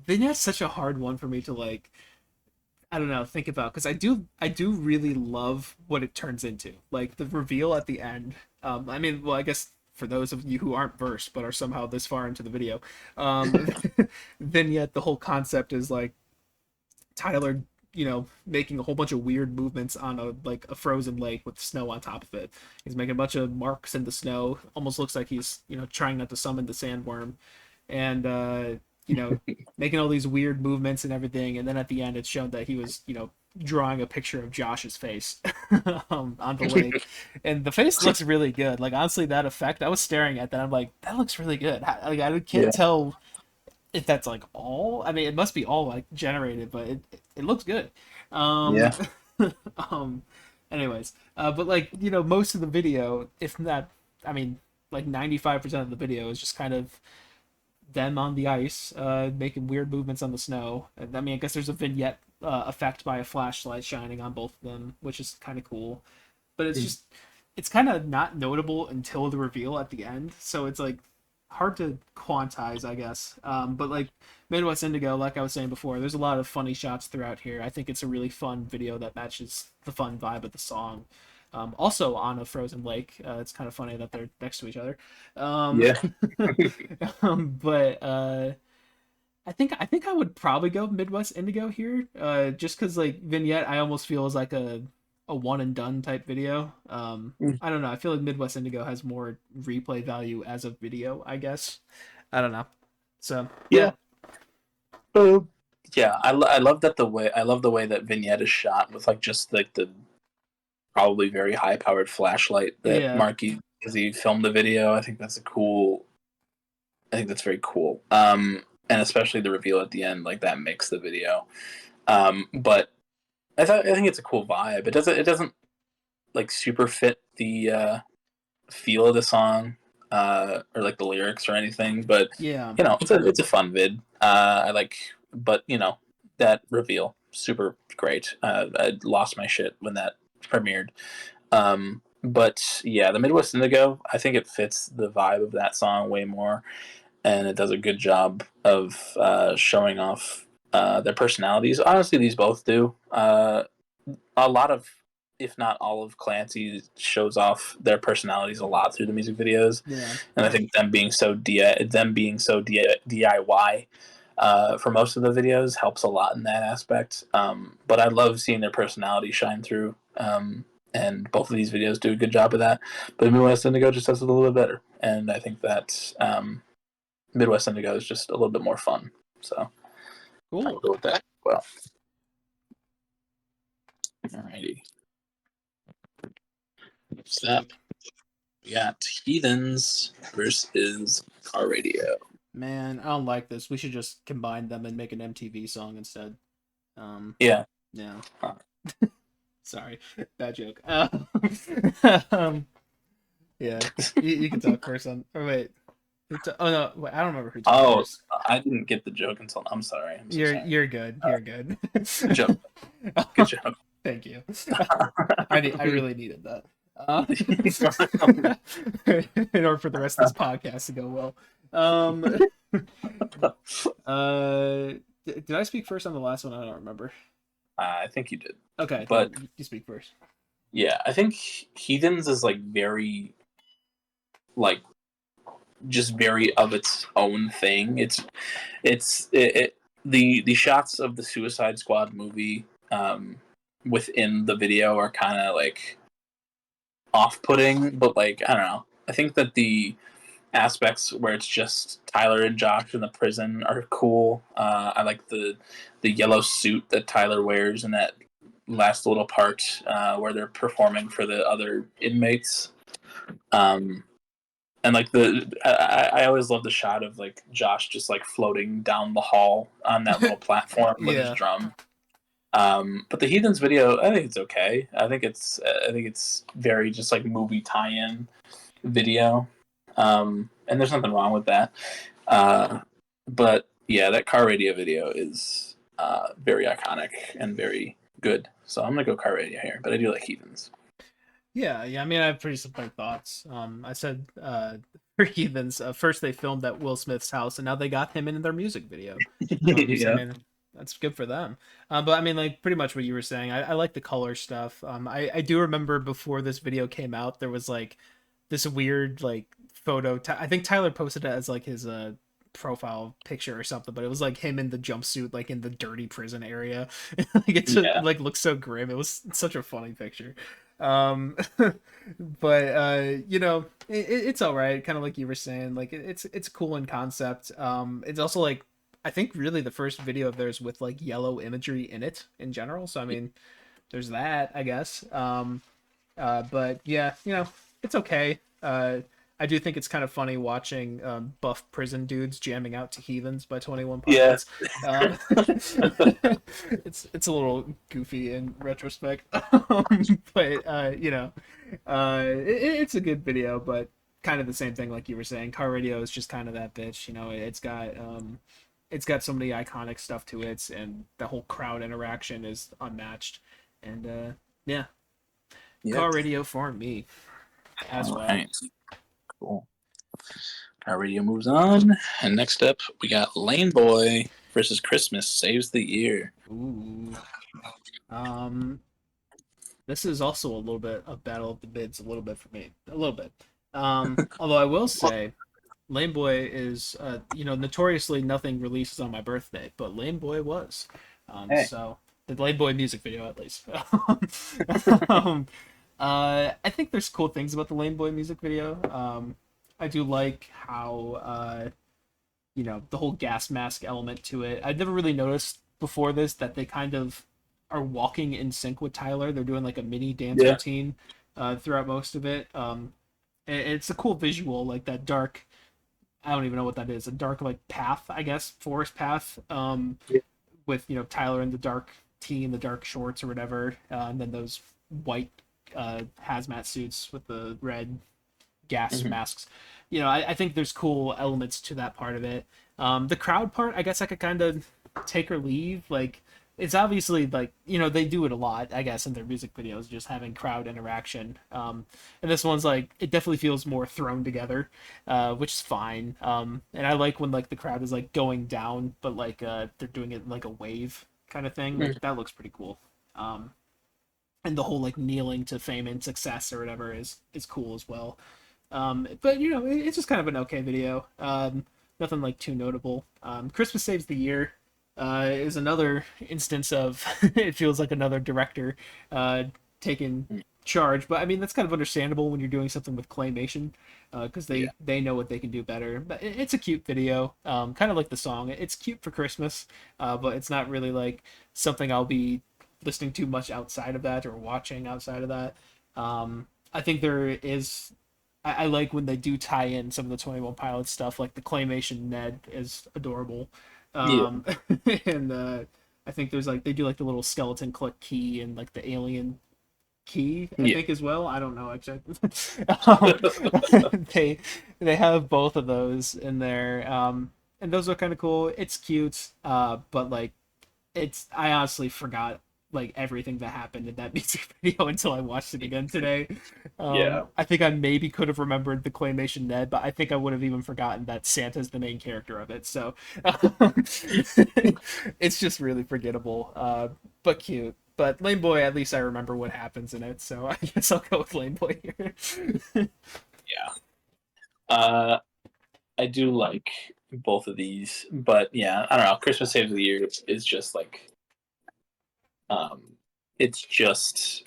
Vignette's such a hard one for me to like. I don't know, think about because I do really love what it turns into. Like the reveal at the end. I mean, well, I guess for those of you who aren't versed but are somehow this far into the video, um, then yet the whole concept is like Tyler, making a whole bunch of weird movements on a frozen lake with snow on top of it. He's making a bunch of marks in the snow. Almost looks like he's trying not to summon the sandworm, and making all these weird movements and everything. And then at the end, it's shown that he was drawing a picture of Josh's face on the lake, and the face looks really good. Like honestly, that effect, I was staring at that. I'm like, that looks really good. Like I can't Yeah. tell if that's like all. I mean, it must be all like generated, but it looks good. Um, Yeah. um, anyways, but like most of the video, if not, I mean, like 95% of the video is just kind of them on the ice, making weird movements on the snow. And, I mean, I guess there's a vignette effect by a flashlight shining on both of them, which is kind of cool. But it's kind of not notable until the reveal at the end. So it's like hard to quantize, I guess. But like Midwest Indigo, like I was saying before, there's a lot of funny shots throughout here. I think it's a really fun video that matches the fun vibe of the song. Also on a frozen lake. It's kind of funny that they're next to each other. Um, Yeah. but I think I would probably go Midwest Indigo here, just because like Vignette I almost feel is like a one and done type video. I don't know. I feel like Midwest Indigo has more replay value as a video. I guess. I don't know. So Yeah. yeah, Yeah. I love the way that Vignette is shot with like just like the probably very high powered flashlight that yeah, Marky as he filmed the video. I think that's very cool. And especially the reveal at the end, like that makes the video. But I think it's a cool vibe. It doesn't like super fit the feel of the song or like the lyrics or anything. But yeah. it's a fun vid. I like, but that reveal super great. I lost my shit when that premiered. But yeah, the Midwest Indigo, I think it fits the vibe of that song way more, and it does a good job of showing off their personalities. Honestly, these both do. A lot of, if not all of Clancy shows off their personalities a lot through the music videos. Yeah. And I think them being so DIY for most of the videos helps a lot in that aspect. But I love seeing their personality shine through. And both of these videos do a good job of that. But Midwest Indigo just does it a little bit better. And I think that Midwest Indigo is just a little bit more fun. So cool. I'll go with that. Well, alrighty. Next up, we got Heathens versus Car Radio. Man, I don't like this. We should just combine them and make an MTV song instead. Yeah. Yeah. Huh. Sorry, bad joke. Yeah, you can talk first on. Or wait, oh no, wait, I don't remember who talked first. I didn't get the joke until. I'm sorry. You're good. You're good. Good joke. Good joke. Thank you. I really needed that. In order for the rest of this podcast to go well. Did I speak first on the last one? I don't remember. I think you did. Okay, but you speak first. Yeah, I think Heathens is like very, like, just very of its own thing. The shots of the Suicide Squad movie within the video are kind of like off-putting, but like I don't know. I think that the aspects where it's just Tyler and Josh in the prison are cool. I like the yellow suit that Tyler wears in that last little part where they're performing for the other inmates. And like I always love the shot of like Josh just like floating down the hall on that little platform with his drum. But the Heathens video, I think it's okay. I think it's very just like movie tie-in video. And there's nothing wrong with that. But yeah, that Car Radio video is very iconic and very good. So I'm gonna go Car Radio here, but I do like Heathens. Yeah. I mean, I have pretty similar thoughts. I said for Heathens, first they filmed at Will Smith's house, and now they got him in their music video. Yeah. So, I mean, that's good for them. But I mean, like pretty much what you were saying. I like the color stuff. I do remember before this video came out, there was like this weird like photo. I think Tyler posted it as like his profile picture or something, but it was like him in the jumpsuit, like in the dirty prison area. Like it just like looks so grim. It was such a funny picture. But you know, it's all right. Kind of like you were saying, like it's cool in concept. It's also like I think really the first video of theirs with like yellow imagery in it in general. So I mean, there's that, I guess. But yeah, you know, it's okay. I do think it's kind of funny watching buff prison dudes jamming out to Heathens by 21 Pilots. Yeah. It's a little goofy in retrospect. But you know, it's a good video, but kind of the same thing like you were saying. Car Radio is just kind of that bitch, you know. It's got so many iconic stuff to it, and the whole crowd interaction is unmatched. And yeah. Car Radio for me as well. Right. Cool. Car Radio moves on, and next up we got Lane Boy versus Christmas Saves the Year. Ooh. This is also a little bit a battle of the bids, a little bit for me, a little bit. Although I will say, Lane Boy is, you know, notoriously nothing releases on my birthday, but Lane Boy was. So the Lane Boy music video at least. I think there's cool things about the Lane Boy music video. I do like how, you know, the whole gas mask element to it. I'd never really noticed before this that they kind of are walking in sync with Tyler. They're doing like a mini dance routine throughout most of it. It's a cool visual, like that dark, I don't even know what that is, a dark like path, I guess, forest path, with, you know, Tyler in the dark tee and the dark shorts or whatever, and then those white hazmat suits with the red gas masks. You know, I think there's cool elements to that part of it. The crowd part, I guess I could kind of take or leave. Like it's obviously like, they do it a lot, I guess, in their music videos, just having crowd interaction. And this one's like, it definitely feels more thrown together, which is fine. And I like when like the crowd is like going down, but like they're doing it in, like a wave kind of thing. Mm. Like that looks pretty cool. Um, and the whole like kneeling to fame and success or whatever is cool as well. But it's just kind of an okay video. Nothing like too notable. Christmas Saves the Year is another instance of it feels like another director taking charge. But I mean that's kind of understandable when you're doing something with claymation because Yeah. they know what they can do better. But it's a cute video, kind of like the song. It's cute for Christmas, but it's not really like something I'll be listening to much outside of that or watching outside of that. I think there is I like when they do tie in some of the 21 Pilots stuff, like the claymation Ned is adorable. Yeah. Um, and I think there's like they do like the little skeleton click key and like the alien key, I Yeah. think as well. I don't know exactly. They they have both of those in there, and those are kind of cool. It's cute, but like I honestly forgot like everything that happened in that music video until I watched it again today. Yeah. I think I maybe could have remembered the claymation Ned, but I think I would have even forgotten that Santa's the main character of it. So it's just really forgettable, but cute. But Lame Boy, at least I remember what happens in it, so I guess I'll go with Lame Boy here. Yeah. I do like both of these, but yeah, I don't know. Christmas Saves the Year is just like, um, it's just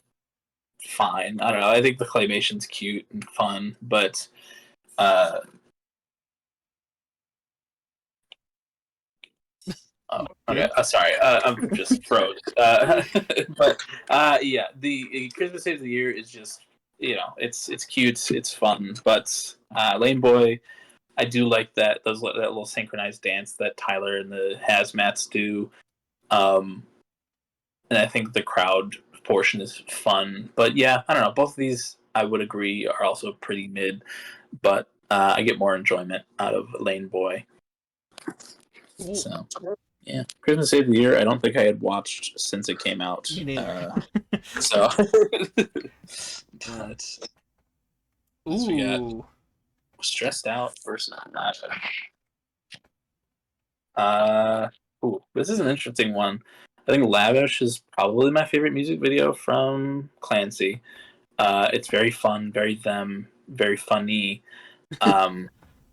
fine. I don't know. I think the claymation's cute and fun, but uh, oh, okay. Sorry, I'm just froze. But yeah, the Christmas Saves the Year is just it's cute, it's fun, but Lame Boy, I do like that little synchronized dance that Tyler and the Hazmats do. Um, and I think the crowd portion is fun. But yeah, I don't know. Both of these, I would agree, are also pretty mid, but I get more enjoyment out of Lane Boy. Cool. So yeah, Christmas Save the Year. I don't think I had watched since it came out. Me neither. So, but we got Ooh. Stressed Out versus Lavish. Ooh, this is an interesting one. I think Lavish is probably my favorite music video from Clancy. It's very fun, very them, very funny. Um,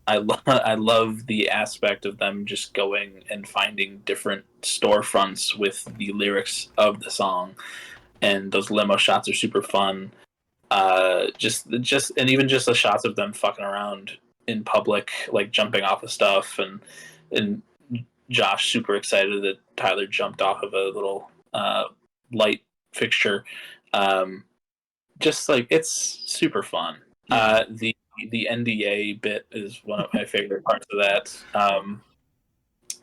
I love the aspect of them just going and finding different storefronts with the lyrics of the song, and those limo shots are super fun. Just and even just the shots of them fucking around in public, like jumping off of stuff, and Josh super excited that Tyler jumped off of a little light fixture. Um, just like it's super fun. The NDA bit is one of my favorite parts of that.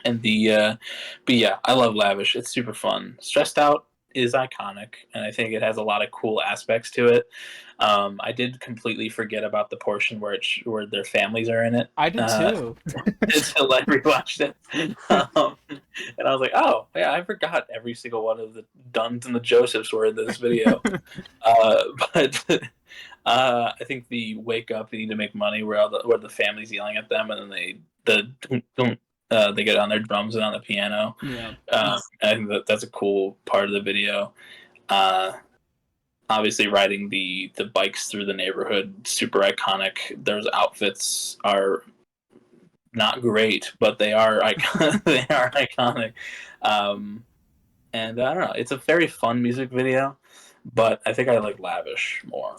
And but yeah, I love Lavish. It's super fun. Stressed Out is iconic, and I think it has a lot of cool aspects to it. I did completely forget about the portion where their families are in it. I did too. Until I rewatched it, and I was like, "Oh, yeah, I forgot every single one of the Duns and the Josephs were in this video." But I think the "Wake Up, They Need to Make Money," where the family's yelling at them, and then they get on their drums and on the piano. Yeah. I think that's a cool part of the video. Uh, Obviously, riding the bikes through the neighborhood, super iconic. Those outfits are not great, but they are iconic. They are iconic. And I don't know. It's a very fun music video, but I think I like Lavish more.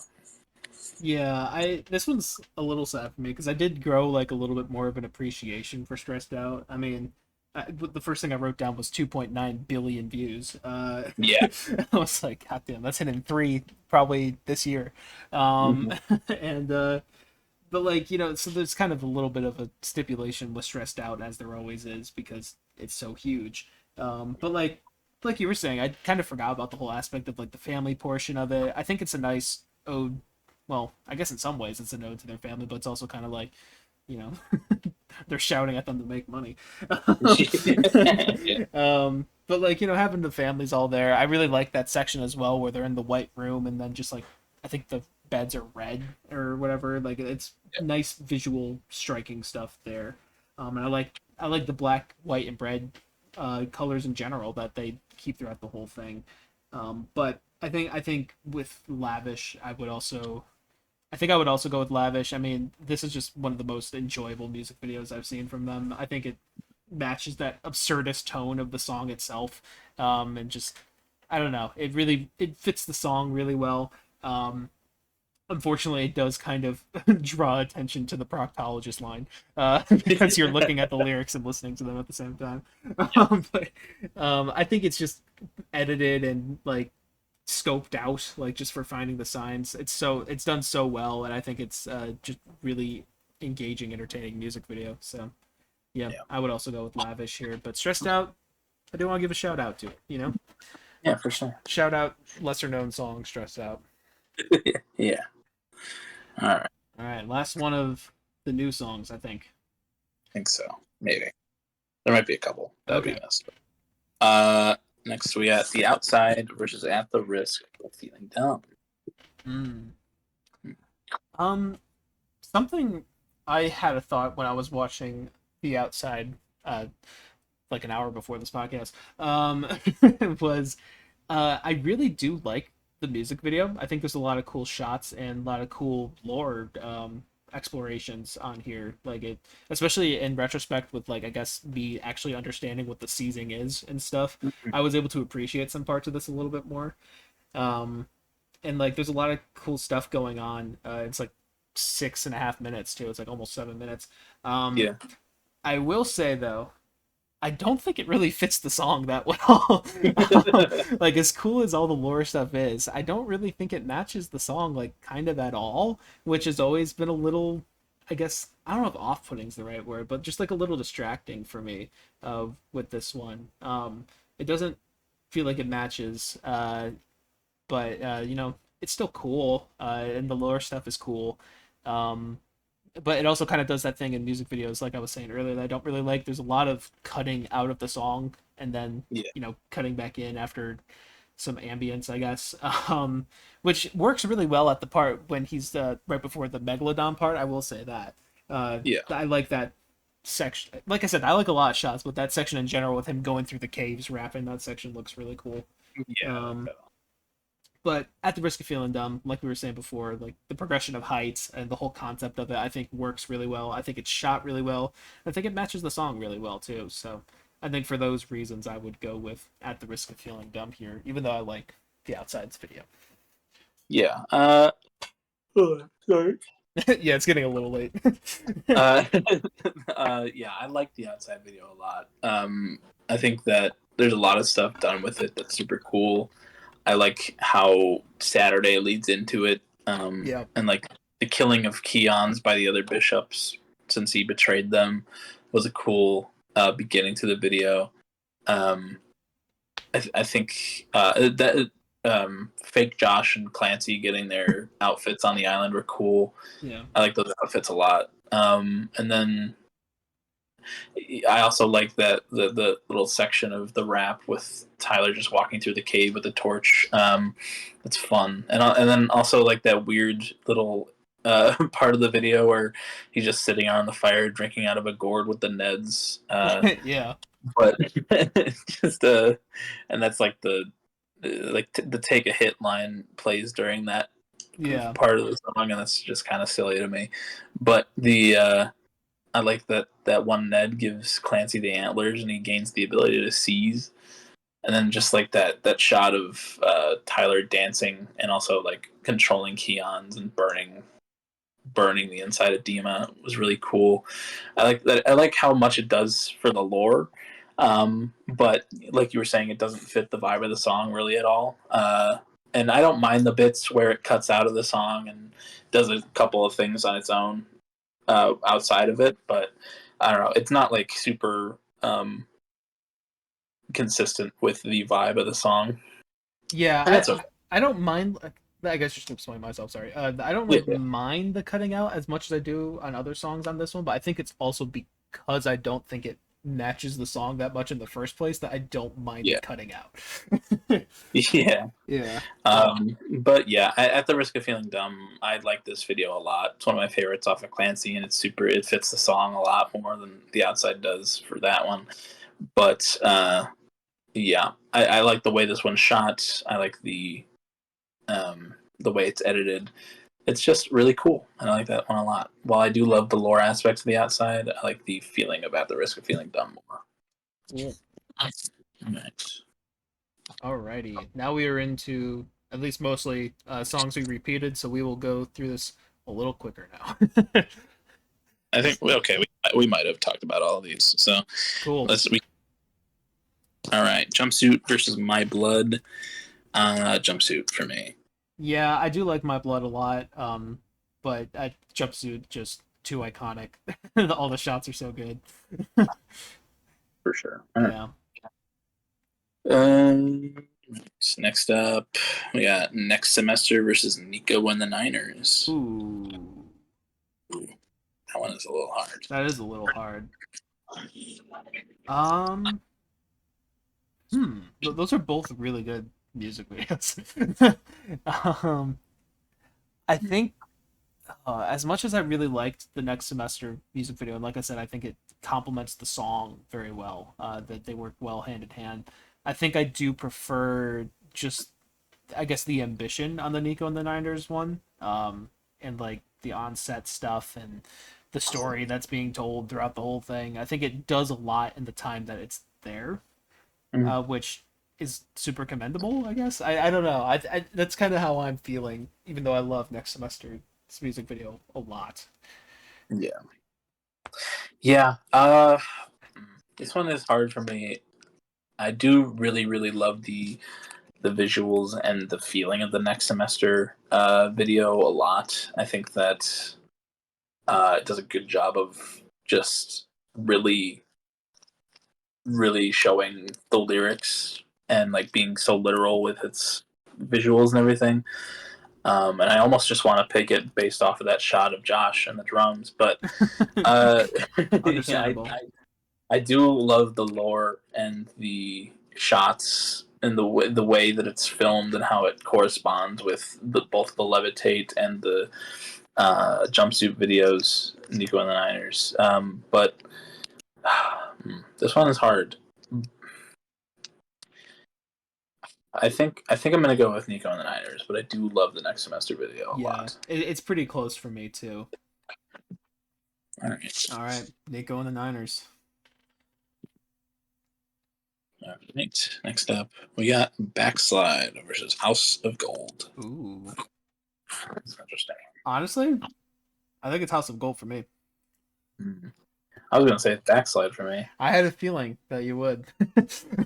Yeah, I this one's a little sad for me because I did grow like a little bit more of an appreciation for Stressed Out. I mean, the first thing I wrote down was 2.9 billion views. Yeah. I was like, God damn, that's hitting three probably this year. Mm-hmm. And but like so there's kind of a little bit of a stipulation with Stressed Out as there always is because it's so huge. But like you were saying, I kind of forgot about the whole aspect of like the family portion of it. I think it's a nice ode. Well, I guess in some ways it's an ode to their family, but it's also kind of like, you know, they're shouting at them to make money. Yeah. But like, having the families all there, I really like that section as well where they're in the white room and then just like I think the beds are red or whatever. Like it's nice visual striking stuff there. And I like the black, white, and red colors in general that they keep throughout the whole thing. But I think with Lavish, I would also go with Lavish. I mean, this is just one of the most enjoyable music videos I've seen from them. I think it matches that absurdist tone of the song itself, and just I don't know. It fits the song really well. Unfortunately, it does kind of draw attention to the proctologist line, because you're looking at the lyrics and listening to them at the same time. But I think it's just edited and like scoped out, like just for finding the signs. It's done so well, and I think it's just really engaging, entertaining music video. So yeah, I would also go with Lavish here, but Stressed Out, I do want to give a shout out to it. Yeah, for sure. Shout out lesser known song, Stressed Out. Yeah. All right. All right, last one of the new songs, I think. I think so. Maybe. There might be a couple. That would Okay. be missed. Next we got The Outside versus At the Risk of Feeling Dumb. Something I had a thought when I was watching The Outside, like an hour before this podcast, was I really do like the music video. I think there's a lot of cool shots and a lot of cool lore explorations on here. Like it, especially in retrospect, with like I guess me actually understanding what the seizing is and stuff. I was able to appreciate some parts of this a little bit more. And like there's a lot of cool stuff going on. It's like 6.5 minutes too. It's like almost 7 minutes. Yeah. I will say though, I don't think it really fits the song that well. Like as cool as all the lore stuff is, I don't really think it matches the song like kind of at all, which has always been a little, I guess I don't know if off-putting is the right word, but just like a little distracting for me with this one. It doesn't feel like it matches, but it's still cool, and the lore stuff is cool. But it also kind of does that thing in music videos, like I was saying earlier, that I don't really like. There's a lot of cutting out of the song and then cutting back in after some ambience, I guess, which works really well at the part when he's right before the megalodon part. I will say that. I like that section. Like I said, I like a lot of shots, but that section in general with him going through the caves rapping, that section looks really cool. Yeah. But At the Risk of Feeling Dumb, like we were saying before, like the progression of heights and the whole concept of it, I think works really well. I think it's shot really well. I think it matches the song really well too. So I think for those reasons, I would go with At the Risk of Feeling Dumb here, even though I like the Outside's video. Yeah. Sorry. Yeah, it's getting a little late. Yeah, I like the Outside video a lot. I think that there's a lot of stuff done with it that's super cool. I like how Saturday leads into it, and like the killing of Keon's by the other bishops since he betrayed them was a cool beginning to the video. I think that fake Josh and Clancy getting their outfits on the island were cool. Yeah, I like those outfits a lot. And then I also like that the little section of the rap with Tyler just walking through the cave with the torch. It's fun, and then also like that weird little part of the video where he's just sitting on the fire drinking out of a gourd with the Neds. yeah, But just and that's like the take a hit line plays during that part of the song, and that's just kind of silly to me. But I like that one Ned gives Clancy the antlers and he gains the ability to seize. And then just like that shot of Tyler dancing and also like controlling Keon's and burning the inside of Dima was really cool. I like that. I like how much it does for the lore. But like you were saying, it doesn't fit the vibe of the song really at all. And I don't mind the bits where it cuts out of the song and does a couple of things on its own. Outside of it, but I don't know. It's not like super consistent with the vibe of the song. Yeah. I don't mind. I guess just to explain myself. Sorry. I don't mind the cutting out as much as I do on other songs on this one, but I think it's also because I don't think it matches the song that much in the first place that I don't mind Yeah. it cutting out. Yeah. Yeah. But yeah, at the risk of feeling dumb, I like this video a lot. It's one of my favorites off of Clancy, and it fits the song a lot more than The Outside does for that one. But yeah, I like the way this one's shot. I like the way it's edited. It's just really cool, and I like that one a lot. While I do love the lore aspects of The Outside, I like the feeling about the risk of feeling dumb more. Yeah. Right. Alrighty. Now we are into at least mostly songs we repeated, so we will go through this a little quicker now. I think we might have talked about all of these. So Cool. All right, Jumpsuit versus My Blood. Jumpsuit for me. Yeah, I do like My Blood a lot, but Jumpsuit just too iconic. All the shots are so good. For sure. All right. Yeah. Next up, we got Next Semester versus Nico and the Niners. Ooh. Ooh, that one is a little hard. That is a little hard. Um, those are both really good music videos. um, I think as much as I really liked the Next Semester music video, and like I said, I think it complements the song very well. That they work well hand in hand. I think I do prefer just, I guess, the ambition on the Nico and the Niners one, and like the onset stuff and the story that's being told throughout the whole thing. I think it does a lot in the time that it's there, which is super commendable. I guess I don't know. That's kind of how I'm feeling, even though I love Next Semester's music video a lot. Yeah. Yeah. This one is hard for me. I do really, really love the visuals and the feeling of the Next Semester video a lot. I think that it does a good job of just really, really showing the lyrics and like being so literal with its visuals and everything. And I almost just want to pick it based off of that shot of Josh and the drums, but Understandable. I do love the lore and the shots and the way that it's filmed and how it corresponds with both the Levitate and the jumpsuit videos, Nico and the Niners. But this one is hard. I think I'm gonna go with Nico and the Niners, but I do love the Next Semester video a lot. It's pretty close for me too. All right. All right, Nico and the Niners. All right. Next up, we got Backslide versus House of Gold. Ooh. That's interesting. Honestly, I think it's House of Gold for me. I was gonna say Backslide for me. I had a feeling that you would.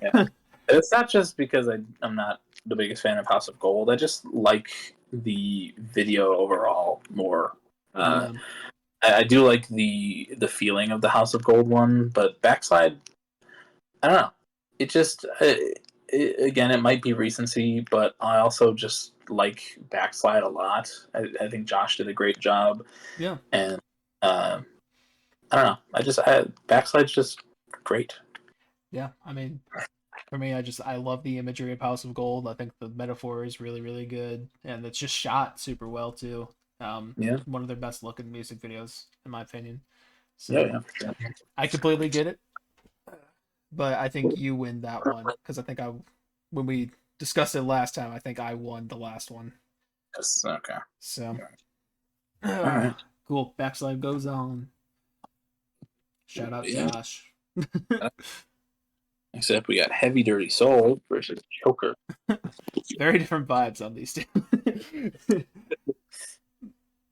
Yeah. It's not just because I'm not the biggest fan of House of Gold. I just like the video overall more. Yeah. I do like the feeling of the House of Gold one, but Backslide, I don't know. It just again, it might be recency, but I also just like Backslide a lot. I think Josh did a great job. Yeah. And I don't know. Backside's just great. Yeah. I mean, for me, I love the imagery of House of Gold. I think the metaphor is really, really good, and it's just shot super well too. Yeah. One of their best looking music videos, in my opinion. So Yeah, for sure. I completely get it, but I think you win that one because I think when we discussed it last time, I think I won the last one. Yes, okay. So, All right. Cool. Backslide goes on. Shout out Josh. Next up, we got Heavy Dirty Soul versus Joker. Very different vibes on these two.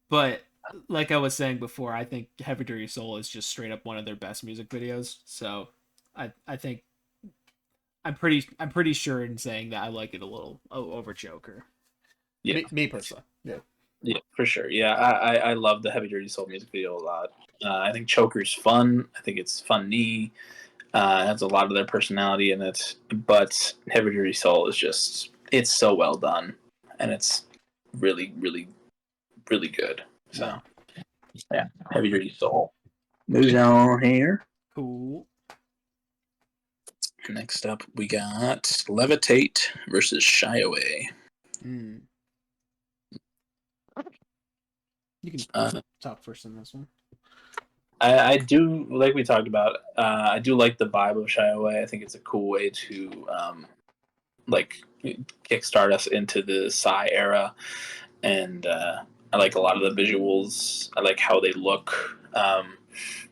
But like I was saying before, I think Heavy Dirty Soul is just straight up one of their best music videos. So I think I'm pretty sure in saying that I like it a little over Joker. Yeah. Me personally. Yeah. Yeah, for sure. Yeah, I love the Heavy Dirty Soul music video a lot. I think Choker's fun. I think it's funny. It has a lot of their personality in it. But Heavy Dirty Soul is just, it's so well done. And it's really, really, really good. So, yeah, Heavy Dirty Soul. Moving on here. Cool. Next up, we got Levitate versus Shy Away. You can talk first on this one. I do, like we talked about, I do like the vibe of Shy Away. I think it's a cool way to kickstart us into the Psy era. And I like a lot of the visuals. I like how they look.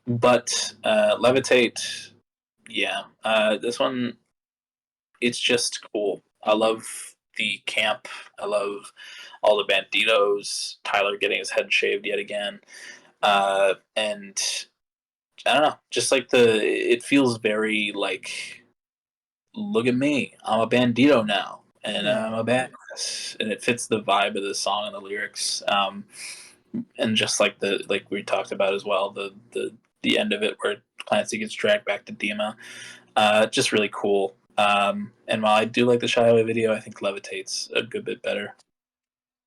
But Levitate, yeah. This one, it's just cool. I love the camp. I love all the banditos. Tyler getting his head shaved yet again. And I don't know, just like it feels very like, look at me, I'm a bandito now, and I'm a badass, and it fits the vibe of the song and the lyrics. And just like we talked about as well, the end of it where Clancy gets dragged back to Dima, just really cool. And while I do like the Shy Away video, I think Levitate's a good bit better.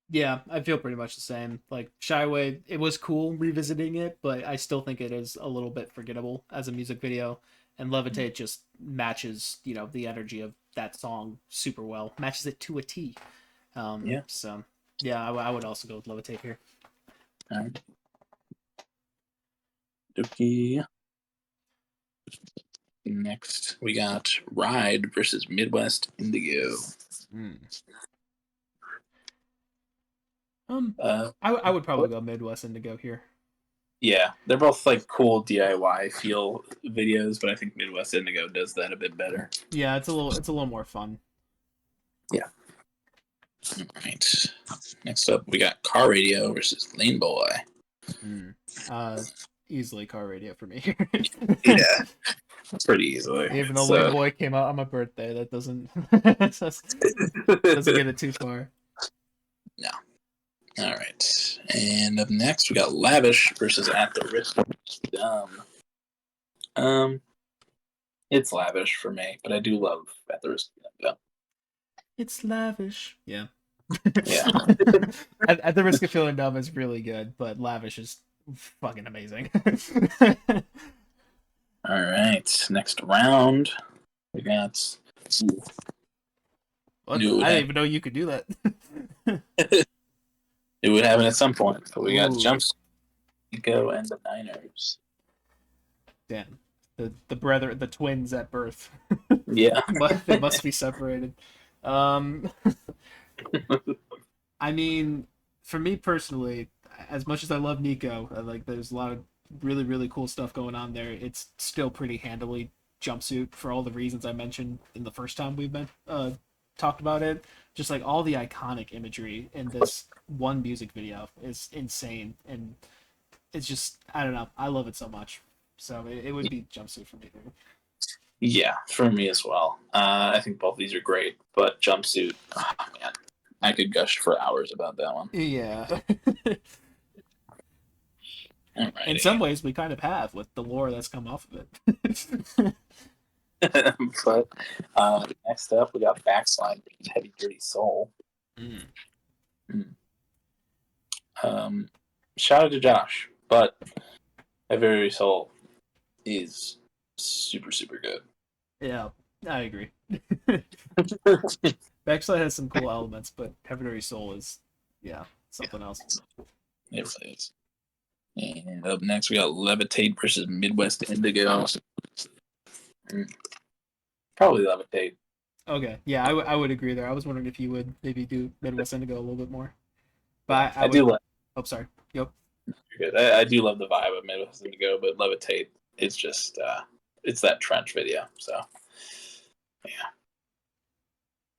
Yeah, I feel pretty much the same. Like Shy Away, it was cool revisiting it, but I still think it is a little bit forgettable as a music video. And Levitate just matches, the energy of that song super well. Matches it to a T. Yeah. So, yeah, I would also go with Levitate here. All right. Dookie. Next, we got Ride versus Midwest Indigo. I would probably go Midwest Indigo here. Yeah, they're both like cool DIY feel videos, but I think Midwest Indigo does that a bit better. Yeah, it's a little more fun. Yeah. All right. Next up, we got Car Radio versus Lane Boy. Easily Car Radio for me. Yeah, pretty easily. Even though Lane Boy came out on my birthday, that doesn't get it too far. No. All right. And up next, we got Lavish versus At the Risk of Dumb. It's Lavish for me, but I do love At the Risk of Dumb. It's lavish. Yeah. Yeah. At the Risk of Feeling Dumb is really good, but Lavish is fucking amazing. All right. Next round, we got. I didn't even know you could do that. It would happen at some point, but we got Jumps, Nico, and the Niners. Damn, the twins at birth. Yeah, they must be separated. I mean, for me personally, as much as I love Nico, there's a lot of really really cool stuff going on there. It's still pretty handily Jumpsuit for all the reasons I mentioned in the first time we've been talked about it. Just like all the iconic imagery in this one music video is insane, and it's just, I don't know, I love it so much. So it would be Jumpsuit for me. Yeah, for me as well. I think both of these are great, but Jumpsuit, oh man, I could gush for hours about that one. Yeah. Alrighty. In some ways, we kind of have with the lore that's come off of it. But next up, we got Backslide versus Heavy Dirty Soul. Shout out to Josh, but Heavy Dirty Soul is super, super good. Yeah, I agree. Backslide has some cool elements, but Heavy Dirty Soul is, something else. It really is. And up next, we got Levitate versus Midwest Indigo. Probably Levitate. Okay, yeah, I would agree there. I was wondering if you would maybe do Midwest Indigo a little bit more. But I do love. Oh, sorry. Yep. You're good. I do love the vibe of Midwest Indigo, but Levitate, it's just it's that trench video. So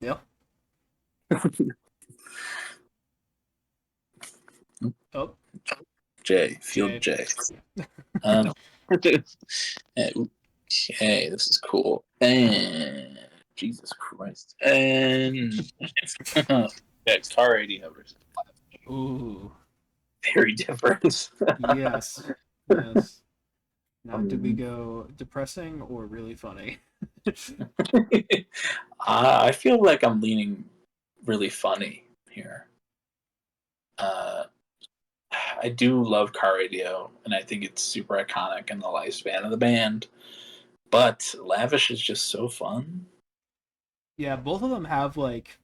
yeah. Oh. Field J. Okay, this is cool. And Jesus Christ. And Car Radio versus Ooh. very different. Yes. Now, did we go depressing or really funny? I feel like I'm leaning really funny here. I do love Car Radio, and I think it's super iconic in the lifespan of the band. But Lavish is just so fun. Yeah, both of them have like,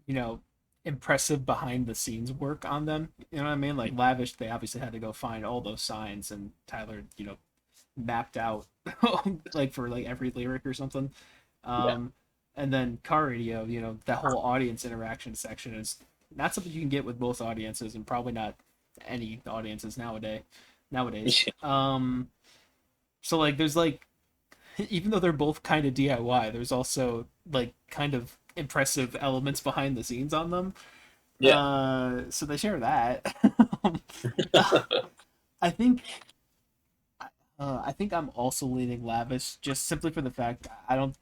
you know, impressive behind the scenes work on them. You know what I mean? Like Lavish, they obviously had to go find all those signs, and Tyler, mapped out like for like every lyric or something. Yeah. And then Car Radio, that whole audience interaction section is not something you can get with both audiences, and probably not any audiences nowadays. So like there's like, even though they're both kind of DIY, there's also like kind of impressive elements behind the scenes on them. Yeah. So they share that. I think I think I'm also leaning Lavish, just simply for the fact I don't.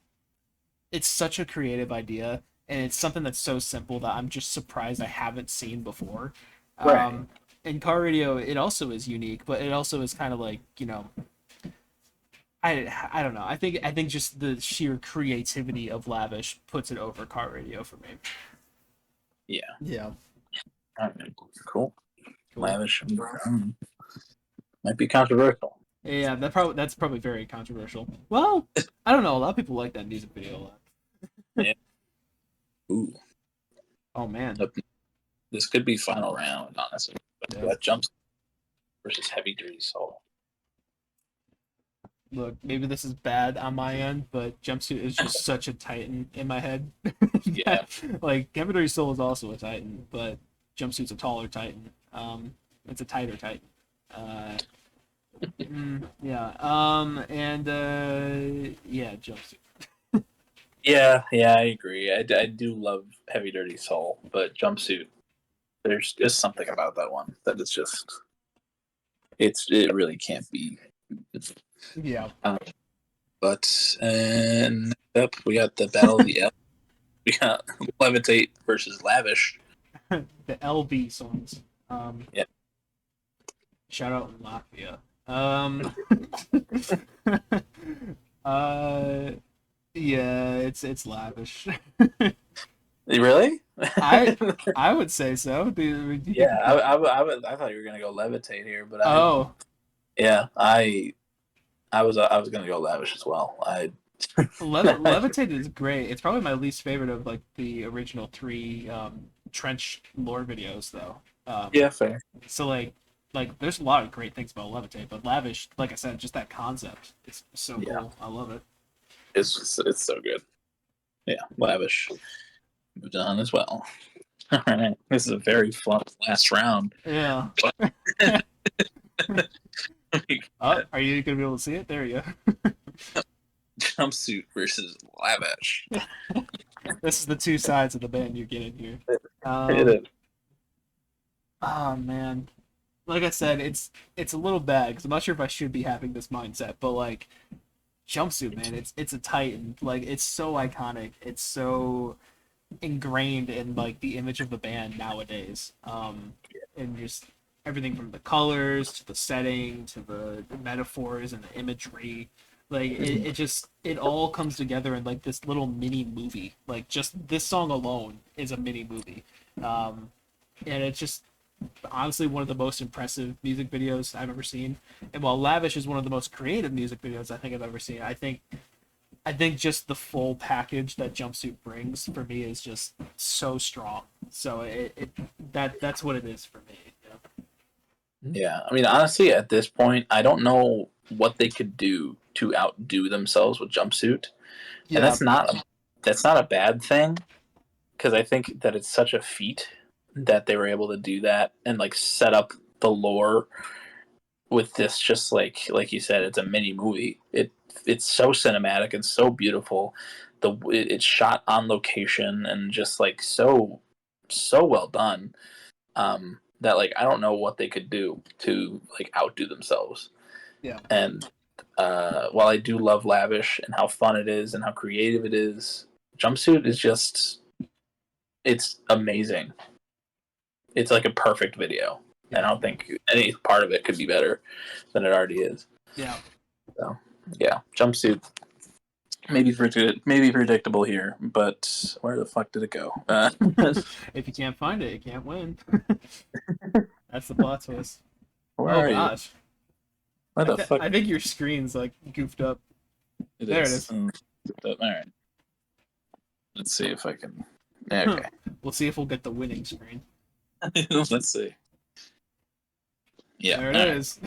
It's such a creative idea, and it's something that's so simple that I'm just surprised I haven't seen before. Right. In Car Radio, it also is unique, but it also is kind of like, I don't know. I think just the sheer creativity of Lavish puts it over Car Radio for me. Yeah. Yeah. All right. Cool. Cool. Lavish might be controversial. Yeah, that's probably very controversial. Well, I don't know. A lot of people like that music video a lot. Yeah. Ooh. Oh man. This could be final round, honestly. But Yeah. that jumps versus Heavy Dirty Soul. Look, maybe this is bad on my end, but Jumpsuit is just such a titan in my head. Yeah. Like Heavy Soul is also a titan, but Jumpsuit's a taller titan. It's a tighter titan. Yeah. Yeah, Jumpsuit. Yeah, I agree. I do love Heavy Dirty Soul, but Jumpsuit, there's just something about that one that is just, it really can't be. Yeah. But and up we got the Battle of the L. We got Levitate versus Lavish. The LB songs. Yeah. Shout out Latvia. Yeah, it's Lavish. Really? I would say so. Yeah, I thought you were gonna go Levitate here, but Oh, I was gonna go Lavish as well. Levitate is great. It's probably my least favorite of like the original three Trench lore videos, though. Yeah, fair. So like there's a lot of great things about Levitate, but Lavish, like I said, just that concept, it's so Yeah. cool. I love it. It's so good. Yeah, Lavish moved on as well. All right, this is a very fun last round. Yeah. Oh, are you gonna be able to see it? There you go. Jumpsuit versus Lavish. This is the two sides of the band you're getting here. It is. Oh man, like I said, it's a little bad because I'm not sure if I should be having this mindset, but like Jumpsuit, man, it's a titan. Like it's so iconic. It's so ingrained in like the image of the band nowadays. And just everything from the colors to the setting to the metaphors and the imagery. Like it all comes together in like this little mini movie. Like just this song alone is a mini movie. And it's just honestly one of the most impressive music videos I've ever seen. And while Lavish is one of the most creative music videos I think I've ever seen, I think just the full package that Jumpsuit brings for me is just so strong. So that's what it is for me. Yeah, I mean, honestly, at this point, I don't know what they could do to outdo themselves with Jumpsuit, Yeah. and that's not a bad thing, because I think that it's such a feat that they were able to do that and like set up the lore with this. Just like you said, it's a mini movie. It's so cinematic and so beautiful. It's shot on location and just like so well done. That like I don't know what they could do to like outdo themselves. Yeah. And while I do love Lavish and how fun it is and how creative it is, Jumpsuit is just, it's amazing. It's like a perfect video. And I don't think any part of it could be better than it already is. Yeah. So yeah, Jumpsuit. Maybe predictable here, but where the fuck did it go? If you can't find it, you can't win. That's the plot twist. Where Oh are gosh. you? Where the fuck? I think your screen's like goofed up. There it is. All right. Let's see if I can. Okay. We'll see if we'll get the winning screen. Let's see. Yeah. There it is.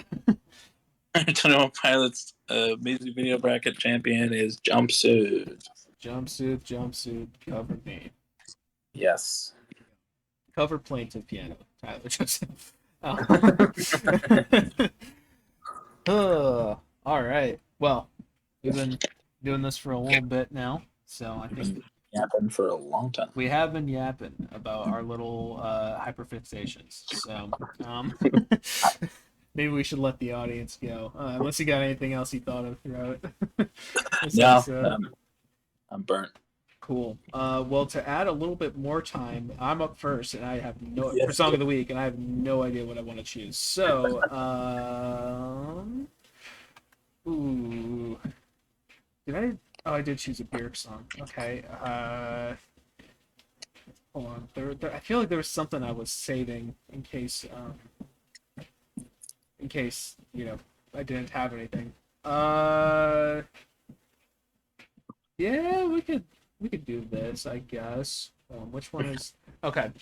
21 Pilots music video bracket champion is Jumpsuit. Jumpsuit, cover me. Yes. Cover plaintive piano, Tyler Joseph. All right. Well, we've been doing this for a little bit now, so I think yapping for a long time. We have been yapping about our little hyperfixations. So maybe we should let the audience go. Unless you got anything else you thought of throughout this episode. I'm burnt. Cool. Well, to add a little bit more time, I'm up first, and I have for song of the week, and I have no idea what I want to choose. So, did I? Oh, I did choose a Björk song. Okay. Hold on. I feel like there was something I was saving in case I didn't have anything. Yeah, we could do this, I guess. Which one is okay?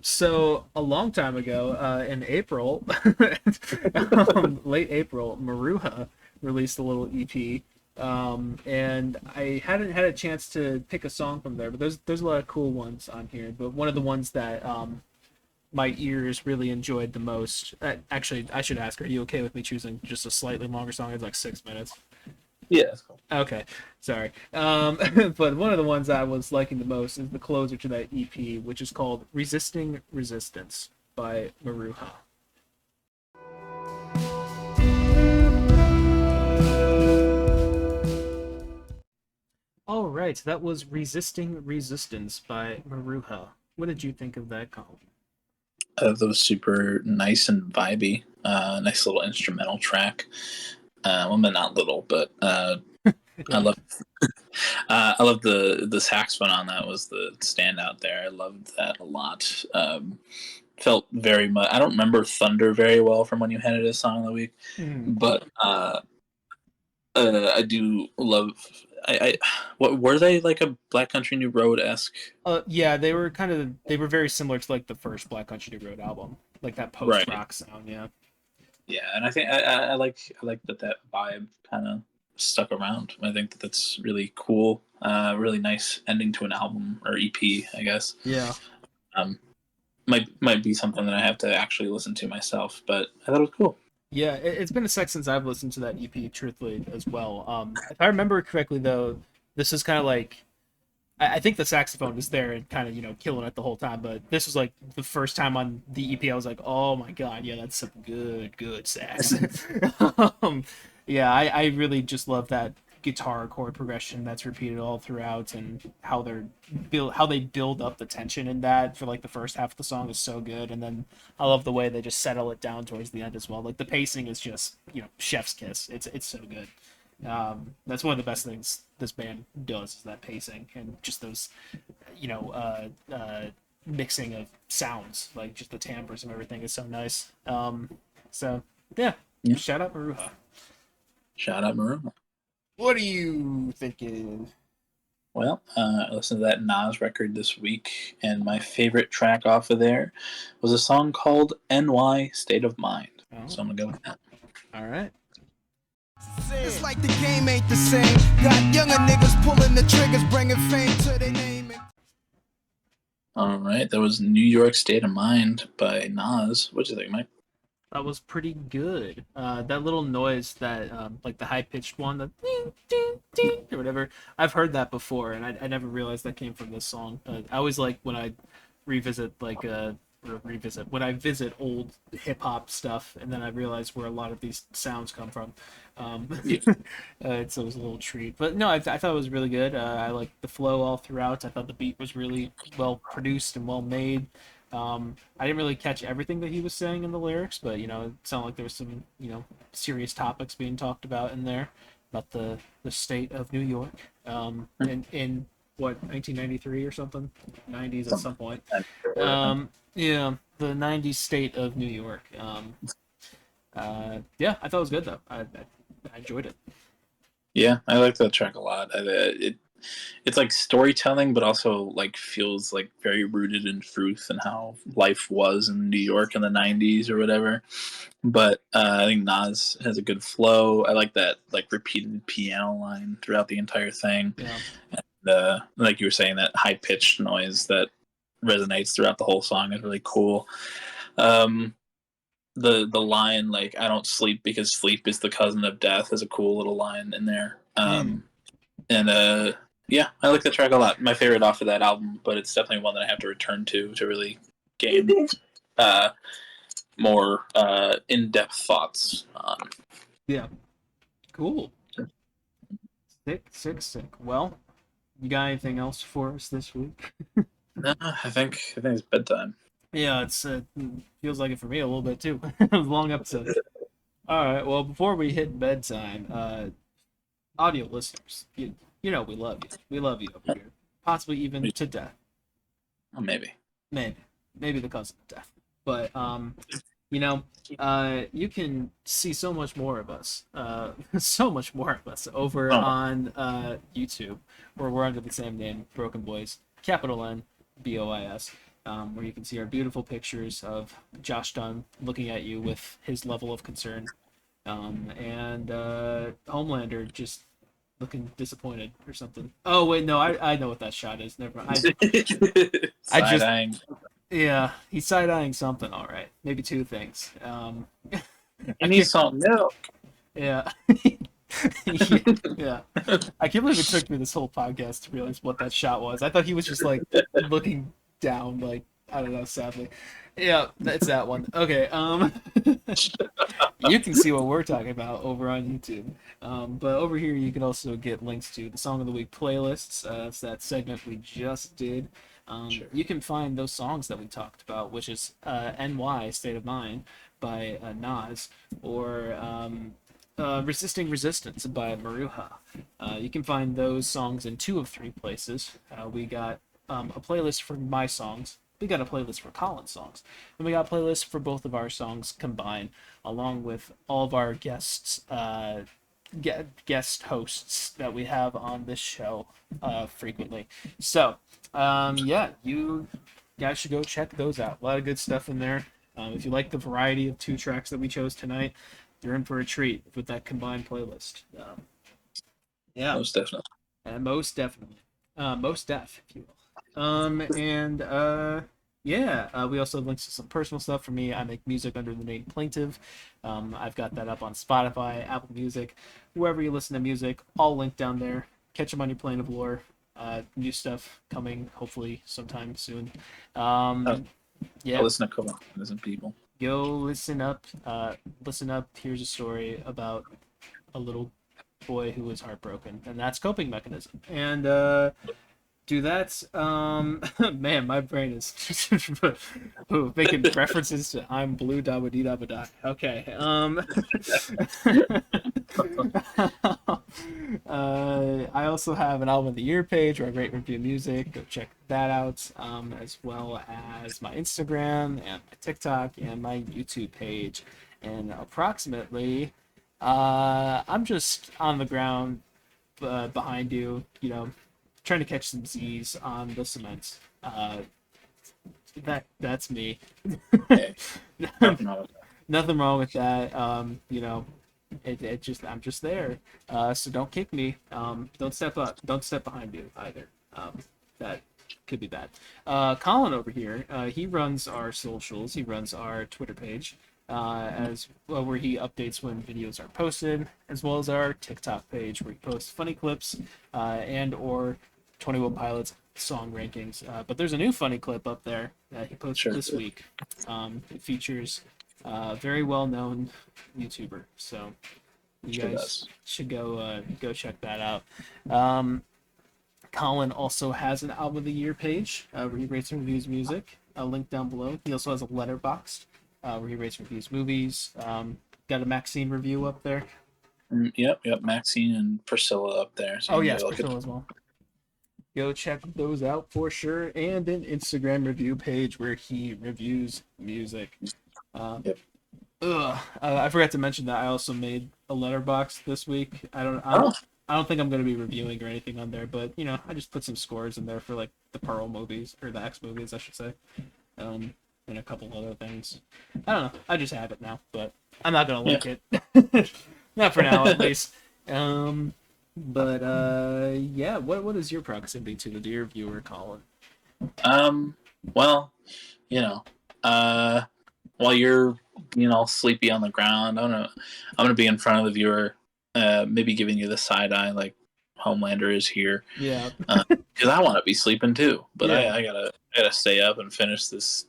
So a long time ago, in April, late April, Maruha released a little EP. And I hadn't had a chance to pick a song from there, but there's a lot of cool ones on here. But one of the ones that my ears really enjoyed the most. Actually, I should ask: are you okay with me choosing just a slightly longer song? It's like 6 minutes. Yeah, that's cool. Okay, sorry. But one of the ones I was liking the most is the closer to that EP, which is called "Resisting Resistance" by Maruha. All right, that was "Resisting Resistance" by Maruha. What did you think of that, Colin? That was super nice and vibey. Nice little instrumental track. Well, not little, but yeah. I love the saxophone on that was the standout there. I loved that a lot. Felt very much. I don't remember Thunder very well from when you had it as Song of the Week, but I do love. What were they, like a Black Country New Road-esque? Yeah, they were very similar to like the first Black Country New Road album, like that post-rock sound. Yeah. Yeah, and I think I like that vibe kind of stuck around. I think that's really cool. Really nice ending to an album or EP, I guess. Yeah. Might be something that I have to actually listen to myself, but I thought it was cool. Yeah, it's been a sec since I've listened to that EP, truthfully, as well. If I remember correctly, though, this is kind of like, I think the saxophone is there and kind of, killing it the whole time, but this was like the first time on the EP I was like, oh my god, yeah, that's some good sax. Yeah, I really just love that guitar chord progression that's repeated all throughout, and how they build up the tension in that for like the first half of the song is so good, and then I love the way they just settle it down towards the end as well. Like the pacing is just chef's kiss. It's so good. That's one of the best things this band does, is that pacing and just those mixing of sounds, like just the timbres and everything is so nice. So yeah. Shout out Maruha. Shout out Maruha. What are you thinking? Well, I listened to that Nas record this week, and my favorite track off of there was a song called NY State of Mind. Oh. So I'm going to go with that. All right. It's like the game ain't the same. Got younger niggas pulling the triggers, bringing fame to their name. All right, that was New York State of Mind by Nas. What do you think, Mike? That was pretty good. That little noise, that like the high pitched one, the ding, ding, ding, or whatever. I've heard that before, and I never realized that came from this song. I always like when I revisit when I visit old hip hop stuff, and then I realize where a lot of these sounds come from. It's always a little treat. But no, I thought it was really good. I liked the flow all throughout. I thought the beat was really well produced and well made. I didn't really catch everything that he was saying in the lyrics, but it sounded like there was some serious topics being talked about in there about the state of New York, in what, 1993 or something, 90s at some point. Yeah, the 90s state of New York. Yeah, I thought it was good though. I enjoyed it. Yeah, I like that track a lot. It's like storytelling, but also like feels like very rooted in truth and how life was in New York in the '90s or whatever. But I think Nas has a good flow. I like that like repeated piano line throughout the entire thing. Yeah. And like you were saying, that high pitched noise that resonates throughout the whole song is really cool. Um, the line like "I don't sleep because sleep is the cousin of death" is a cool little line in there. And yeah, I like the track a lot. My favorite off of that album, but it's definitely one that I have to return to really gain more in-depth thoughts on. Yeah. Cool. Sick. Well, you got anything else for us this week? No, I think it's bedtime. Yeah, it's feels like it for me a little bit too. It was a long episode. All right. Well, before we hit bedtime, audio listeners, you know we love you. We love you over here, possibly even to death. Well, maybe The cause of death. But you know, you can see so much more of us, so much more of us over on YouTube, where we're under the same name, BrokeN Bois, capital N, Bois, where you can see our beautiful pictures of Josh Dunn looking at you with his level of concern, and Homelander just looking disappointed or something. Oh wait, no, I know what that shot is. Never mind. Side-eyeing. Yeah, he's side-eyeing something, all right. Maybe two things. I need some milk. Yeah. Yeah. I can't believe it took me this whole podcast to realize what that shot was. I thought he was just like looking down, like, I don't know, sadly. Yeah, that's that one. Okay, you can see what we're talking about over on YouTube. But over here you can also get links to the Song of the Week playlists. It's that segment we just did. Sure. You can find those songs that we talked about, which is NY, State of Mind, by Nas, or Resisting Resistance by Maruha. You can find those songs in 2 of 3 places. We got a playlist for my songs. We got a playlist for Colin's songs. And we got a playlist for both of our songs combined, along with all of our guests, guest hosts that we have on this show frequently. So, yeah, you guys should go check those out. A lot of good stuff in there. If you like the variety of 2 tracks that we chose tonight, you're in for a treat with that combined playlist. Yeah, most definitely. Most definitely. Most def, if you will. Yeah, we also have links to some personal stuff. For me, I make music under the name Plaintive. I've got that up on Spotify, Apple Music, wherever you listen to music, all linked down there. Catch them on your plane of lore. New stuff coming, hopefully, sometime soon. Yeah. I'll listen to Colin and people. Go listen up. Listen up. Here's a story about a little boy who was heartbroken, and that's coping mechanism. And do that. Man, my brain is making references to "I'm blue dabba dee dabba da." Okay. I also have an album of the year page where I rate and review music. Go check that out, as well as my Instagram and my TikTok and my YouTube page. And approximately, I'm just on the ground behind you, trying to catch some Z's on the cement. That's me. Hey, nothing wrong with that. I'm just there. So don't kick me. Don't step up. Don't step behind me either. That could be bad. Colin over here, he runs our socials. He runs our Twitter page, as well, where he updates when videos are posted, as well as our TikTok page where he posts funny clips and or 21 Pilots song rankings. But there's a new funny clip up there that he posted this week. It features a very well-known YouTuber, so you guys should go check that out. Colin also has an album of the year page where he rates and reviews music. A link down below. He also has a Letterboxd where he rates and reviews movies. Got a Maxine review up there. Yep, Maxine and Priscilla up there. So yes, Priscilla as well. Go check those out for sure, and an Instagram review page where he reviews music. Yep. I forgot to mention that I also made a Letterboxd this week. I don't I don't think I'm gonna be reviewing or anything on there, but I just put some scores in there for like the Pearl movies or the X movies, I should say, and a couple other things. I don't know. I just have it now, but I'm not gonna link it. Not for now, at least. But yeah. What is your proximity to your viewer, Colin? Well, while you're being all sleepy on the ground, I'm gonna be in front of the viewer, maybe giving you the side eye like Homelander is here. Yeah. Because I want to be sleeping too, but Yeah. I gotta stay up and finish this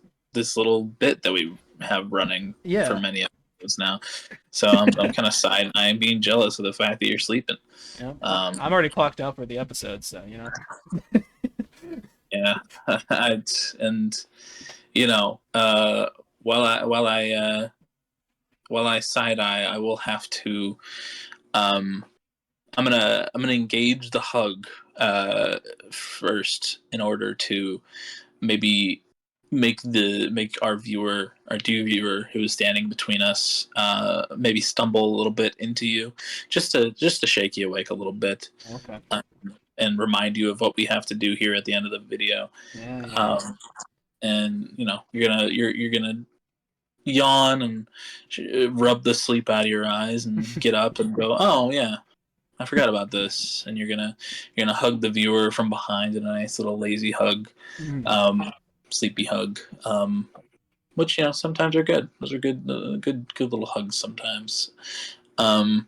little bit that we have running for many episodes now. So I'm kind of side eyeing, being jealous of the fact that you're sleeping. Yeah. I'm already clocked out for the episode, so Yeah, and while I side eye, I will have to. I'm gonna engage the hug first in order to maybe make our dear viewer who is standing between us maybe stumble a little bit into you, just to shake you awake a little bit. Okay. And remind you of what we have to do here at the end of the video. Yeah. And you're gonna yawn and rub the sleep out of your eyes and get up and go, oh yeah, I forgot about this. And you're gonna hug the viewer from behind in a nice little lazy hug, sleepy hug, which sometimes are good. Those are good little hugs sometimes. And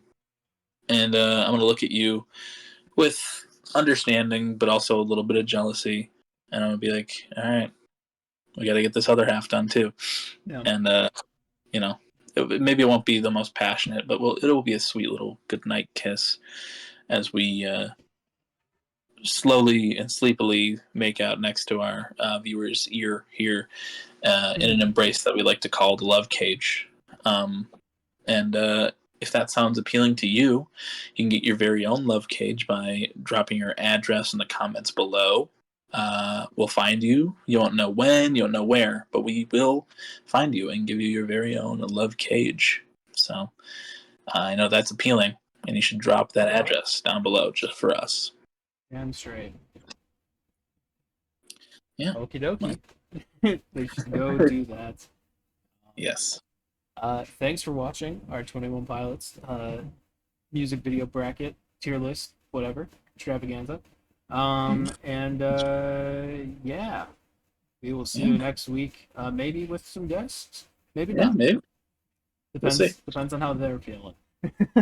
I'm gonna look at you with understanding, but also a little bit of jealousy, and I'm gonna be like, all right, we got to get this other half done too. Yeah. And maybe it won't be the most passionate, but it will be a sweet little goodnight kiss as we slowly and sleepily make out next to our viewer's ear here in an embrace that we like to call the love cage. And if that sounds appealing to you, you can get your very own love cage by dropping your address in the comments below. We'll find you. You won't know when, you won't know where, but we will find you and give you your very own love cage. So I know that's appealing, and you should drop that address down below just for us. Damn straight. Yeah. Okie dokie. They should go do that. Yes. Thanks for watching our 21 Pilots music video bracket, tier list, whatever, extravaganza. And yeah, we will see you next week, maybe with some guests, maybe not. Maybe. Depends on how they're feeling.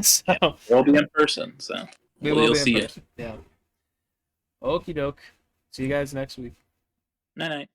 So we'll be in person, so you'll see you. Yeah. Okie doke. See you guys next week. Night night.